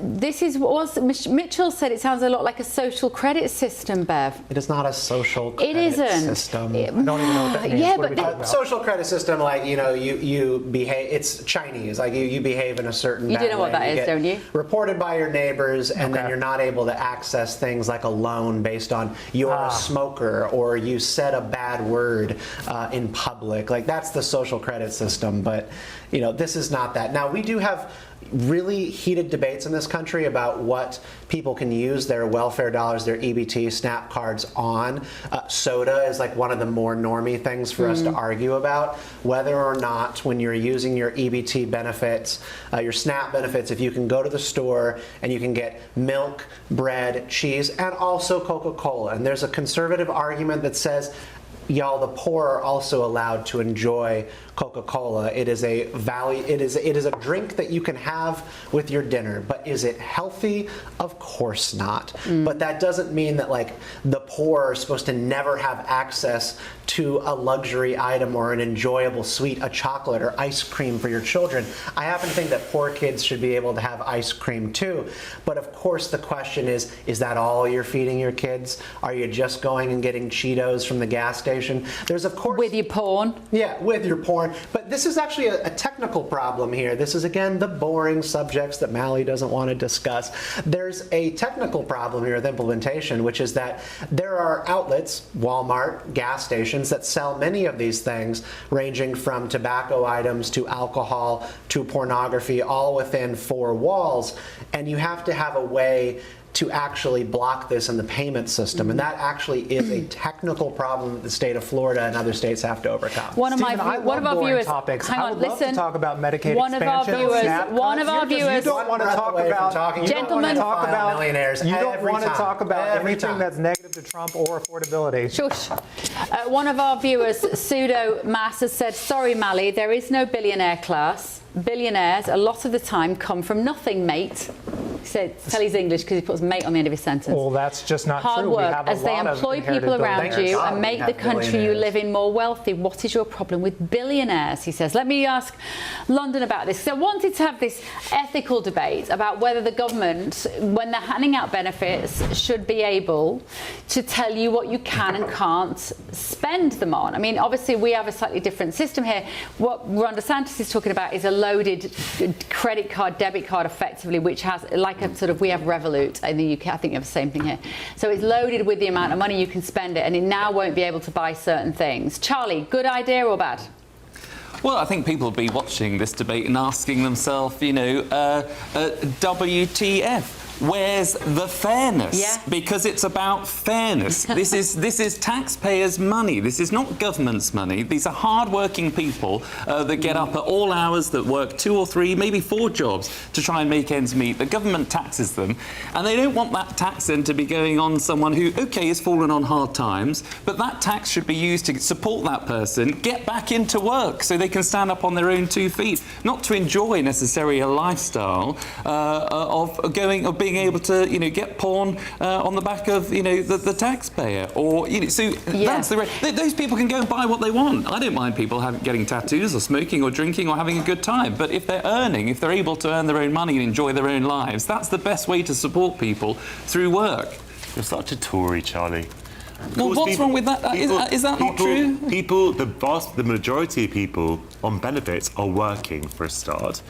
This is what Mitchell said. It sounds a lot like a social credit system, Bev. It is not a social credit system. I don't even know what that means. Yeah, What are we but talking about? Social credit system, like, you behave. It's Chinese. Like you behave in a certain. You do bad know what way. that is, get don't you? Reported by your neighbors, and then you're not able to access things like a loan based on you're a smoker or you said a bad word in public. Like that's the social credit system. But this is not that. Now we do have really heated debates in this country about what people can use their welfare dollars, their EBT, SNAP cards on. Soda is like one of the more normie things for us to argue about. Whether or not when you're using your EBT benefits, your SNAP benefits, if you can go to the store and you can get milk, bread, cheese, and also Coca-Cola. And there's a conservative argument that says, y'all, the poor are also allowed to enjoy Coca-Cola. It is a value. It is a drink that you can have with your dinner. But is it healthy? Of course not. But that doesn't mean that like the poor are supposed to never have access to a luxury item or an enjoyable sweet, a chocolate or ice cream for your children. I happen to think that poor kids should be able to have ice cream too. But of course the question is that all you're feeding your kids? Are you just going and getting Cheetos from the gas station? There's of course... With your porn? Yeah, with your porn. But this is actually a technical problem here. This is, again, the boring subjects that Mally doesn't want to discuss. There's a technical problem here with implementation, which is that there are outlets, Walmart, gas stations, that sell many of these things, ranging from tobacco items to alcohol to pornography, all within 4 walls. And you have to have a way to actually block this in the payment system. And that actually is a technical problem that the state of Florida and other states have to overcome. One of our viewers. Topics. Hang on, I would love listen. to talk about Medicaid One of our expansion. viewers. SNAP One of our cuts. viewers. You don't want to talk about. Gentlemen, millionaires. You don't want to talk about Every anything time. that's negative to Trump or affordability. Shush. One of our viewers, Pseudo Mass, has said, sorry, Mally, there is no billionaire class. Billionaires, a lot of the time, come from nothing, mate. He said, tell he's English because he puts mate on the end of his sentence. Well, that's just not Hard true. We work have a as they lot of employ inherited people around billionaires. you and make the country you live in more wealthy. What is your problem with billionaires? He says. Let me ask London about this. So I wanted to have this ethical debate about whether the government, when they're handing out benefits, should be able to tell you what you can and can't spend them on. I mean, obviously, we have a slightly different system here. What Ron DeSantis is talking about is a loaded credit card, debit card, effectively, which has like a sort of, we have Revolut in the UK. I think you have the same thing here. So it's loaded with the amount of money you can spend it, and it now won't be able to buy certain things. Charlie, good idea or bad? Well, I think people will be watching this debate and asking themselves, WTF? where's the fairness? Yeah. Because it's about fairness. This is taxpayers' money. This is not government's money. These are hard-working people that get up at all hours, that work 2 or 3, maybe 4 jobs to try and make ends meet. The government taxes them, and they don't want that tax then to be going on someone who, OK, has fallen on hard times, but that tax should be used to support that person, get back into work so they can stand up on their own 2 feet, not to enjoy necessarily a lifestyle of being able to, get porn on the back of, the taxpayer, or so that's those people can go and buy what they want. I don't mind people getting tattoos or smoking or drinking or having a good time, but if they're able to earn their own money and enjoy their own lives, that's the best way to support people through work. You're such a Tory, Charlie. Well, what's wrong with that? Is that not true? The majority of people on benefits are working for a start.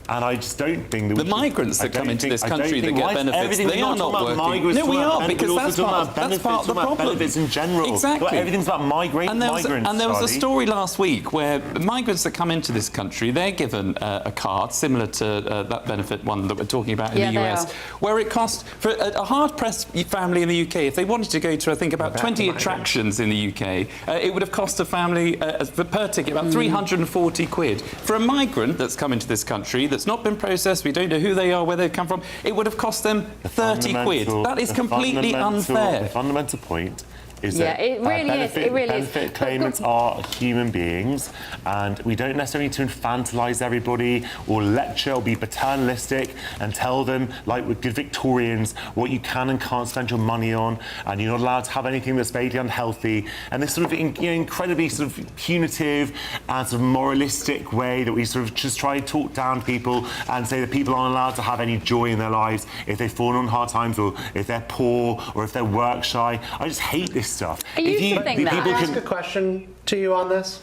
And I just don't think that the migrants that come into this country that get benefits, they are not working. No, we are, because that's part of the problem. Benefits in general. Exactly. Everything's about migrants. And there was a story last week where migrants that come into this country, they're given a card similar to that benefit one that we're talking about in the US, where it costs for a hard-pressed family in the UK, if they wanted to go to, I think, about 20 attractions in the UK, it would have cost a family per ticket about 340 quid. For a migrant that's come into this country, that's not been processed, we don't know who they are, where they've come from, it would have cost them 30 quid. That is completely unfair. The fundamental point is that it really benefit claimants are human beings, and we don't necessarily need to infantilise everybody or lecture or be paternalistic and tell them, like with good Victorians, what you can and can't spend your money on, and you're not allowed to have anything that's vaguely unhealthy. And this sort of incredibly sort of punitive and sort of moralistic way that we sort of just try to talk down to people and say that people aren't allowed to have any joy in their lives if they've fallen on hard times, or if they're poor, or if they're work shy. I just hate this stuff. Can I ask a question to you on this?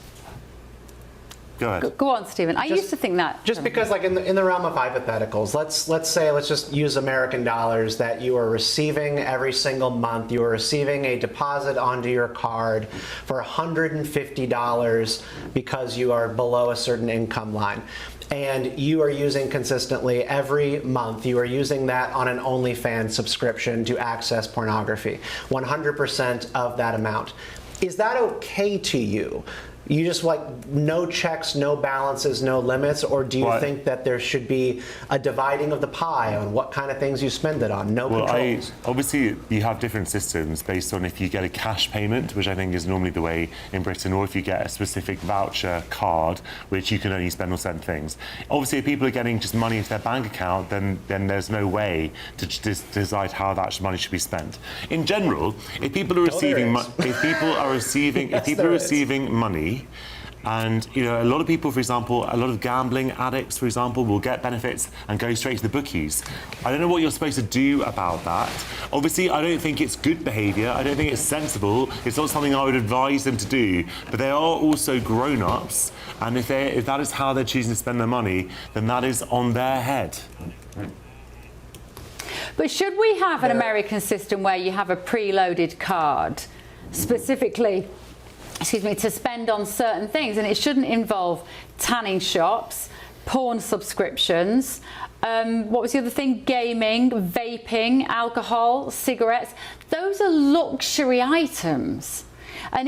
Go ahead. Go on, Stephen. I used to think that. Just because, like, in the realm of hypotheticals, let's just use American dollars, that you are receiving every single month, you are receiving a deposit onto your card for $150 because you are below a certain income line. And you are using consistently every month, you are using that on an OnlyFans subscription to access pornography, 100% of that amount. Is that okay to you? You just like no checks, no balances, no limits, or do you think that there should be a dividing of the pie on what kind of things you spend it on? No controls. Obviously, you have different systems based on if you get a cash payment, which I think is normally the way in Britain, or if you get a specific voucher card, which you can only spend on certain things. Obviously, if people are getting just money into their bank account, then there's no way to decide how that money should be spent. In general, if people are receiving money. And a lot of people, for example, a lot of gambling addicts, for example, will get benefits and go straight to the bookies. I don't know what you're supposed to do about that. Obviously, I don't think it's good behaviour. I don't think it's sensible. It's not something I would advise them to do. But they are also grown-ups, and if that is how they're choosing to spend their money, then that is on their head. But should we have an American system where you have a preloaded card, specifically, to spend on certain things, and it shouldn't involve tanning shops, porn subscriptions, what was the other thing? Gaming, vaping, alcohol, cigarettes. Those are luxury items. And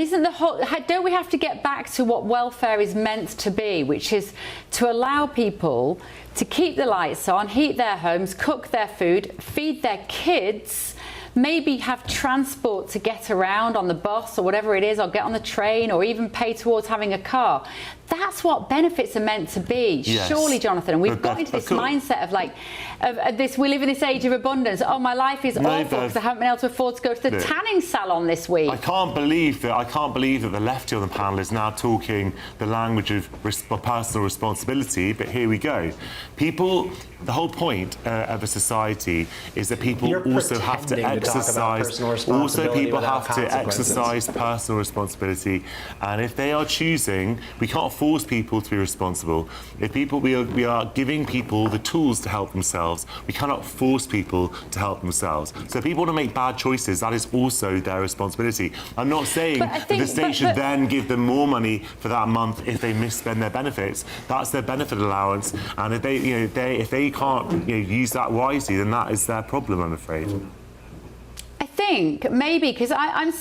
don't we have to get back to what welfare is meant to be, which is to allow people to keep the lights on, heat their homes, cook their food, feed their kids, maybe have transport to get around on the bus or whatever it is, or get on the train, or even pay towards having a car. That's what benefits are meant to be, surely, Jonathan. And we've got into this mindset of we live in this age of abundance. Oh, my life is awful because I haven't been able to afford to go to the tanning salon this week. I can't believe that the lefty on the panel is now talking the language of personal responsibility, but here we go. The whole point of a society is that people also have to exercise personal responsibility. And if they are choosing, we can't force people to be responsible. If we are giving people the tools to help themselves. We cannot force people to help themselves. So if people want to make bad choices, that is also their responsibility. I'm not saying that the state should then give them more money for that month if they misspend their benefits. That's their benefit allowance, and if they can't use that wisely, then that is their problem, I'm afraid. I think maybe because I'm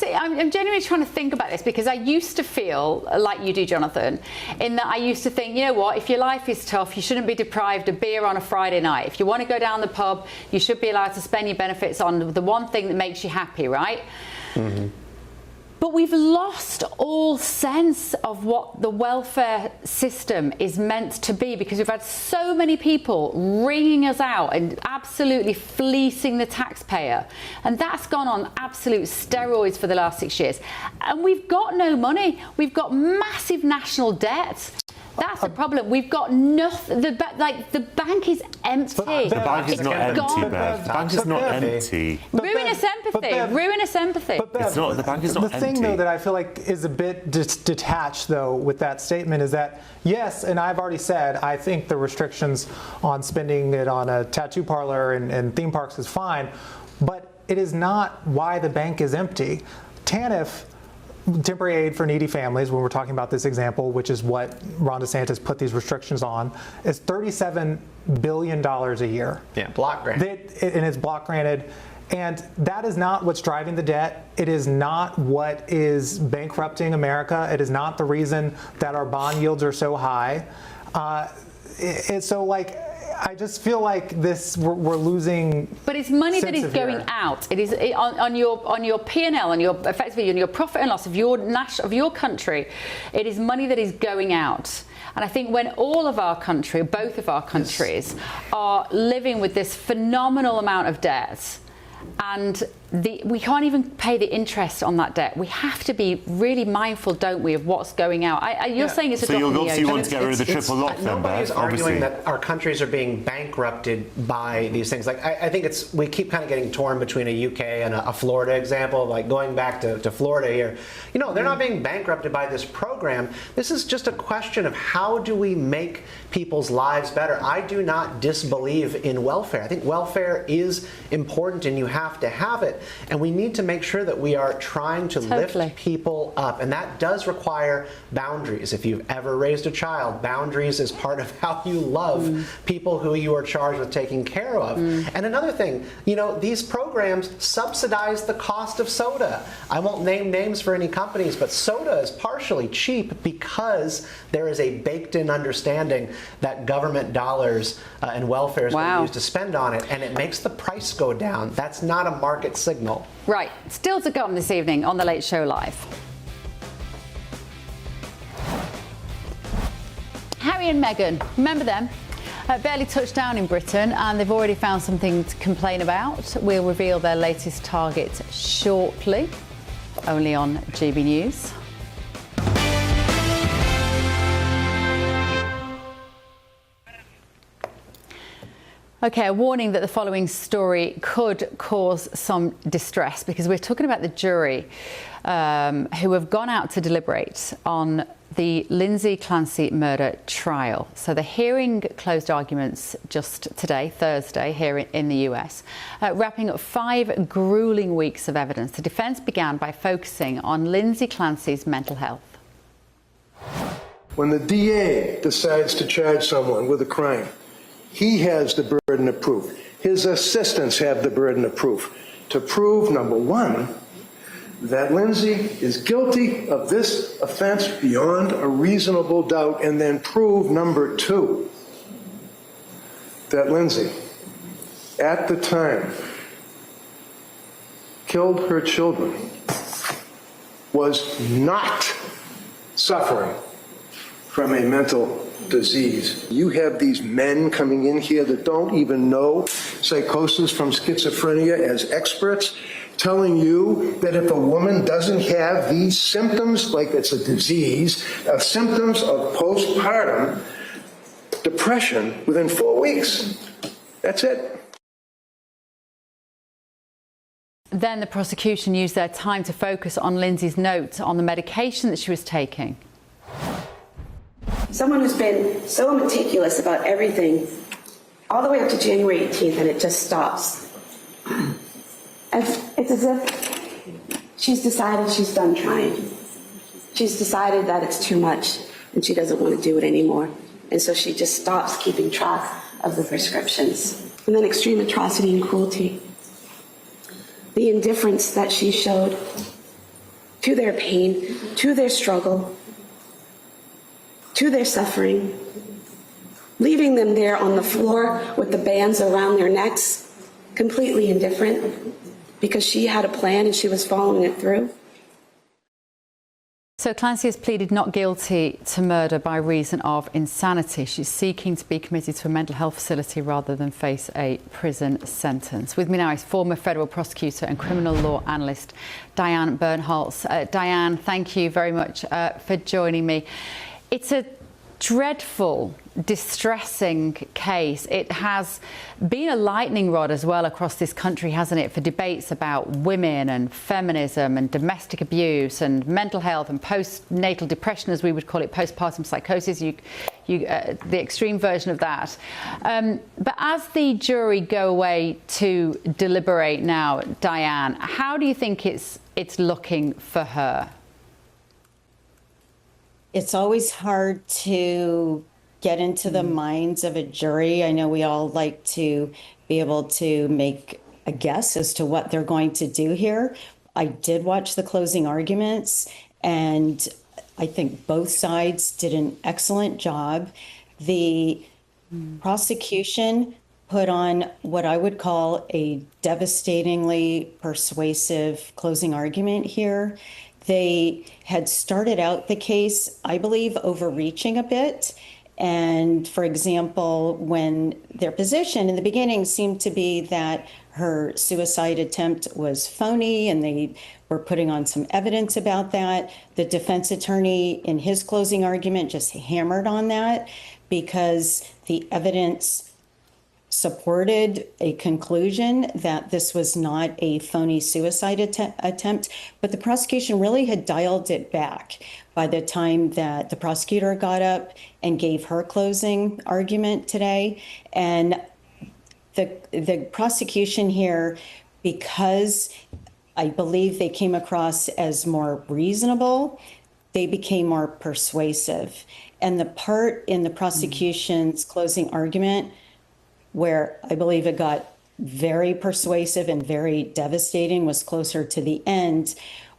genuinely trying to think about this, because I used to feel like you do, Jonathan, in that I used to think, you know what, if your life is tough, you shouldn't be deprived of beer on a Friday night. If you want to go down the pub, you should be allowed to spend your benefits on the one thing that makes you happy, right? Mm-hmm. But we've lost all sense of what the welfare system is meant to be, because we've had so many people wringing us out and absolutely fleecing the taxpayer. And that's gone on absolute steroids for the last 6 years. And we've got no money. We've got massive national debt. That's the problem. We've got nothing. The bank is empty. The bank is not empty, Bev. The bank is not empty. Ruinous empathy. Ruinous empathy. But Bev, it's not. The bank is not empty. The thing, though, that I feel like is a bit detached, though, with that statement is that, yes, and I've already said, I think the restrictions on spending it on a tattoo parlor and theme parks is fine, but it is not why the bank is empty. TANF, temporary aid for needy families, when we're talking about this example, which is what Ron DeSantis put these restrictions on, is $37 billion a year. Yeah, block granted. And it's block granted. And that is not what's driving the debt. It is not what is bankrupting America. It is not the reason that our bond yields are so high. I just feel like we're losing. But it's money that is going out. It is on your P&L, on your effectively on your profit and loss of your country. It is money that is going out. And I think when all of our country, both of our countries, are living with this phenomenal amount of debt, and we can't even pay the interest on that debt. We have to be really mindful, don't we, of what's going out. You're saying it's a drop in the ocean. So you want to get rid of the triple lock then, Bev? Nobody's arguing that our countries are being bankrupted by these things. Like I think we keep kind of getting torn between a UK and a Florida example, like going back to Florida here. They're not being bankrupted by this program. This is just a question of how do we make people's lives better. I do not disbelieve in welfare. I think welfare is important and you have to have it. And we need to make sure that we are trying to lift people up. And that does require boundaries. If you've ever raised a child, boundaries is part of how you love people who you are charged with taking care of. And another thing, these programs subsidize the cost of soda. I won't name names for any companies, but soda is partially cheap because there is a baked-in understanding that government dollars and welfare is going to use to spend on it, and it makes the price go down. That's not a market signal. Right. Still to come this evening on The Late Show Live. Harry and Meghan, remember them? Barely touched down in Britain, and they've already found something to complain about. We'll reveal their latest target shortly, only on GB News. Okay, a warning that the following story could cause some distress, because we're talking about the jury who have gone out to deliberate on the Lindsay Clancy murder trial. So the hearing closed arguments just today, Thursday, here in the US, wrapping up 5 grueling weeks of evidence. The defence began by focusing on Lindsay Clancy's mental health. When the DA decides to charge someone with a crime, he has the burden of proof. His assistants have the burden of proof to prove, number one, that Lindsay is guilty of this offense beyond a reasonable doubt, and then prove, number two, that Lindsay, at the time, killed her children, was not suffering from a mental disease. You have these men coming in here that don't even know psychosis from schizophrenia as experts, telling you that if a woman doesn't have these symptoms, like it's a disease, symptoms of postpartum depression within 4 weeks. That's it. then the prosecution used their time to focus on Lindsay's notes on the medication that she was taking. Someone who's been so meticulous about everything all the way up to January 18th, and it just stops. It's as if she's decided she's done trying. She's decided that it's too much and she doesn't want to do it anymore. And so she just stops keeping track of the prescriptions. And then extreme atrocity and cruelty. The indifference that she showed to their pain, to their struggle, to their suffering, leaving them there on the floor with the bands around their necks, completely indifferent, because she had a plan and she was following it through. So Clancy has pleaded not guilty to murder by reason of insanity. She's seeking to be committed to a mental health facility rather than face a prison sentence. With me now is former federal prosecutor and criminal law analyst Diane Bernholz. Diane, thank you very much for joining me. It's a dreadful, distressing case. It has been a lightning rod as well across this country, hasn't it, for debates about women and feminism and domestic abuse and mental health and postnatal depression, as we would call it, postpartum psychosis, the extreme version of that. But as the jury go away to deliberate now, Diane, how do you think it's looking for her? It's always hard to get into the minds of a jury. I know we all like to be able to make a guess as to what they're going to do here. I did watch the closing arguments, and I think both sides did an excellent job. The prosecution put on what I would call a devastatingly persuasive closing argument here. They had started out the case, I believe, overreaching a bit. And for example, when their position in the beginning seemed to be that her suicide attempt was phony and they were putting on some evidence about that, the defense attorney in his closing argument just hammered on that because the evidence supported a conclusion that this was not a phony suicide attempt, but the prosecution really had dialed it back by the time that the prosecutor got up and gave her closing argument today. And the prosecution here, because I believe they came across as more reasonable, they became more persuasive. And the part in the prosecution's closing argument where I believe it got very persuasive and very devastating was closer to the end,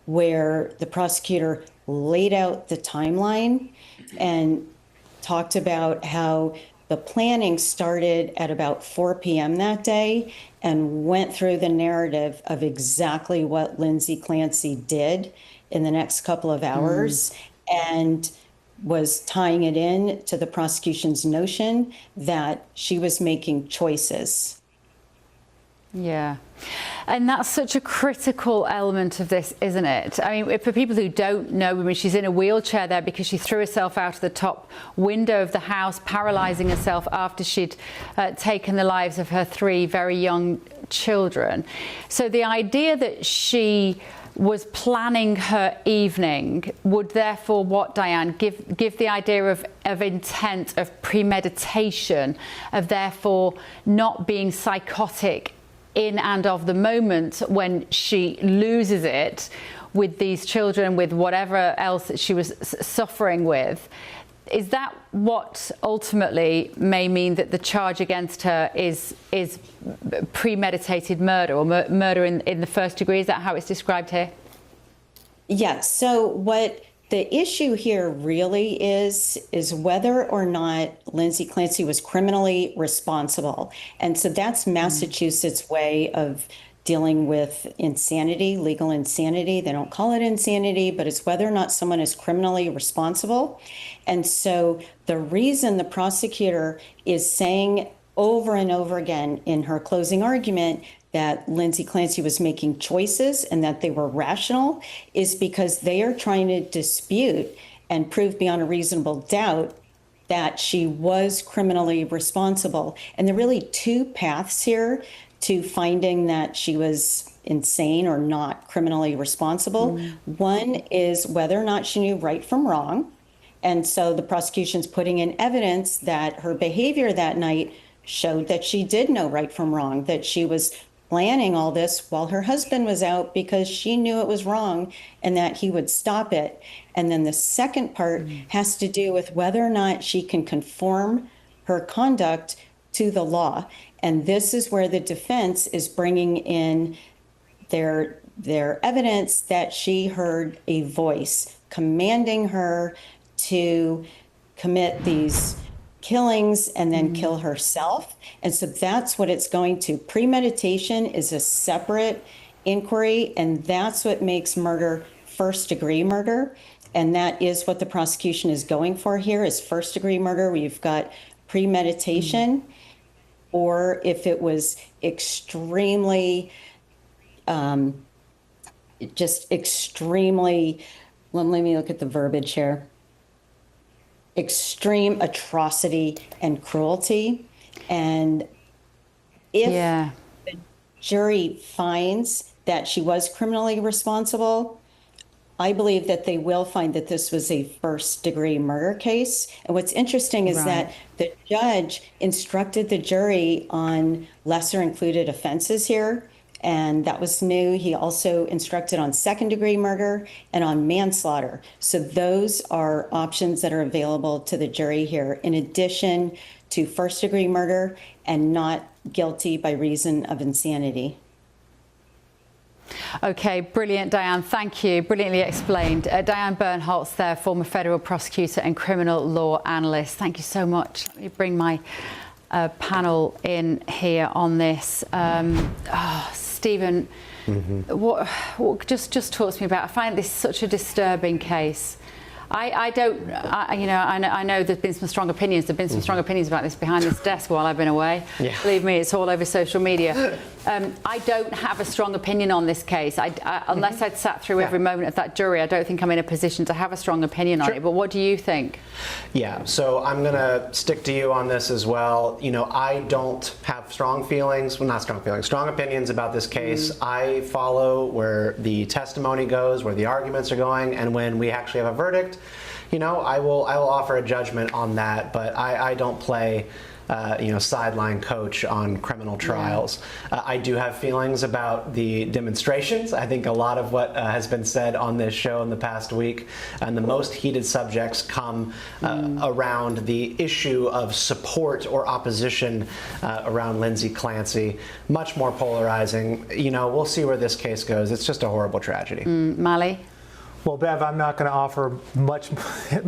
where the prosecutor laid out the timeline and talked about how the planning started at about 4 p.m. that day and went through the narrative of exactly what Lindsay Clancy did in the next couple of hours. And was tying it in to the prosecution's notion that she was making choices. Yeah. And that's such a critical element of this, isn't it? I mean, for people who don't know, I mean, she's in a wheelchair there because she threw herself out of the top window of the house, paralysing herself after she'd taken the lives of her 3 very young children. So the idea that she was planning her evening would therefore, what, Diane, give the idea of intent, of premeditation, of therefore not being psychotic in and of the moment when she loses it with these children, with whatever else that she was suffering with. Is that what ultimately may mean that the charge against her is premeditated murder or murder in the first degree? Is that how it's described here? Yes. So what the issue here really is whether or not Lindsay Clancy was criminally responsible. And so that's Massachusetts' way of dealing with insanity, legal insanity. They don't call it insanity, but it's whether or not someone is criminally responsible. And so the reason the prosecutor is saying over and over again in her closing argument that Lindsay Clancy was making choices and that they were rational is because they are trying to dispute and prove beyond a reasonable doubt that she was criminally responsible. And there are really 2 paths here to finding that she was insane or not criminally responsible. One is whether or not she knew right from wrong. And so the prosecution's putting in evidence that her behavior that night showed that she did know right from wrong, that she was planning all this while her husband was out because she knew it was wrong and that he would stop it. And then the second part has to do with whether or not she can conform her conduct to the law. And this is where the defense is bringing in their evidence that she heard a voice commanding her to commit these killings and then kill herself. And so that's what it's going to. Premeditation is a separate inquiry, and that's what makes murder first-degree murder. And that is what the prosecution is going for here, is first-degree murder. We've got premeditation, or if it was extremely, let me look at the verbiage here. Extreme atrocity and cruelty. And if the jury finds that she was criminally responsible, I believe that they will find that this was a first-degree murder case. And what's interesting is that the judge instructed the jury on lesser included offenses here, and that was new. He also instructed on second-degree murder and on manslaughter. So those are options that are available to the jury here, in addition to first-degree murder and not guilty by reason of insanity. Okay, brilliant, Diane. Thank you. Brilliantly explained. Diane Bernholtz there, former federal prosecutor and criminal law analyst. Thank you so much. Let me bring my panel in here on this. Stephen, what just talk to me about. I find this such a disturbing case. I know there's been some strong opinions. There've been some strong opinions about this behind this desk while I've been away. Yeah. Believe me, it's all over social media. I don't have a strong opinion on this case. Unless I'd sat through every moment of that jury, I don't think I'm in a position to have a strong opinion on it. But what do you think? Yeah, so I'm going to stick to you on this as well. You know, I don't have strong feelings, well, not strong feelings, strong opinions about this case. I follow where the testimony goes, where the arguments are going, and when we actually have a verdict, you know, I will offer a judgment on that, but I don't play sideline coach on criminal trials. I do have feelings about the demonstrations. I think a lot of what has been said on this show in the past week, and the most heated subjects come around the issue of support or opposition around Lindsay Clancy. Much more polarizing. You know, we'll see where this case goes. It's just a horrible tragedy. Mali? Well, Bev, I'm not going to offer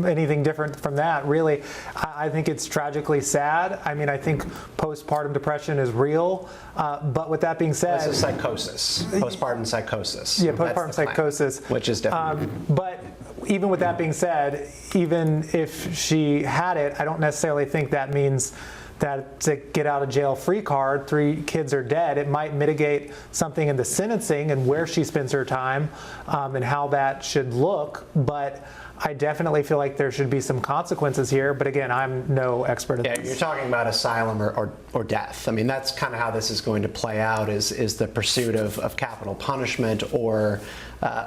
anything different from that, really. I think it's tragically sad. I mean, I think postpartum depression is real. But with that being said... This is psychosis. Postpartum psychosis. Yeah, postpartum psychosis. Which is different. But even with that being said, even if she had it, I don't necessarily think that means that to get out of jail free card, 3 kids are dead. It might mitigate something in the sentencing and where she spends her time and how that should look. But I definitely feel like there should be some consequences here. But again, I'm no expert at this. You're talking about asylum or death. I mean, that's kind of how this is going to play out, is the pursuit of capital punishment or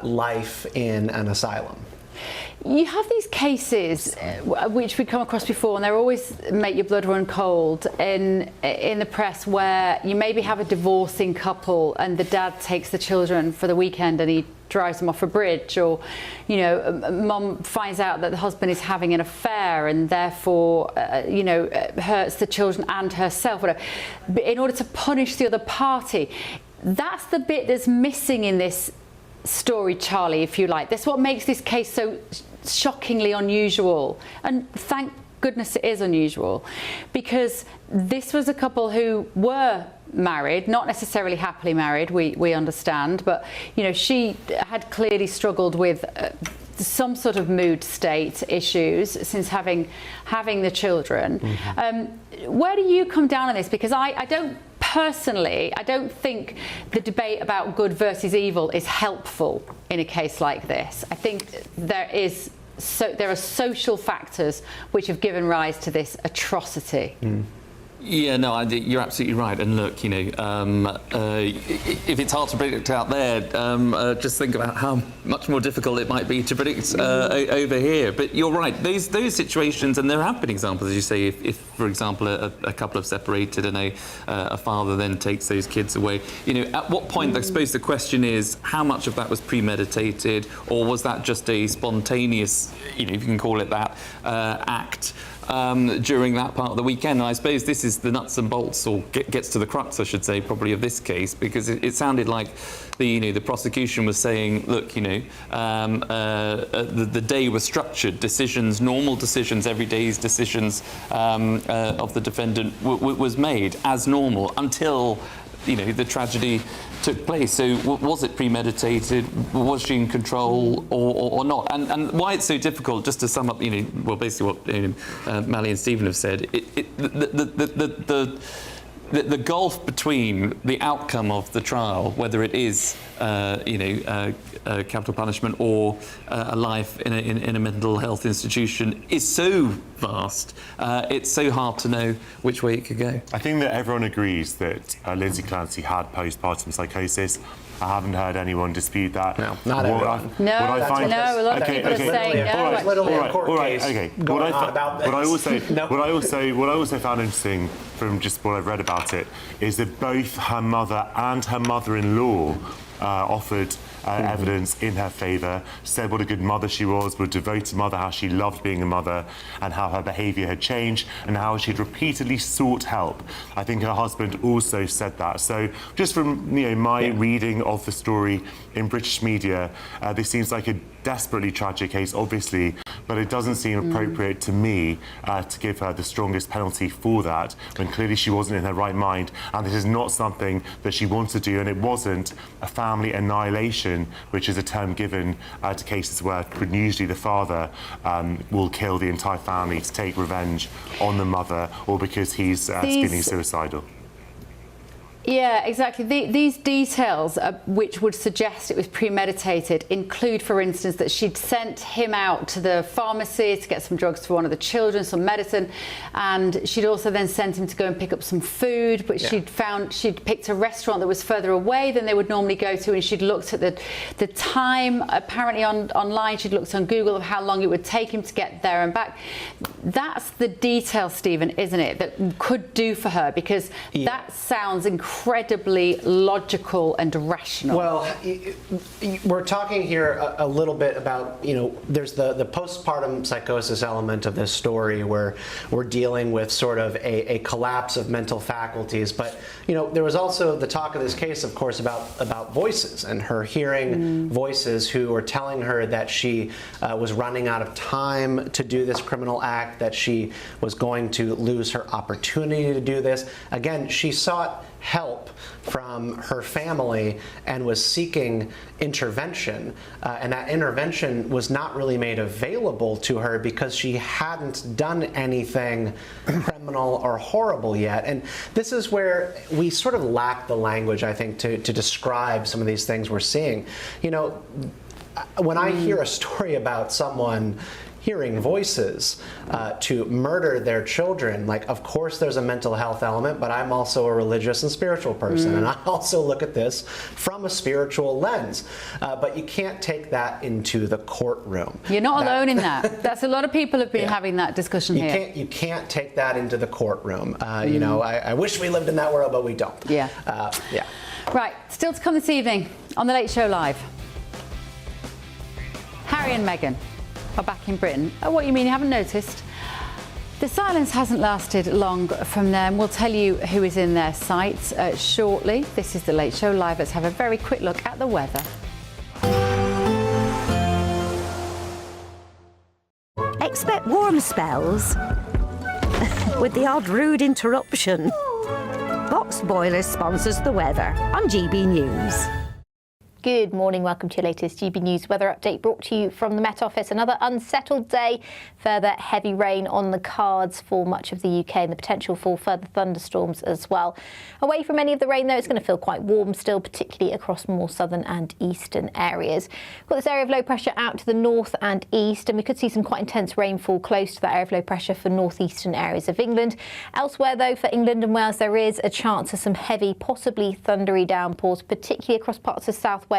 life in an asylum. You have these cases which we come across before, and they always make your blood run cold in the press, where you maybe have a divorcing couple and the dad takes the children for the weekend and he drives them off a bridge, or mom finds out that the husband is having an affair and therefore hurts the children and herself, whatever, in order to punish the other party. That's the bit that's missing in this story, Charlie, if you like. That's what makes this case so shockingly unusual, and thank goodness it is unusual, because this was a couple who were married, not necessarily happily married, we understand, but she had clearly struggled with some sort of mood state issues since having the children. Where do you come down on this? Because I don't think the debate about good versus evil is helpful in a case like this. I think there are social factors which have given rise to this atrocity. Yeah, no, you're absolutely right. And look, you know, if it's hard to predict out there, just think about how much more difficult it might be to predict over here. But you're right, those situations, and there have been examples, as you say, if for example, a couple have separated and a father then takes those kids away, you know, at what point, I suppose the question is, how much of that was premeditated, or was that just a spontaneous, you know, if you can call it that, act during that part of the weekend? And I suppose this is the nuts and bolts, or gets to the crux, I should say, probably of this case, because it sounded like the prosecution was saying, look, you know, the day was structured, decisions, normal decisions, everyday's decisions of the defendant was made as normal until, you know, the tragedy took place. So was it premeditated? Was she in control or not? And why it's so difficult, just to sum up, you know, well, basically what, you know, Mally and Stephen have said, the gulf between the outcome of the trial, whether it is, you know, capital punishment or a life in a mental health institution, is so vast. It's so hard to know which way it could go. I think that everyone agrees that Lindsay Clancy had postpartum psychosis. I haven't heard anyone dispute that. No, not everyone. No, a lot of people are saying no. It's literally a court case going on about this. What I also found interesting from just what I've read about it is that both her mother and her mother-in-law offered evidence in her favour, said what a good mother she was, what a devoted mother, how she loved being a mother, and how her behaviour had changed, and how she'd repeatedly sought help. I think her husband also said that. So just from, you know, my reading of the story in British media, this seems like a desperately tragic case, obviously, but it doesn't seem appropriate to me to give her the strongest penalty for that, when clearly she wasn't in her right mind, and this is not something that she wants to do, and it wasn't a family annihilation, which is a term given to cases where usually the father will kill the entire family to take revenge on the mother, or because he's feeling suicidal. Yeah, exactly. These details, which would suggest it was premeditated, include, for instance, that she'd sent him out to the pharmacy to get some drugs for one of the children, some medicine, and she'd also then sent him to go and pick up some food, but she'd picked a restaurant that was further away than they would normally go to, and she'd looked at the time, apparently online, she'd looked on Google of how long it would take him to get there and back. That's the detail, Stephen, isn't it, that could do for her, because that sounds incredibly logical and rational. Well, we're talking here a little bit about, you know, there's the postpartum psychosis element of this story where we're dealing with sort of a collapse of mental faculties. But, you know, there was also the talk of this case, of course, about voices, and her hearing voices who were telling her that she was running out of time to do this criminal act, that she was going to lose her opportunity to do this. Again, she sought help from her family and was seeking intervention, and that intervention was not really made available to her because she hadn't done anything criminal or horrible yet. And this is where we sort of lack the language, I think, to describe some of these things we're seeing. You know, when I hear a story about someone hearing voices to murder their children, like, of course there's a mental health element, but I'm also a religious and spiritual person, and I also look at this from a spiritual lens. But you can't take that into the courtroom. You're not alone in that. That's a lot of people have been having that discussion here. You can't take that into the courtroom. You know, I wish we lived in that world, but we don't. Yeah. Right, still to come this evening on The Late Show Live. Harry and Meghan are back in Britain. Oh, what you mean, you haven't noticed? The silence hasn't lasted long from them. We'll tell you who is in their sights shortly. This is The Late Show Live. Let's have a very quick look at the weather. Expect warm spells with the odd rude interruption. Box Boilers sponsors the weather on GB News. Good morning. Welcome to your latest GB News weather update brought to you from the Met Office. Another unsettled day. Further heavy rain on the cards for much of the UK and the potential for further thunderstorms as well. Away from any of the rain, though, it's going to feel quite warm still, particularly across more southern and eastern areas. We've got this area of low pressure out to the north and east, and we could see some quite intense rainfall close to that area of low pressure for northeastern areas of England. Elsewhere, though, for England and Wales, there is a chance of some heavy, possibly thundery downpours, particularly across parts of South Wales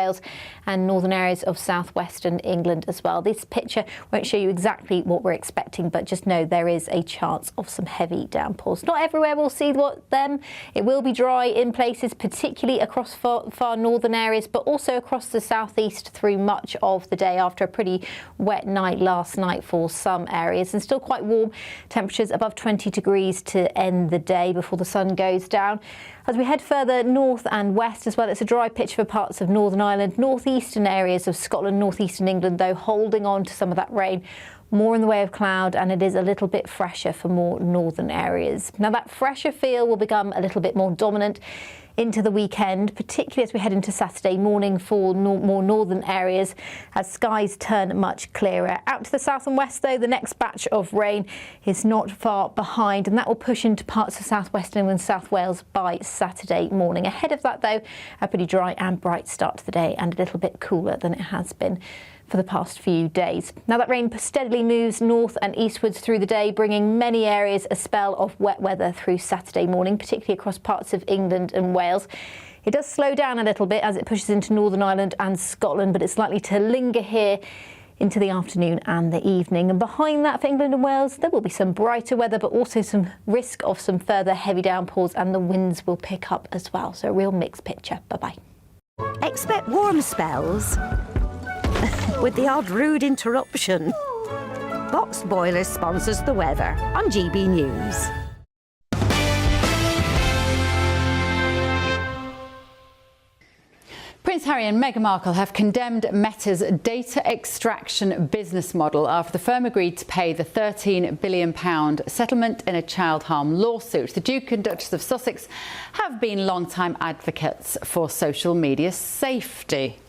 and northern areas of southwestern England as well. This picture won't show you exactly what we're expecting, but just know there is a chance of some heavy downpours. Not everywhere we'll see them. It will be dry in places, particularly across far northern areas, but also across the southeast through much of the day after a pretty wet night last night for some areas, and still quite warm temperatures above 20 degrees to end the day before the sun goes down. As we head further north and west as well, it's a dry pitch for parts of Northern Ireland, northeastern areas of Scotland, northeastern England, though holding on to some of that rain. More in the way of cloud, and it is a little bit fresher for more northern areas. Now, that fresher feel will become a little bit more dominant into the weekend, particularly as we head into Saturday morning for more northern areas as skies turn much clearer. Out to the south and west, though, the next batch of rain is not far behind, and that will push into parts of southwest England, South Wales by Saturday morning. Ahead of that, though, a pretty dry and bright start to the day and a little bit cooler than it has been for the past few days. Now, that rain steadily moves north and eastwards through the day, bringing many areas a spell of wet weather through Saturday morning, particularly across parts of England and Wales. It does slow down a little bit as it pushes into Northern Ireland and Scotland, but it's likely to linger here into the afternoon and the evening. And behind that, for England and Wales, there will be some brighter weather, but also some risk of some further heavy downpours, and the winds will pick up as well. So a real mixed picture. Bye-bye. Expect warm spells with the odd rude interruption. Box Boilers sponsors the weather on GB News. Prince Harry and Meghan Markle have condemned Meta's data extraction business model after the firm agreed to pay the £13 billion settlement in a child harm lawsuit. The Duke and Duchess of Sussex have been long-time advocates for social media safety.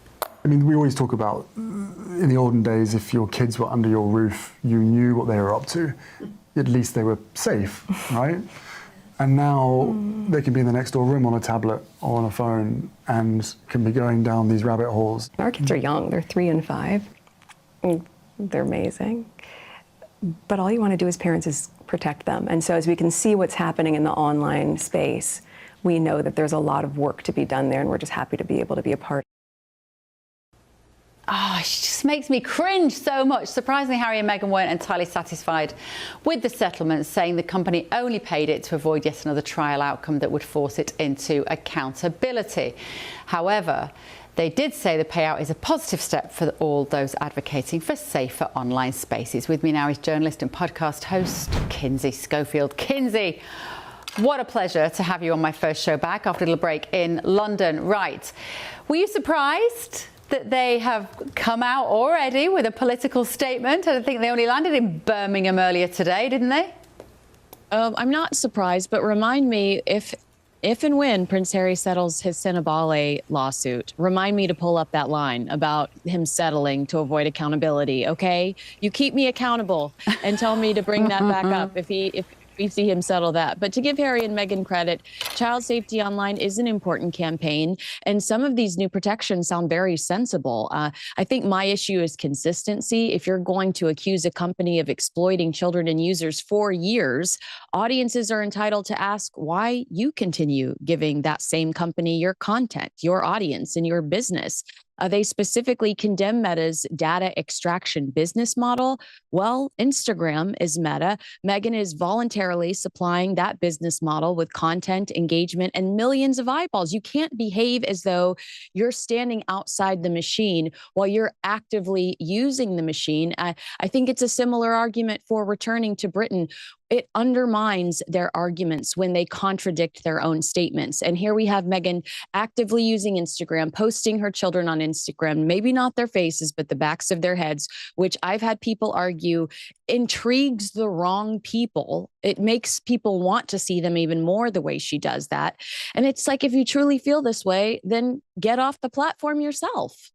I mean, we always talk about, in the olden days, if your kids were under your roof, you knew what they were up to. At least they were safe, right? And now they can be in the next door room on a tablet or on a phone and can be going down these rabbit holes. Our kids are young. They're 3 and 5. They're amazing. But all you want to do as parents is protect them. And so as we can see what's happening in the online space, we know that there's a lot of work to be done there, and we're just happy to be able to be a part. She just makes me cringe so much. Surprisingly, Harry and Meghan weren't entirely satisfied with the settlement, saying the company only paid it to avoid yet another trial outcome that would force it into accountability. However, they did say the payout is a positive step for all those advocating for safer online spaces. With me now is journalist and podcast host Kinsey Schofield. Kinsey, what a pleasure to have you on my first show back after a little break in London. Right. Were you surprised that they have come out already with a political statement? I think they only landed in Birmingham earlier today, didn't they? I'm not surprised, but remind me, if and when Prince Harry settles his Cinnabale lawsuit, remind me to pull up that line about him settling to avoid accountability, okay? You keep me accountable and tell me to bring that back up if we see him settle that. But to give Harry and Meghan credit, child safety online is an important campaign, and some of these new protections sound very sensible. I think my issue is consistency. If you're going to accuse a company of exploiting children and users for years, audiences are entitled to ask why you continue giving that same company your content, your audience, and your business. They specifically condemn Meta's data extraction business model. Well, Instagram is Meta. Meghan is voluntarily supplying that business model with content, engagement, and millions of eyeballs. You can't behave as though you're standing outside the machine while you're actively using the machine. I think it's a similar argument for returning to Britain. it undermines their arguments when they contradict their own statements. And here we have Meghan actively using Instagram, posting her children on Instagram, maybe not their faces, but the backs of their heads, which I've had people argue intrigues the wrong people. It makes people want to see them even more the way she does that. And it's like, if you truly feel this way, then get off the platform yourself.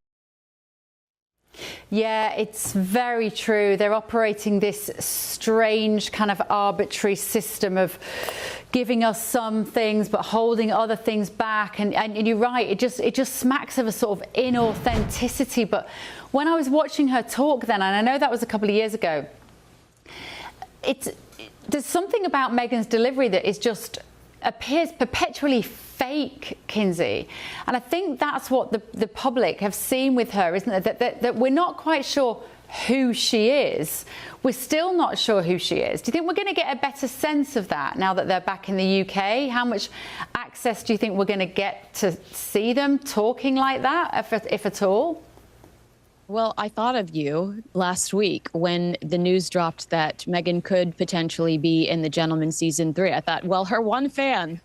Yeah, it's very true. They're operating this strange kind of arbitrary system of giving us some things but holding other things back. And you're right, it just smacks of a sort of inauthenticity. But when I was watching her talk then, and I know that was a couple of years ago, there's something about Meghan's delivery that is just appears perpetually fake, Kinsey. And I think that's what the public have seen with her, isn't it? That we're not quite sure who she is. We're still not sure who she is. Do you think we're going to get a better sense of that now that they're back in the UK? How much access do you think we're going to get to see them talking like that, if at all? Well, I thought of you last week when the news dropped that Meghan could potentially be in The Gentleman season 3. I thought, well, her one fan,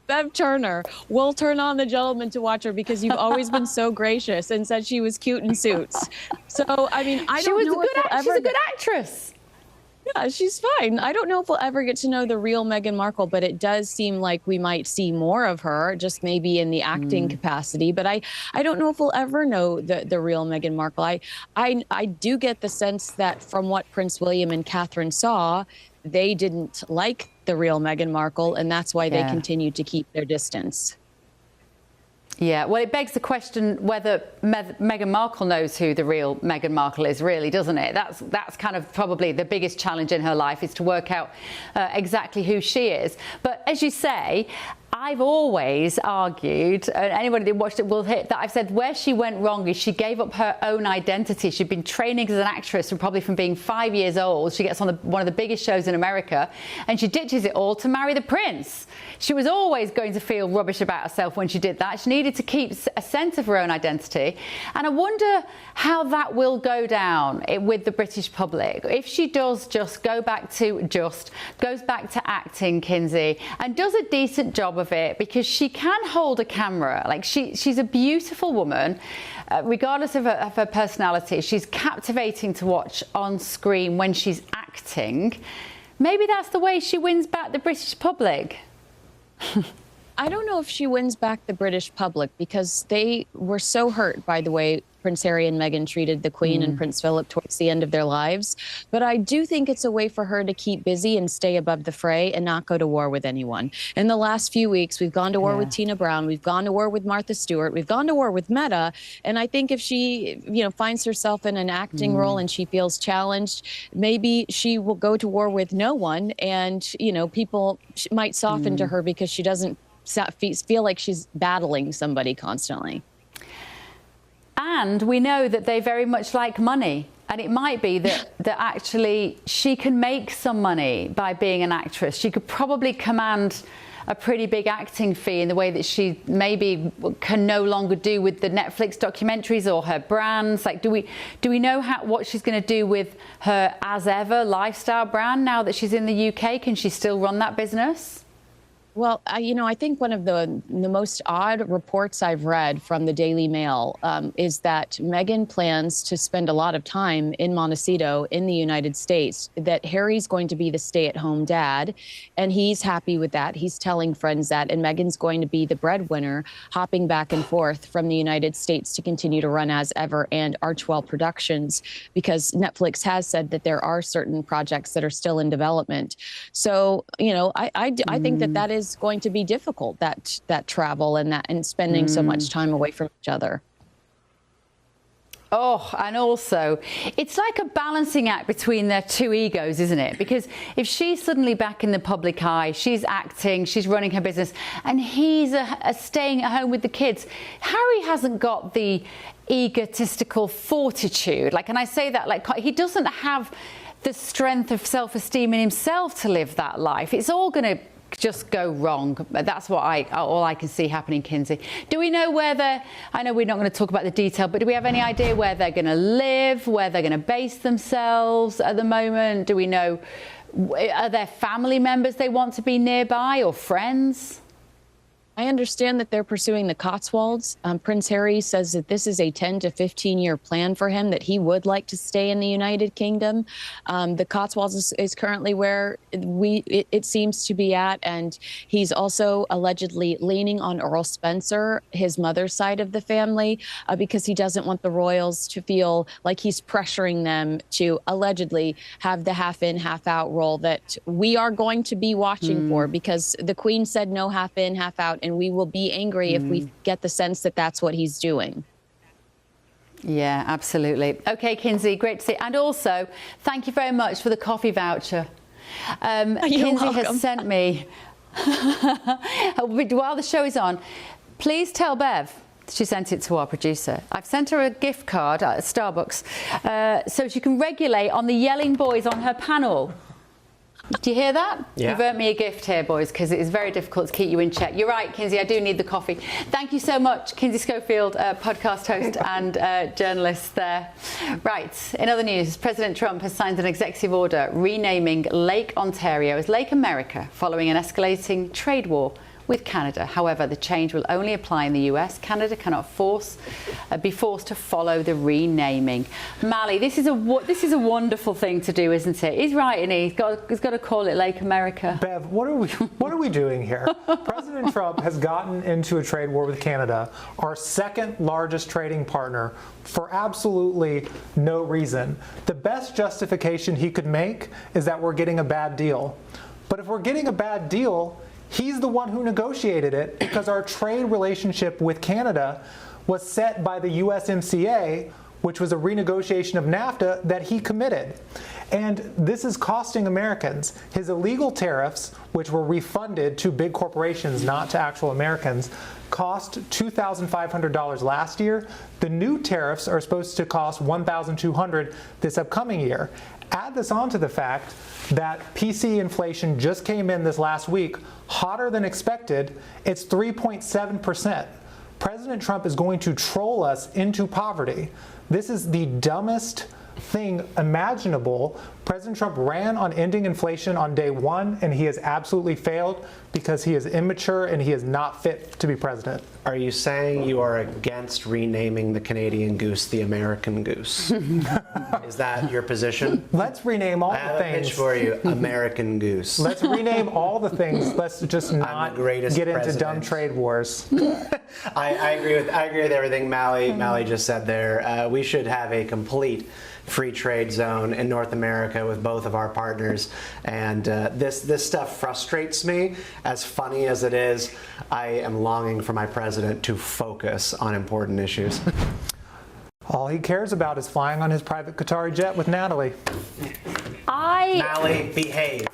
Bev Turner, will turn on The Gentleman to watch her because you've always been so gracious and said she was cute in Suits. So, I mean, I don't know if we'll ever... She's a good actress. Yeah, she's fine. I don't know if we'll ever get to know the real Meghan Markle, but it does seem like we might see more of her, just maybe in the acting capacity. But I don't know if we'll ever know the real Meghan Markle. I do get the sense that from what Prince William and Catherine saw, they didn't like the real Meghan Markle, and that's why they continued to keep their distance. Yeah, well, it begs the question whether Meghan Markle knows who the real Meghan Markle is, really, doesn't it? That's kind of probably the biggest challenge in her life, is to work out exactly who she is. But as you say, I've always argued, and anybody that watched it will hit that I've said where she went wrong is she gave up her own identity. She'd been training as an actress probably from being 5 years old. She gets on one of the biggest shows in America, and she ditches it all to marry the prince. She was always going to feel rubbish about herself when she did that. She needed to keep a sense of her own identity. And I wonder how that will go down with the British public. If she does just goes back to acting, Kinsey, and does a decent job of it, because she can hold a camera. Like she's a beautiful woman, regardless of her personality. She's captivating to watch on screen when she's acting. Maybe that's the way she wins back the British public. I don't know if she wins back the British public, because they were so hurt by the way Prince Harry and Meghan treated the Queen and Prince Philip towards the end of their lives. But I do think it's a way for her to keep busy and stay above the fray and not go to war with anyone. In the last few weeks, we've gone to war with Tina Brown. We've gone to war with Martha Stewart. We've gone to war with Meta. And I think if she, finds herself in an acting role and she feels challenged, maybe she will go to war with no one. And, people might soften to her because she doesn't feel like she's battling somebody constantly. And we know that they very much like money. And it might be that actually she can make some money by being an actress. She could probably command a pretty big acting fee in the way that she maybe can no longer do with the Netflix documentaries or her brands. Like, do we know what she's going to do with her As Ever lifestyle brand now that she's in the UK? Can she still run that business? Well, I think one of the most odd reports I've read from the Daily Mail is that Meghan plans to spend a lot of time in Montecito in the United States, that Harry's going to be the stay-at-home dad, and he's happy with that. He's telling friends that, and Meghan's going to be the breadwinner, hopping back and forth from the United States to continue to run As Ever and Archwell Productions, because Netflix has said that there are certain projects that are still in development. So, I think that is going to be difficult, that travel and spending so much time away from each other. Oh, and also, it's like a balancing act between their two egos, isn't it? Because if she's suddenly back in the public eye, she's acting, she's running her business, and he's staying at home with the kids, Harry hasn't got the egotistical fortitude. And I say that he doesn't have the strength of self-esteem in himself to live that life. It's all going to just go wrong. That's what all I can see happening, Kinsey. Do we know where I know we're not going to talk about the detail, but do we have any idea where they're going to live, where they're going to base themselves at the moment? Do we know Are there family members they want to be nearby or friends? I understand that they're pursuing the Cotswolds. Prince Harry says that this is a 10 to 15-year plan for him, that he would like to stay in the United Kingdom. The Cotswolds is currently where it seems to be at, and he's also allegedly leaning on Earl Spencer, his mother's side of the family, because he doesn't want the royals to feel like he's pressuring them to allegedly have the half-in, half-out role that we are going to be watching for, because the Queen said no half-in, half-out, and we will be angry if we get the sense that that's what he's doing. Yeah, absolutely. OK, Kinsey, great to see. And also, thank you very much for the coffee voucher. Kinsey has sent me, while the show is on, please tell Bev, she sent it to our producer, I've sent her a gift card at Starbucks so she can regulate on the yelling boys on her panel. Do you hear that? Yeah. You've earned me a gift here, boys, because it is very difficult to keep you in check. You're right, Kinsey, I do need the coffee. Thank you so much, Kinsey Schofield, podcast host and journalist there. Right, in other news, President Trump has signed an executive order renaming Lake Ontario as Lake America following an escalating trade war with Canada. However, the change will only apply in the US. Canada cannot be forced to follow the renaming. Mally, this is a wonderful thing to do, isn't it? He's right, and he's got to call it Lake America. Bev, what are we doing here? President Trump has gotten into a trade war with Canada, our second largest trading partner, for absolutely no reason. The best justification he could make is that we're getting a bad deal. But if we're getting a bad deal, he's the one who negotiated it, because our trade relationship with Canada was set by the USMCA, which was a renegotiation of NAFTA that he committed. And this is costing Americans. His illegal tariffs, which were refunded to big corporations, not to actual Americans, cost $2,500 last year. The new tariffs are supposed to cost $1,200 this upcoming year. Add this on to the fact that PC inflation just came in this last week, hotter than expected. It's 3.7%. President Trump is going to troll us into poverty. This is the dumbest thing imaginable. President Trump ran on ending inflation on day one, and he has absolutely failed because he is immature and he is not fit to be president. Are you saying you are against renaming the Canadian goose the American goose? Is that your position? Let's rename all the things. I have a pitch for you, American goose. Let's rename all the things. Let's just not get into dumb trade wars. I agree with everything Mally just said there. We should have a complete free trade zone in North America with both of our partners, and this stuff frustrates me. As funny as it is, I am longing for my president to focus on important issues. All he cares about is flying on his private Qatari jet with Natalie. Mally, behave.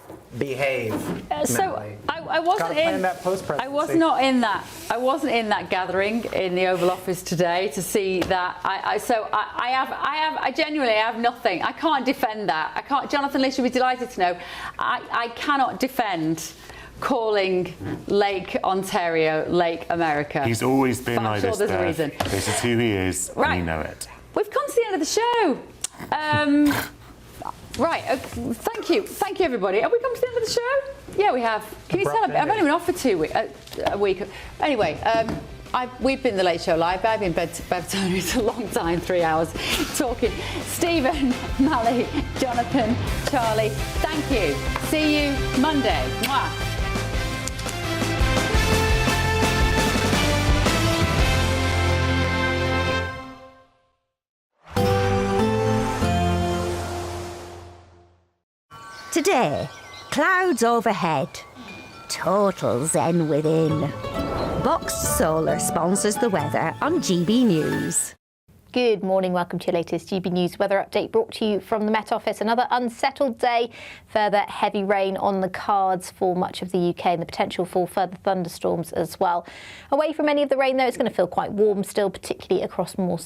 So I wasn't in that post-presidency. I was not in that. I wasn't in that gathering in the Oval Office today to see that. I genuinely have nothing. I can't defend that. I can't. Jonathan Lee should be delighted to know. I cannot defend calling Lake Ontario Lake America. He's always been but I'm like sure this. There's a reason. This is who he is, right. and you know it. We've come to the end of the show. Right, thank you everybody. Have we come to the end of the show? Yeah, we have. Can you tell? I've only been off for a week. Anyway, we've been the Late Show Live. I've been Bev Turner. It's a long time, 3 hours talking. Stephen, Mally, Jonathan, Charlie, thank you. See you Monday. Mwah. Today, clouds overhead, total zen within. Boxed Solar sponsors the weather on GB News. Good morning, welcome to your latest GB News weather update brought to you from the Met Office. Another unsettled day, further heavy rain on the cards for much of the UK and the potential for further thunderstorms as well. Away from any of the rain though, it's going to feel quite warm still, particularly across more